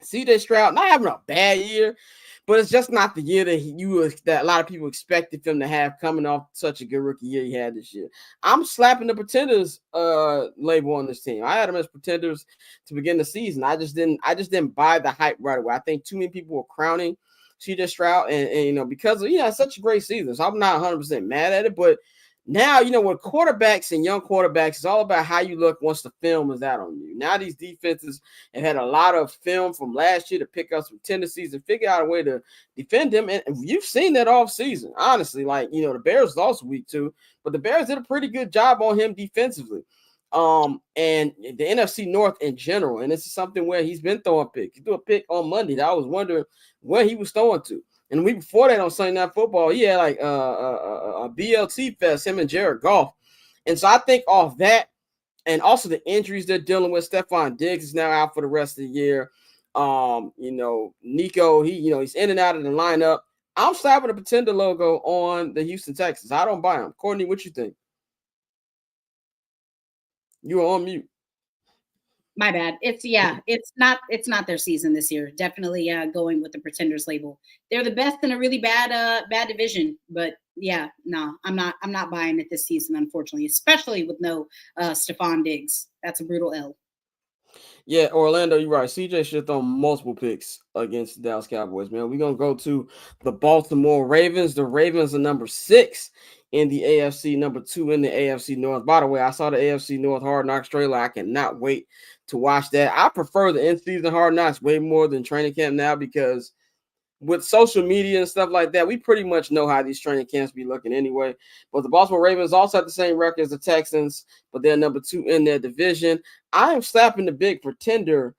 CJ Stroud not having a bad year, but it's just not the year that a lot of people expected him to have coming off such a good rookie year he had this year. I'm slapping the pretenders label on this team. I had them as pretenders to begin the season. I just didn't buy the hype right away. I think too many people were crowning CJ Stroud and because of such a great season. So I'm not 100% mad at it, but now, with quarterbacks and young quarterbacks, it's all about how you look once the film is out on you. Now these defenses have had a lot of film from last year to pick up some tendencies and figure out a way to defend them. And you've seen that all season, honestly. The Bears lost week 2, but the Bears did a pretty good job on him defensively. And the NFC North in general. And this is something where he's been throwing picks. He threw a pick on Monday that I was wondering where he was throwing to. And the week before that on Sunday Night Football, he had a BLT fest, him and Jared Goff. And so I think off that, and also the injuries they're dealing with, Stephon Diggs is now out for the rest of the year. Nico, he's in and out of the lineup. I'm slapping a pretender logo on the Houston Texans. I don't buy him. Courtney, what you think? You are on mute. My bad. It's not their season this year. Definitely going with the pretenders label. They're the best in a really bad division, but I'm not buying it this season, unfortunately, especially with no Stephon Diggs. That's a brutal L. Yeah, Orlando, you're right. CJ should have thrown multiple picks against the Dallas Cowboys, man. We're going to go to the Baltimore Ravens. The Ravens are number 6 in the AFC, number 2 in the AFC North. By the way, I saw the AFC North Hard Knocks trailer. I cannot wait to watch that. I prefer the in-season Hard Knocks way more than training camp now because with social media and stuff like that, we pretty much know how these training camps be looking anyway. But the Baltimore Ravens also have the same record as the Texans, but they're number 2 in their division. I am slapping the big pretender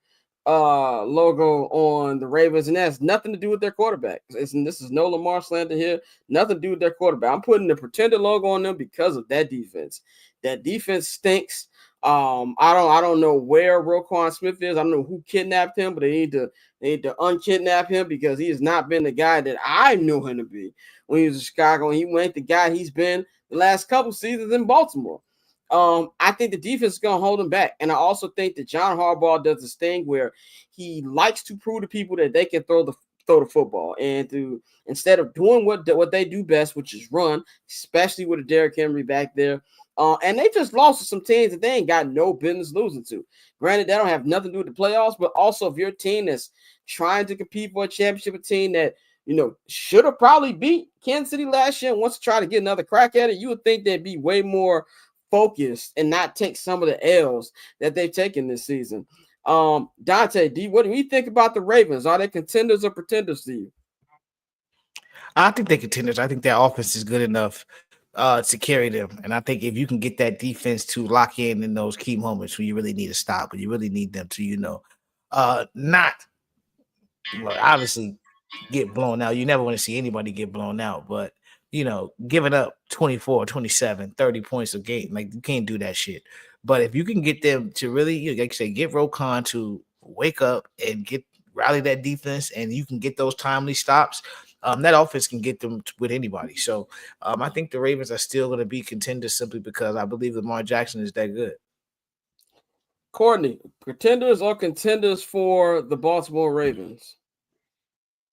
logo on the Ravens, and that has nothing to do with their quarterback. This is no Lamar slander here. Nothing to do with their quarterback. I'm putting the pretender logo on them because of that defense. That defense stinks. I don't know where Roquan Smith is. I don't know who kidnapped him, but they need to unkidnap him because he has not been the guy that I knew him to be when he was in Chicago. And he went the guy he's been the last couple seasons in Baltimore. I think the defense is going to hold him back. And I also think that John Harbaugh does this thing where he likes to prove to people that they can throw the throw the football, and to instead of doing what they do best, which is run, especially with a Derrick Henry back there. And they just lost to some teams that they ain't got no business losing to. Granted, that don't have nothing to do with the playoffs, but also if you're a team that's trying to compete for a championship, a team that, you know, should have probably beat Kansas City last year and wants to try to get another crack at it, you would think they'd be way more focused and not take some of the L's that they've taken this season. Dante, what do you think about the Ravens? Are they contenders or pretenders to you? I think they're contenders. I think their offense is good enough to carry them. And I think if you can get that defense to lock in those key moments when you really need to stop, but you really need them to, you know, not obviously get blown out. You never want to see anybody get blown out, but, you know, giving up 24, 27, 30 points a game, like you can't do that shit. But if you can get them to really, like you say, get Roquan to wake up and rally that defense, and you can get those timely stops, that offense can get them with anybody. So I think the Ravens are still going to be contenders simply because I believe Lamar Jackson is that good. Courtney, pretenders or contenders for the Baltimore Ravens?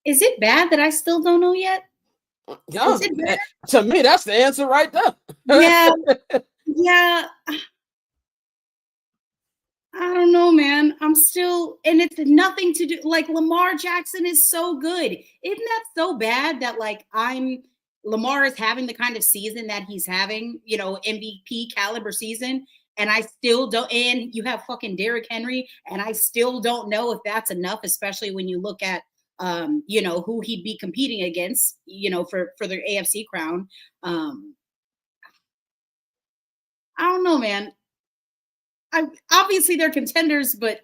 Is it bad that I still don't know yet? Yeah, to me, that's the answer right there. Yeah. I don't know, man. I'm still, and it's nothing to do. Like Lamar Jackson is so good. Isn't that so bad that like Lamar is having the kind of season that he's having, you know, MVP caliber season, and I still don't. And you have fucking Derrick Henry, and I still don't know if that's enough, especially when you look at, you know, who he'd be competing against, you know, for their AFC crown. I don't know, man. Obviously they're contenders, but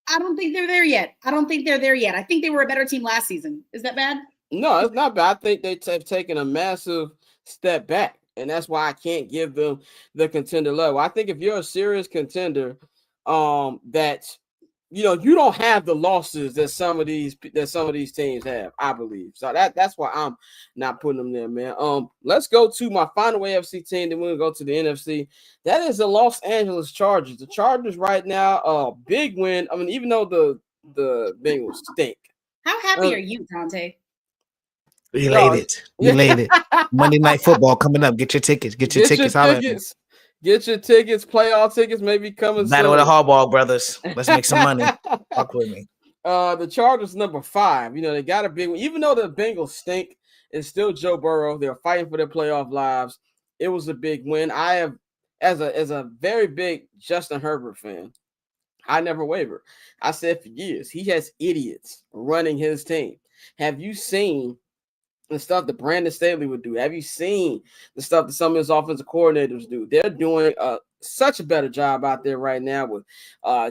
I don't think they're there yet. I think they were a better team last season. Is that bad? No, it's not bad. I think they have taken a massive step back, and that's why I can't give them the contender level. I think if you're a serious contender, that, you know, you don't have the losses that some of these teams have, I believe. So that's why I'm not putting them there, man. Let's go to my final AFC team, then we'll go to the NFC. That is the Los Angeles Chargers. The Chargers right now, big win. I mean, even though the Bengals stink. How happy are you, Dante? Elated. Monday Night Football coming up. Get your tickets. Get your tickets. Get your tickets. Playoff tickets may be coming Battle soon. of the Hardball brothers. Let's make some money. Fuck with me. The Chargers number 5. You know, they got a big one. Even though the Bengals stink, it's still Joe Burrow. They're fighting for their playoff lives. It was a big win. I have, as a very big Justin Herbert fan, I never waver. I said for years, he has idiots running his team. Have you seen the stuff that Brandon Staley would do? Have you seen the stuff that some of his offensive coordinators do? They're doing such a better job out there right now with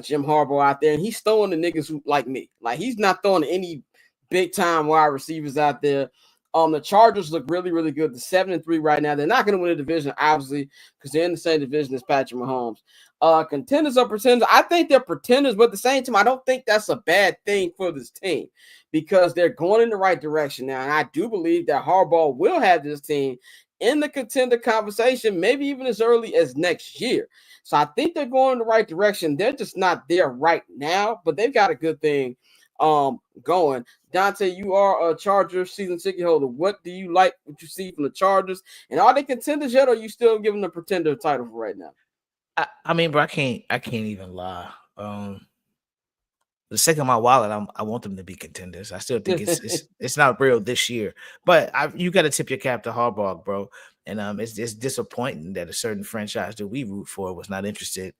Jim Harbaugh out there, and he's throwing the niggas who like me. Like, he's not throwing any big time wide receivers out there. The Chargers look really, really good. The 7-3 right now. They're not going to win the division, obviously, because they're in the same division as Patrick Mahomes. Contenders or pretenders? I think they're pretenders, but at the same time, I don't think that's a bad thing for this team because they're going in the right direction now. And I do believe that Harbaugh will have this team in the contender conversation, maybe even as early as next year. So I think they're going in the right direction. They're just not there right now, but they've got a good thing going. Dante, you are a Chargers season ticket holder. What do you like what you see from the Chargers? And are they contenders yet, or are you still giving the pretender title for right now? I mean, bro, I can't even lie. The sake of my wallet, I want them to be contenders. I still think it's not real this year. But you got to tip your cap to Harbaugh, bro. And it's disappointing that a certain franchise that we root for was not interested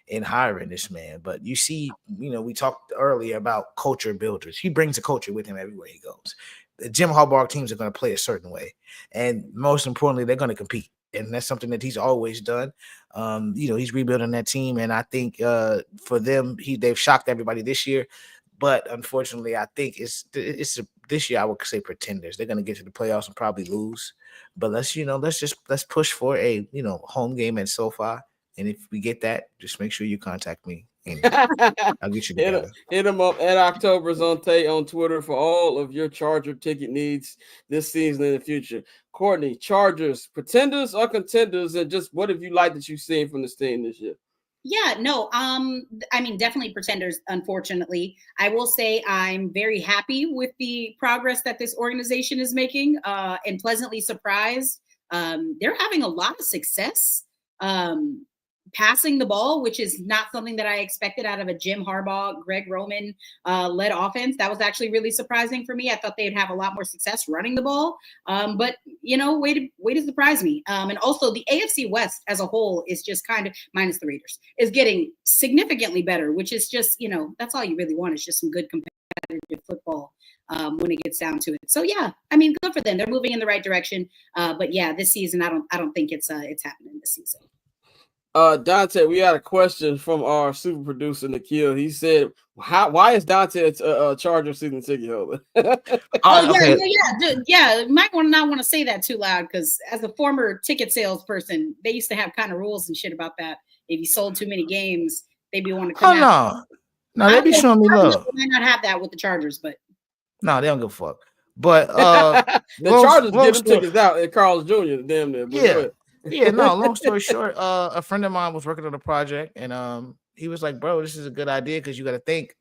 in hiring this man. But you see, you know, we talked earlier about culture builders. He brings a culture with him everywhere he goes. The Jim Harbaugh teams are going to play a certain way. And most importantly, they're going to compete. And that's something that he's always done. You know, he's rebuilding that team. And I think for them, they've shocked everybody this year. But unfortunately, I think this year I would say pretenders. They're going to get to the playoffs and probably lose. But let's push for a, you know, home game at SoFi. And if we get that, just make sure you contact me. Anyway, I'll get you together. Hit him up at October Dante on Twitter for all of your Charger ticket needs this season in the future. Courtney, Chargers, pretenders or contenders, and just what have you liked that you've seen from this team this year? Yeah, no, I mean, definitely pretenders, unfortunately. I will say I'm very happy with the progress that this organization is making, and pleasantly surprised. They're having a lot of success passing the ball, which is not something that I expected out of a Jim Harbaugh, Greg Roman led offense. That was actually really surprising for me. I thought they'd have a lot more success running the ball. But way to surprise me. And also the AFC West as a whole is just kind of, minus the Raiders, is getting significantly better, which is just, that's all you really want, is just some good competitive football when it gets down to it. So yeah, I mean, good for them. They're moving in the right direction. But yeah, this season, I don't think it's happening this season. Dante, we had a question from our super producer Nikhil. He said, "Why is Dante a Charger season ticket holder?" Yeah. Might not want to say that too loud, because as a former ticket salesperson, they used to have kind of rules and shit about that. If you sold too many games, they'd be wanting to come out. No, they be showing me love. They might not have that with the Chargers, but no, they don't give a fuck. But the Chargers give them tickets out at Carl's Jr. Damn near. Yeah. Yeah, no, long story short, a friend of mine was working on a project, and he was like, bro, this is a good idea, because you got to think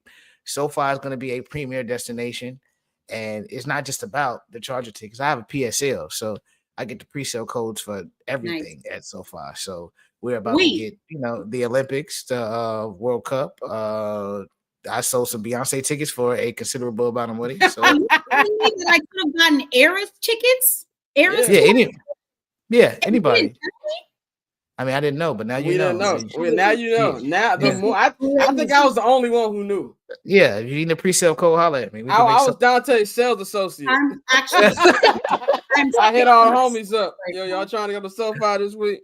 SoFi is going to be a premier destination, and it's not just about the Charger tickets. I have a PSL, so I get the pre-sale codes for everything at SoFi. So we're about to get, the Olympics, the World Cup. I sold some Beyonce tickets for a considerable amount of money. So I could have gotten Eras tickets. Eras, yeah, anybody. I mean, I didn't know, but now you know. Now you know. Now the more I think I was the only one who knew. Yeah, if you need a pre-sale code, holler at me. I was Dante's sales associate. I'm actually I hit all the homies up. Yo, y'all trying to go to SoFi this week?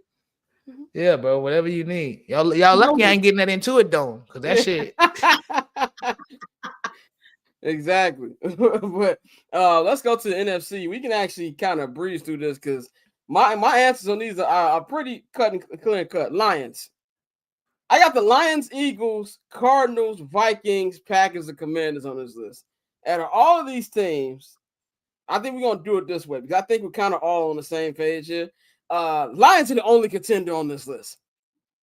Yeah, bro, whatever you need. Y'all lucky I ain't getting that into it though, because that shit. Exactly. But let's go to the NFC. We can actually kind of breeze through this, because my answers on these are pretty clear cut. Lions. I got the Lions, Eagles, Cardinals, Vikings, Packers, and Commanders on this list. Out of all of these teams, I think we're going to do it this way, because I think we're kind of all on the same page here. Lions are the only contender on this list.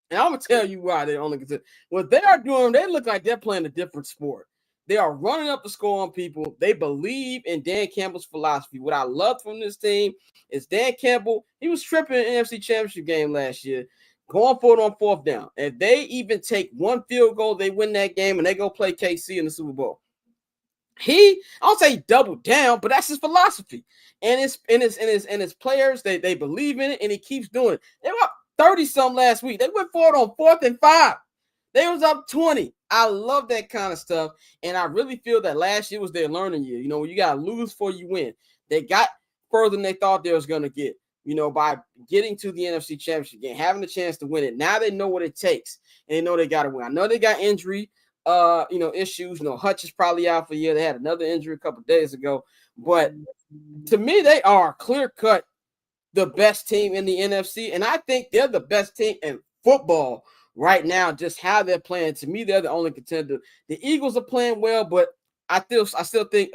And I'm going to tell you why they're only contender. What they are doing, they look like they're playing a different sport. They are running up the score on people. They believe in Dan Campbell's philosophy. What I love from this team is Dan Campbell. He was tripping in the NFC Championship game last year, going for it on fourth down. If they even take one field goal, they win that game, and they go play KC in the Super Bowl. I don't say double down, but that's his philosophy. And his players, they believe in it, and he keeps doing it. They were up 30-something last week. They went for it on 4th and 5. They was up 20. I love that kind of stuff. And I really feel that last year was their learning year. When you got to lose before you win. They got further than they thought they was going to get, by getting to the NFC Championship game, having a chance to win it. Now they know what it takes, and they know they got to win. I know they got injury, issues. Hutch is probably out for a year. They had another injury a couple of days ago. But to me, they are clear-cut the best team in the NFC, and I think they're the best team in football right now, just how they're playing. To me, they're the only contender. The Eagles are playing well, but I still think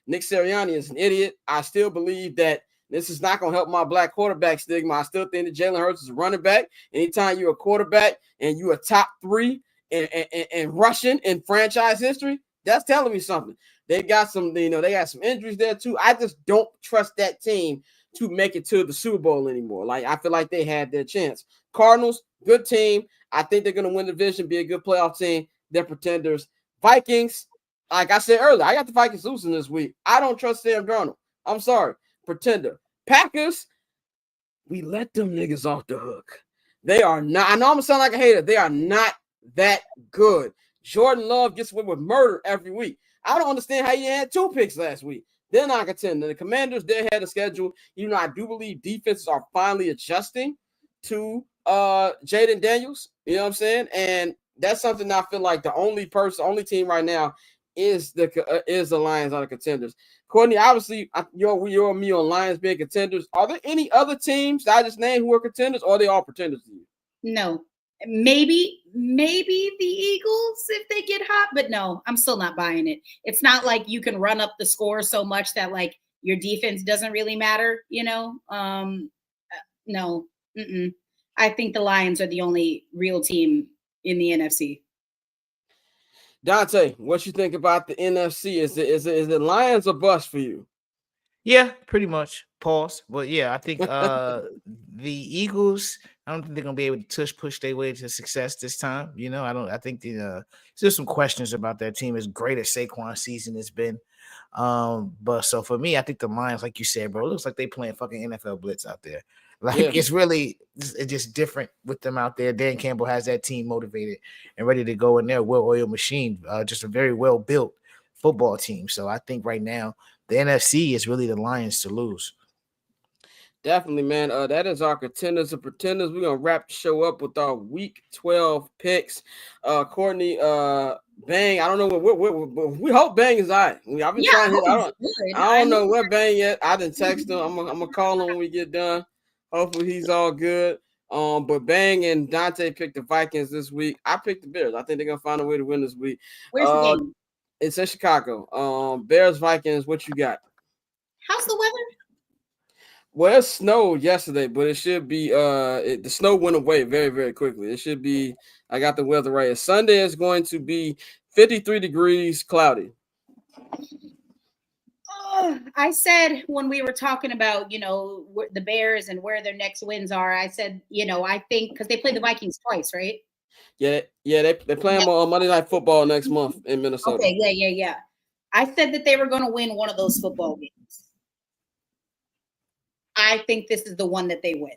Nick Sirianni is an idiot. I still believe that this is not going to help my black quarterback stigma. I still think that Jalen Hurts is a running back. Anytime you're a quarterback and you're a top 3 and rushing in franchise history, that's telling me something. They got some, they got some injuries there too. I just don't trust that team to make it to the Super Bowl anymore. Like, I feel like they had their chance. Cardinals, good team. I think they're going to win the division, be a good playoff team. They're pretenders. Vikings, like I said earlier, I got the Vikings losing this week. I don't trust Sam Darnold. I'm sorry. Pretender. Packers, we let them niggas off the hook. They are not. I know I'm going to sound like a hater. They are not that good. Jordan Love gets away with murder every week. I don't understand how you had 2 picks last week. They're not contending. The Commanders, they're ahead of schedule. I do believe defenses are finally adjusting to Jaden Daniels. You know what I'm saying? And that's something I feel like the only team right now is the Lions on the contenders. Courtney, obviously, you're and me on Lions being contenders. Are there any other teams that I just named who are contenders, or are they all pretenders to you? No. Maybe the Eagles if they get hot, but no, I'm still not buying it. It's not like you can run up the score so much that like your defense doesn't really matter, No. I think the Lions are the only real team in the NFC. Dante, what you think about the NFC? Is it Lions or bust for you? Yeah, pretty much. Pause. But yeah, I think the Eagles, I don't think they're gonna be able to push their way to success this time. I think there's some questions about that team, as great as Saquon's season has been. But so for me, I think the Lions, like you said, bro, it looks like they playing fucking NFL blitz out there. Like it's just different with them out there. Dan Campbell has that team motivated and ready to go in there. Well-oiled machine, just a very well-built football team. So I think right now the NFC is really the Lions to lose. Definitely, man. That is our contenders and pretenders. We're gonna wrap the show up with our week 12 picks. Courtney, Bang. I don't know what we hope Bang is all right. I've been trying to hit. I don't know what Bang yet. I didn't text him. I'm gonna call him when we get done. Hopefully he's all good. But Bang and Dante picked the Vikings this week. I picked the Bears. I think they're gonna find a way to win this week. Where's the game? It's in Chicago. Bears, Vikings. What you got? How's the weather? Well, it snowed yesterday, but it should be the snow went away very, very quickly. It should be, I got the weather right. Sunday is going to be 53 degrees, cloudy. I said when we were talking about, the Bears and where their next wins are, I said, I think because they play the Vikings twice, right? Yeah, they play them on Monday Night Football next month in Minnesota. Okay, yeah. I said that they were going to win one of those football games. I think this is the one that they win.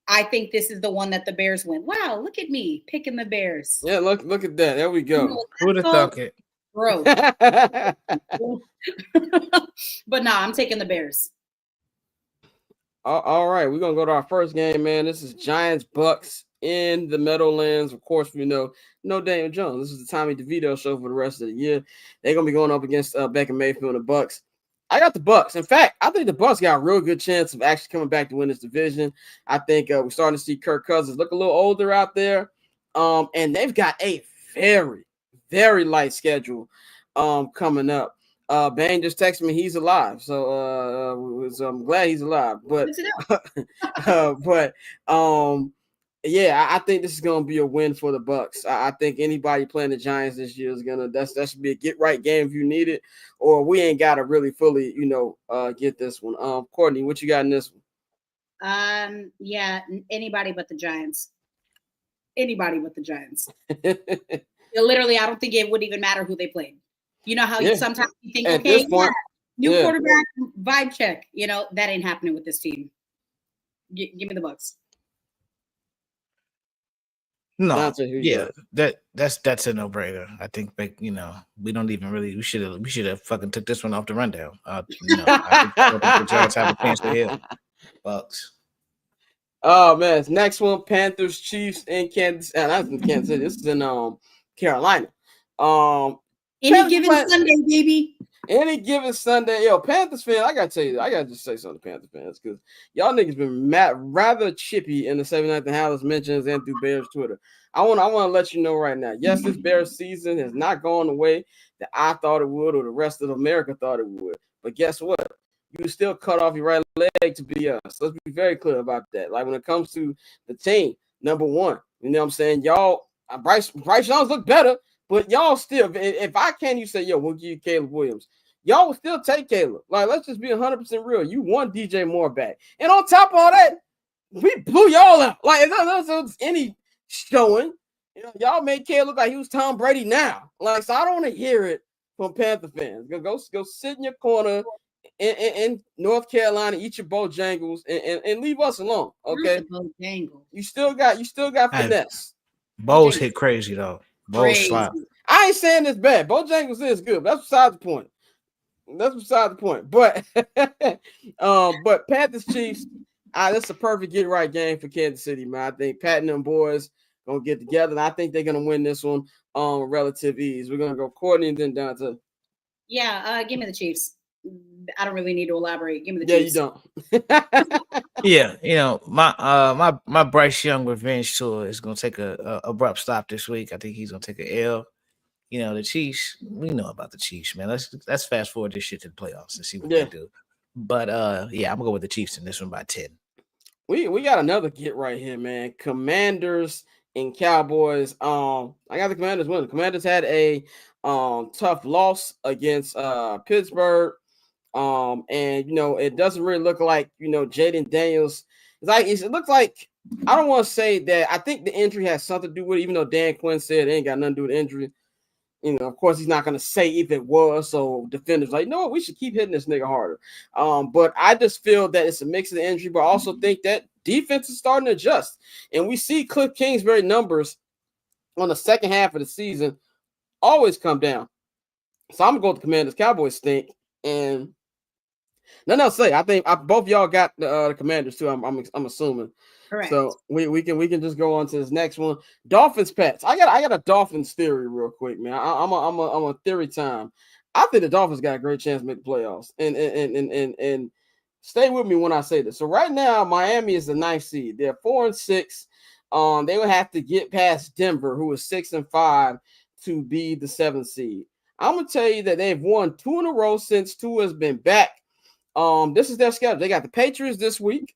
I think this is the one that the Bears win. Wow, look at me picking the Bears. Yeah, look at that. There we go. Who'd have thought it? Bro. But no, I'm taking the Bears. All right, we're gonna go to our first game, man. This is Giants Bucks in the Meadowlands. Of course, we know no Daniel Jones. This is the Tommy DeVito show for the rest of the year. They're gonna be going up against Baker Mayfield and the Bucks. I got the Bucks. In fact, I think the Bucks got a real good chance of actually coming back to win this division. I think we're starting to see Kirk Cousins look a little older out there, and they've got a very, very light schedule coming up. Bang just texted me he's alive, so I'm glad he's alive. But yeah, I think this is gonna be a win for the Bucks. I think anybody playing the Giants this year is that should be a get right game if you need it, or we ain't gotta really fully get this one. Courtney, what you got in this one? Yeah, anybody but the Giants. Anybody but the Giants. Literally, I don't think it would even matter who they played. You know how sometimes you think, at okay, this point, new quarterback, vibe check. That ain't happening with this team. Give me the Bucks. No, yeah, that's a no-brainer. I think we don't even really we should have fucking took this one off the rundown. I think the Giants have a chance to hit Bucks. Oh man, it's next one: Panthers, Chiefs in Kansas. That's in Kansas City. This is in Carolina. Any given Sunday, baby. Any given Sunday, Panthers fans. I gotta tell you, I gotta just say something to Panthers fans because y'all niggas been rather chippy in the 79th and Hallis mentions and through Bears Twitter. I want to let you know right now. Yes, this Bears season has not gone the way that I thought it would, or the rest of America thought it would. But guess what? You still cut off your right leg to be us. Let's be very clear about that. Like when it comes to the team, number one, you know what I'm saying? Y'all, Bryce Young's look better. But y'all still, if I can, you say, we'll give you Caleb Williams. Y'all will still take Caleb. Like, let's just be 100% real. You want DJ Moore back. And on top of all that, we blew y'all out. Like, if there's any showing, y'all made Caleb look like he was Tom Brady now. Like, so I don't want to hear it from Panther fans. Go sit in your corner in North Carolina, eat your Bojangles, and leave us alone, okay? You still got finesse. Bows hit crazy, though. I ain't saying this bad. Bojangles is good. But that's beside the point. But Panthers Chiefs, that's a perfect get right game for Kansas City, man. I think Pat and them boys gonna get together, and I think they're gonna win this one on relative ease. We're gonna go Courtney and then down to. Yeah, give me the Chiefs. I don't really need to elaborate. Give me the Chiefs. Yeah, you don't. My Bryce Young revenge tour is gonna take a abrupt stop this week. I think he's gonna take an L. The Chiefs. We know about the Chiefs, man. Let's fast forward this shit to the playoffs and see what they do. But I'm gonna go with the Chiefs in this one by 10. We got another get right here, man. Commanders and Cowboys. I got the Commanders winning. The Commanders had a tough loss against Pittsburgh. And it doesn't really look like Jaden Daniels. It looks like, I don't want to say that. I think the injury has something to do with it, even though Dan Quinn said it ain't got nothing to do with the injury. Of course, he's not going to say if it was. So defenders like, no, we should keep hitting this nigga harder. But I just feel that it's a mix of the injury, but I also think that defense is starting to adjust. And we see Cliff Kingsbury numbers on the second half of the season always come down. So I'm going to go with the Commanders. Cowboys stink. And nothing else to say. I think both y'all got the Commanders too. I'm assuming. Correct. So we can just go on to this next one. Dolphins Pets. I got a Dolphins theory real quick, man. I'm a theory time. I think the Dolphins got a great chance to make the playoffs. And stay with me when I say this. So right now, Miami is the 9th seed. They're 4-6. They would have to get past Denver, who is 6-5, to be the 7th seed. I'm gonna tell you that they've won 2 in a row since Tua has been back. This is their schedule. They got the Patriots this week.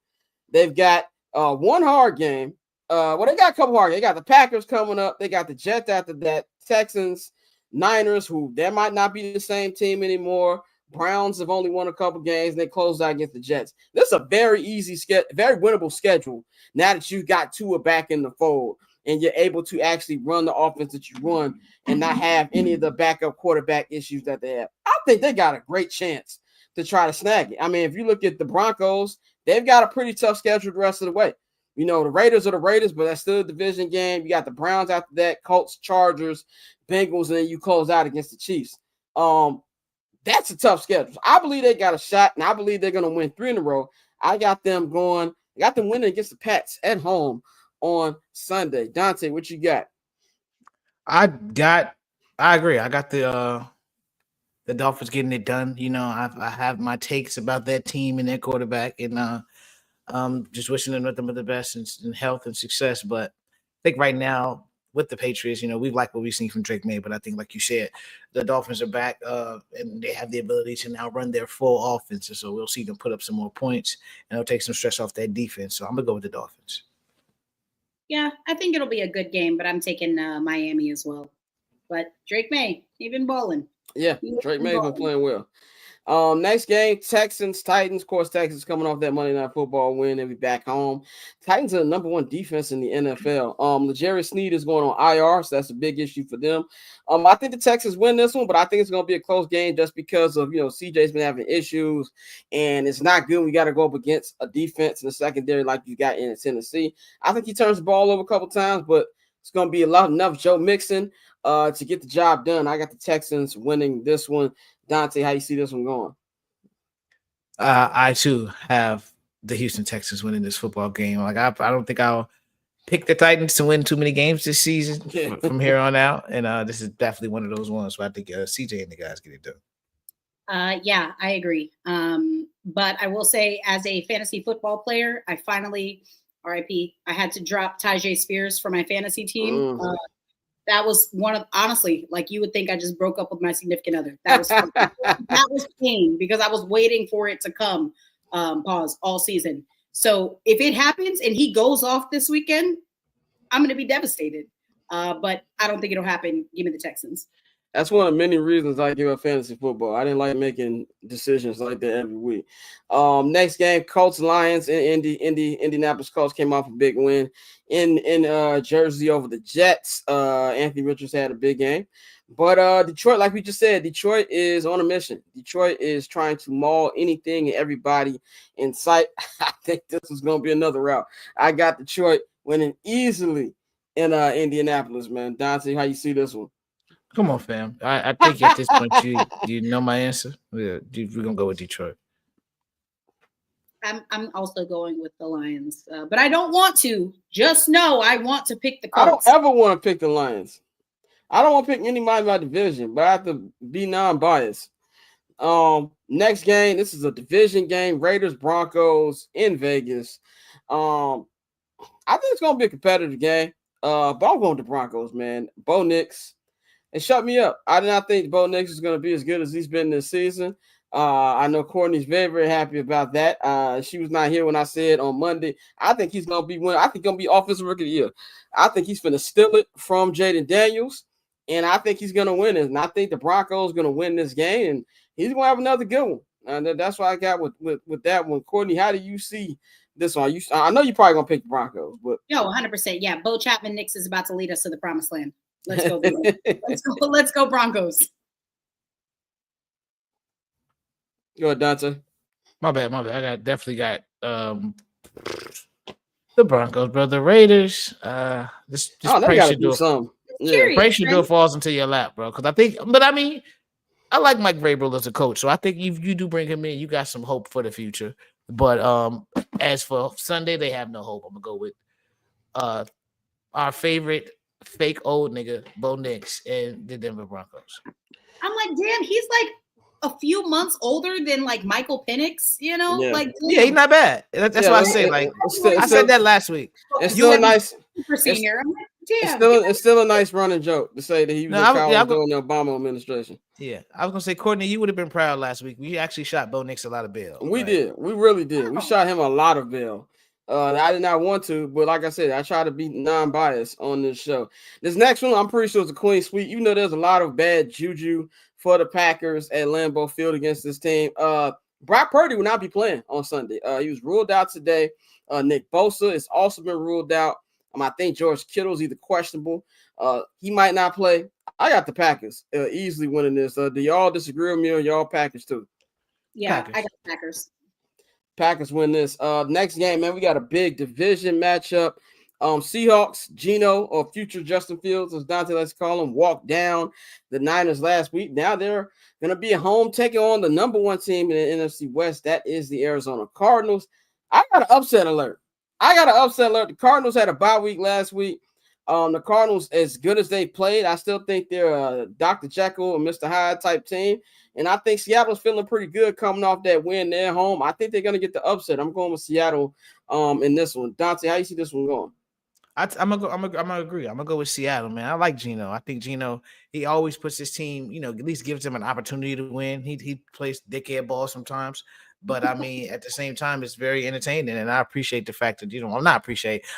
They've got one hard game. They got a couple hard games. They got the Packers coming up. They got the Jets after that. Texans, Niners, who that might not be the same team anymore. Browns have only won a couple games, and they closed out against the Jets. This is a very easy very winnable schedule now that you've got Tua back in the fold and you're able to actually run the offense that you run and not have any of the backup quarterback issues that they have. I think they got a great chance to try to snag it. I mean, if you look at the Broncos, they've got a pretty tough schedule the rest of the way. The Raiders are the Raiders, but that's still a division game. You got the Browns after that, Colts, Chargers, Bengals, and then you close out against the Chiefs. That's a tough schedule. I believe they got a shot, and I believe they're going to win 3 in a row. I got them winning against the Pats at home on Sunday. Dante, what you got? I agree. I got the Dolphins getting it done. I have my takes about that team and their quarterback, and just wishing them nothing but the best in health and success. But I think right now with the Patriots, we like what we've seen from Drake May, but I think, like you said, the Dolphins are back and they have the ability to now run their full offense. And so we'll see them put up some more points, and it'll take some stress off that defense. So I'm going to go with the Dolphins. Yeah, I think it'll be a good game, but I'm taking Miami as well. But Drake May, he's been balling. Yeah, Drake May's been playing well. Next game, Texans, Titans. Of course, Texans coming off that Monday Night Football win. They'll be back home. Titans are the number 1 defense in the NFL. L'Jarius Sneed is going on IR, so that's a big issue for them. I think the Texans win this one, but I think it's going to be a close game just because of, CJ's been having issues, and it's not good. We got to go up against a defense in the secondary like you got in Tennessee. I think he turns the ball over a couple times, but it's going to be enough Joe Mixon to get the job done. I got the Texans winning this one. Dante, how you see this one going? I too have the Houston Texans winning this football game. Like I don't think I'll pick the Titans to win too many games this season from here on out. And this is definitely one of those ones where I think CJ and the guys get it done. Yeah, I agree. But I will say, as a fantasy football player, I finally, RIP, I had to drop Tajay Spears for my fantasy team. That was one of, honestly, like you would think I just broke up with my significant other. That was pain because I was waiting for it to come, all season. So if it happens and he goes off this weekend, I'm going to be devastated. But I don't think it'll happen. Give me the Texans. That's one of many reasons I give up fantasy football. I didn't like making decisions like that every week. Next game, Colts Lions in Indianapolis. Colts came off a big win in Jersey over the Jets. Anthony Richards had a big game. But Detroit, like we just said, Detroit is on a mission. Detroit is trying to maul anything and everybody in sight. I think this is going to be another route. I got Detroit winning easily in Indianapolis, man. Dante, how you see this one? Come on, fam. I think at this point you know my answer. We're gonna go with Detroit. I'm also going with the Lions, but I don't want to. Just know I want to pick the Colts. I don't ever want to pick the Lions. I don't want to pick anybody in my division, but I have to be non-biased. Next game, this is a division game. Raiders Broncos in Vegas. I think it's gonna be a competitive game. But I'm going to Broncos, man. Bo Nix. And shut me up. I did not think Bo Nix is going to be as good as he's been this season. I know Courtney's very, very happy about that. She was not here when I said on Monday. I think he's gonna be winning. I think he's gonna be offensive rookie of the year. I think he's gonna steal it from Jaden Daniels, and I think he's gonna win it. And I think the Broncos gonna win this game, and he's gonna have another good one. And that's what I got with that one. Courtney, how do you see this one? I know you're probably gonna pick the Broncos, but no, 100%. Yeah, Bo Chapman Knicks is about to lead us to the promised land. Let's go. Let's go Broncos. Go ahead, Dante. My bad. I definitely got the Broncos, bro. The Raiders. This pray should do something. Yeah. Pray should do it falls into your lap, bro. Because I think, but I mean, I like Mike Vrabel as a coach, so I think if you do bring him in, you got some hope for the future. But as for Sunday, they have no hope. I'm gonna go with our favorite fake old nigga, Bo Nix, and the Denver Broncos. I'm like, damn, he's like a few months older than like Michael Penix, you know? Yeah. Like, yeah, he's not bad. That's why I say, like, I said that last week. It's still a nice super senior. I'm like, damn. It's still a nice running joke to say that he was during the Obama administration. Yeah, I was gonna say, Courtney, you would have been proud last week. We actually shot Bo Nix a lot of bail. We did. We really did. We shot him a lot of bail. I did not want to, but like I said, I try to be non-biased on this show. This next one, I'm pretty sure it's a clean sweep. You know, there's a lot of bad juju for the Packers at Lambeau Field against this team. Brock Purdy will not be playing on Sunday. He was ruled out today. Nick Bosa has also been ruled out. I think George Kittle's either questionable. He might not play. I got the Packers easily winning this. Do y'all disagree with me or y'all Packers too? Yeah, Packers. I got the Packers. Packers win this. Next game, man, we got a big division matchup. Seahawks, Geno, or future Justin Fields, as Dante likes to call him, walked down the Niners last week. Now they're going to be at home taking on the number one team in the NFC West. That is the Arizona Cardinals. I got an upset alert. The Cardinals had a bye week last week. The Cardinals, as good as they played, I still think they're a Dr. Jekyll and Mr. Hyde type team. And I think Seattle's feeling pretty good coming off that win. They're home. I think they're going to get the upset. I'm going with Seattle in this one. Dante, how you see this one going? I'm gonna agree. I'm gonna go with Seattle, man. I like Geno. I think Geno, he always puts his team, at least gives them an opportunity to win. He plays dickhead ball sometimes, but I mean, at the same time, it's very entertaining, and I appreciate the fact that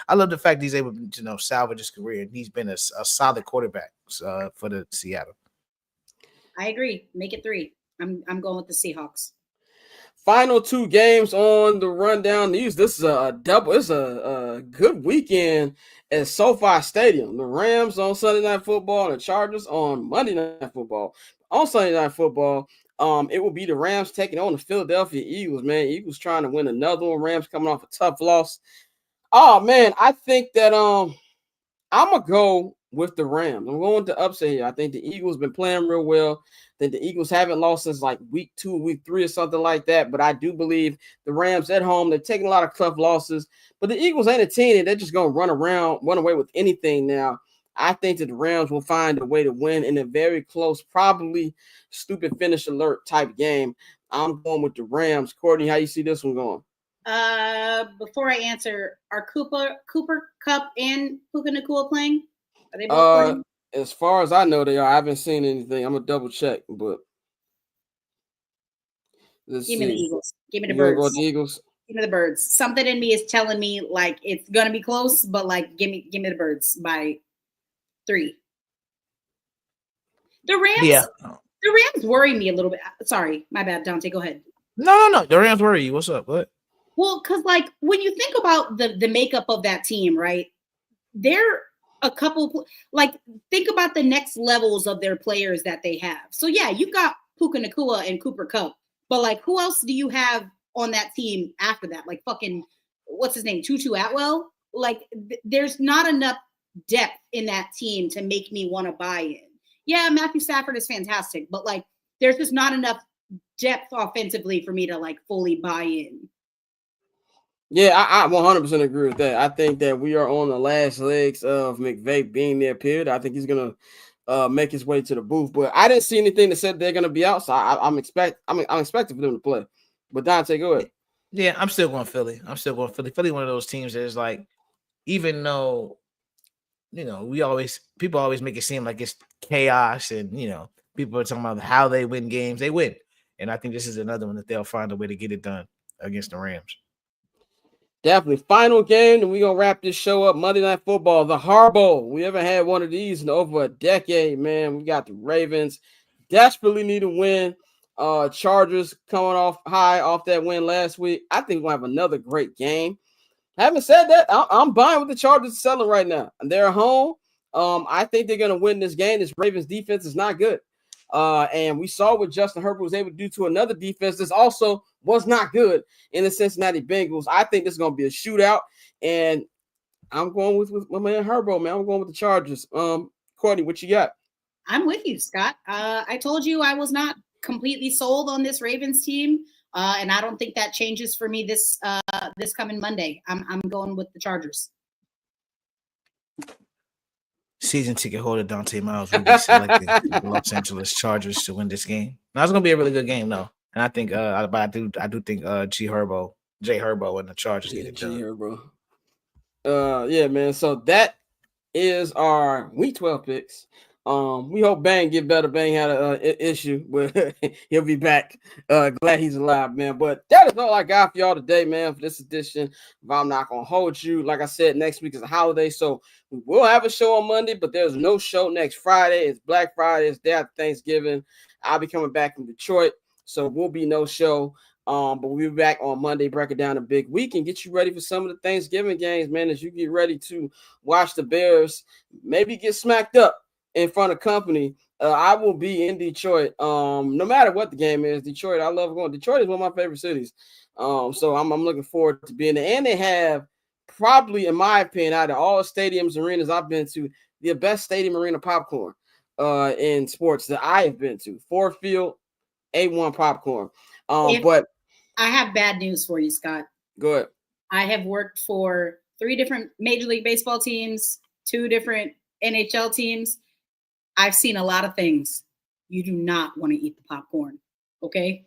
I love the fact that he's able to salvage his career, and he's been a solid quarterback for the Seattle. I agree. Make it 3. I'm going with the Seahawks. Final 2 games on the rundown. This is a double. It's a good weekend at SoFi Stadium. The Rams on Sunday Night Football and the Chargers on Monday Night Football. On Sunday Night Football, it will be the Rams taking on the Philadelphia Eagles, man. Eagles trying to win another one. Rams coming off a tough loss. Oh, man, I think that I'm going to go with the Rams. I'm going to upset here. I think the Eagles been playing real well. I think the Eagles haven't lost since like week 2, week 3 or something like that. But I do believe the Rams at home, they're taking a lot of tough losses. But the Eagles ain't a team and they're just going to run away with anything now. I think that the Rams will find a way to win in a very close, probably stupid finish alert type game. I'm going with the Rams. Courtney, how you see this one going? Before I answer, are Cooper Kupp and Puka Nacua playing? Are they both playing? As far as I know, they are. I haven't seen anything. I'm gonna double check, but Give me the Eagles. Give me the Birds. Birds. Go with the Eagles. Give me the Birds. Something in me is telling me like it's gonna be close, but like give me the Birds by 3. The Rams. Yeah. The Rams worry me a little bit. Sorry, my bad, Dante. Go ahead. No. The Rams worry you. What's up? What? Well, because like when you think about the makeup of that team, right? They're a couple like think about the next levels of their players that they have. So yeah, you got Puka Nacua and Cooper Kupp, but like who else do you have on that team after that? Like fucking what's his name? Tutu Atwell? Like there's not enough depth in that team to make me want to buy in. Yeah, Matthew Stafford is fantastic, but like there's just not enough depth offensively for me to like fully buy in. Yeah, I 100% agree with that. I think that we are on the last legs of McVay being there, period. I think he's going to make his way to the booth. But I didn't see anything that said they're going to be out, so I'm expecting for them to play. But Dante, go ahead. Yeah, I'm still going Philly. Philly, one of those teams that is like, even though, people always make it seem like it's chaos and, people are talking about how they win games. They win. And I think this is another one that they'll find a way to get it done against the Rams. Definitely. Final game, and we're going to wrap this show up. Monday Night Football, the Har Bowl. We haven't had one of these in over a decade, man. We got the Ravens. Desperately need a win. Chargers coming off high off that win last week. I think we'll have another great game. Having said that, I'm buying with the Chargers selling right now. They're home. I think they're going to win this game. This Ravens defense is not good. And we saw what Justin Herbert was able to do to another defense that's also was not good in the Cincinnati Bengals. I think this is going to be a shootout. And I'm going with my man Herbert, man. I'm going with the Chargers. Courtney, what you got? I'm with you, Scott. I told you I was not completely sold on this Ravens team. And I don't think that changes for me this coming Monday. I'm going with the Chargers. Season ticket holder Dante Miles will be selected the Los Angeles Chargers to win this game. Now it's going to be a really good game, though. And I think, I do think Jay Herbo and the Chargers get it done. Yeah, man. So that is our Week 12 picks. We hope Bang get better. Bang had an issue, but he'll be back. Glad he's alive, man. But that is all I got for y'all today, man, for this edition. But I'm not gonna hold you. Like I said, next week is a holiday, so we will have a show on Monday, but there's no show next Friday. It's Black Friday. It's day after Thanksgiving. I'll be coming back from Detroit, so will be no show. But we'll be back on Monday, breaking down a big week and get you ready for some of the Thanksgiving games, man, as you get ready to watch the Bears maybe get smacked up in front of company. I will be in Detroit. No matter what the game is, Detroit, I love going. Detroit is one of my favorite cities. So I'm looking forward to being there. And they have probably, in my opinion, out of all the stadiums, arenas I've been to, the best stadium arena popcorn in sports that I have been to. Ford Field, A1 popcorn. But I have bad news for you, Scott. Go ahead. I have worked for 3 different Major League Baseball teams, 2 different NHL teams. I've seen a lot of things. You do not want to eat the popcorn, okay?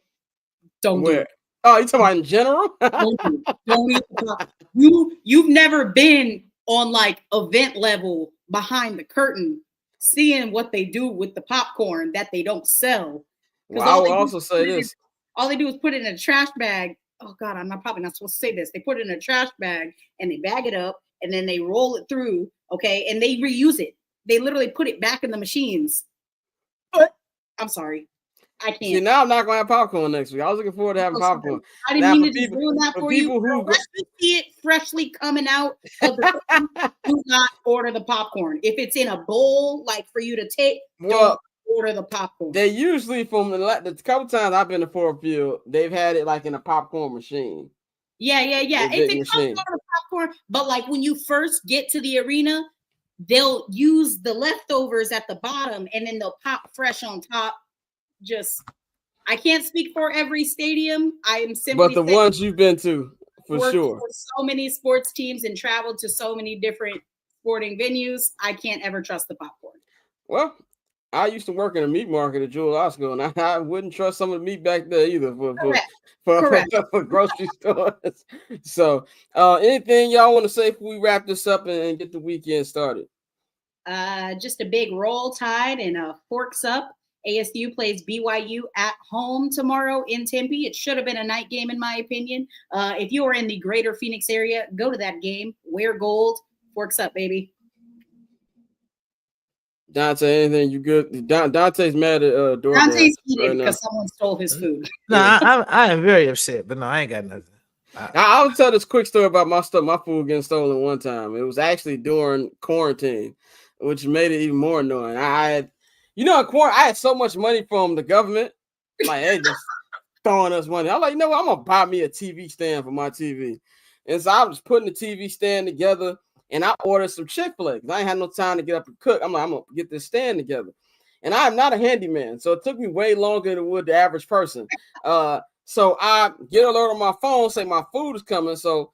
Don't do it. Oh, you talking about in general? Don't eat the popcorn. You've never been on like event level behind the curtain, seeing what they do with the popcorn that they don't sell. Well, I will also say this. All they do is put it in a trash bag. Oh God, I'm probably not supposed to say this. They put it in a trash bag and they bag it up and then they roll it through, okay? And they reuse it. They literally put it back in the machines. But I'm sorry. I can't. See, now I'm not going to have popcorn next week. I was looking forward to having popcorn. I didn't mean to just ruin that for you. Unless you see it freshly coming out of the do not order the popcorn. If it's in a bowl, like for you to take, don't order the popcorn. They usually, from the couple times I've been to Ford Field, they've had it like in a popcorn machine. Yeah. If it comes out of the popcorn, but like when you first get to the arena, they'll use the leftovers at the bottom and then they'll pop fresh on top. I can't speak for every stadium. I am simply but the ones you've been to, for sure. For so many sports teams and traveled to so many different sporting venues, I can't ever trust the popcorn. Well, I used to work in a meat market at Jewel High School, and I wouldn't trust some of the meat back there either for grocery stores. So, anything y'all want to say before we wrap this up and get the weekend started? Just a big Roll Tide and a Forks Up. ASU plays BYU at home tomorrow in Tempe. It should have been a night game, in my opinion. If you are in the greater Phoenix area, go to that game. Wear gold. Forks Up, baby. Dante, anything you good? Dante's mad at DoorDash. Dante's eating because someone stole his food. No, I am very upset, but no, I ain't got nothing. I'll tell this quick story about my food getting stolen one time. It was actually during quarantine, which made it even more annoying. In quarantine, I had so much money from the government, like they just throwing us money. I was like, you know what? I'm gonna buy me a TV stand for my TV, and so I was putting the TV stand together. And I ordered some Chick-fil-A because I ain't had no time to get up and cook. I'm like, I'm going to get this stand together. And I am not a handyman, so it took me way longer than it would the average person. So I get an alert on my phone, say my food is coming. So,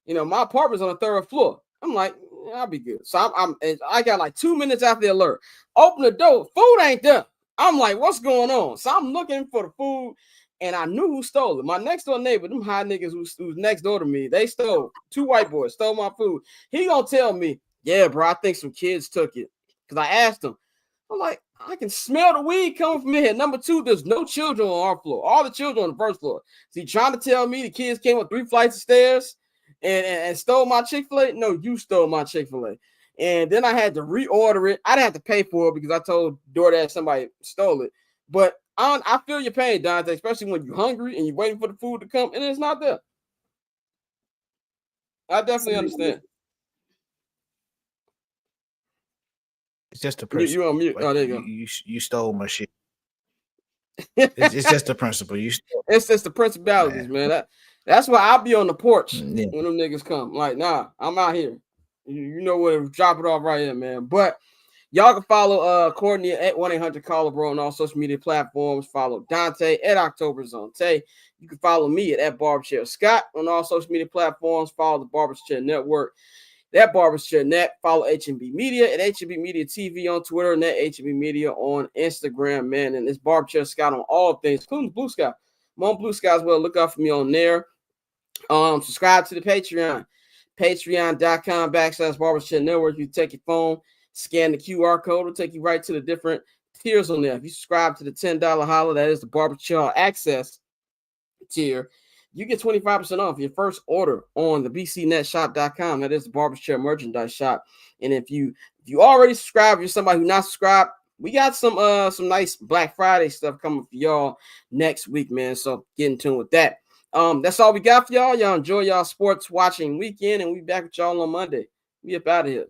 my apartment's on the 3rd floor. I'm like, I'll be good. So I got like 2 minutes after the alert. Open the door, food ain't there. I'm like, what's going on? So I'm looking for the food. And I knew who stole it. My next door neighbor, them high niggas who's next door to me, they stole. 2 white boys stole my food. He gonna tell me, yeah, bro, I think some kids took it. Because I asked him, I'm like, I can smell the weed coming from here. Number two, there's no children on our floor. All the children on the first floor. So you trying to tell me the kids came up 3 flights of stairs and stole my Chick-fil-A? No, you stole my Chick-fil-A. And then I had to reorder it. I didn't have to pay for it because I told DoorDash somebody stole it. But I feel your pain, Dante, especially when you're hungry and you're waiting for the food to come and it's not there. I definitely understand. It's just the principle. You on mute. Like, Oh, there you go. You stole my shit. It's just the principle. It's just the principalities, man. That's why I'll be on the porch when them niggas come. Like, nah, I'm out here. You know where to drop it off right here, man. But y'all can follow Courtney at 1-800-CALLER-BRO on all social media platforms. Follow Dante at OctoberZone. You can follow me at Barberchair Scott on all social media platforms. Follow the Barberchair Network. That Barberchair Net. Follow HMB Media at HMB Media TV on Twitter and at HMB Media on Instagram, man. And it's Barberchair Scott on all things, including Blue Sky. I'm on Blue Sky as well. Look out for me on there. Subscribe to the Patreon. Patreon.com/Barberchair Network. You take your phone, scan the QR code, it'll take you right to the different tiers on there. If you subscribe to the $10 holler, that is the Barberchair Access tier, you get 25% off your first order on the bcnetshop.com. That is the Barberchair merchandise shop. And if you already subscribed, you're somebody who's not subscribed, we got some nice Black Friday stuff coming for y'all next week, man. So get in tune with that. That's all we got for y'all. Y'all enjoy y'all sports watching weekend, and we back with y'all on Monday. We up out of here.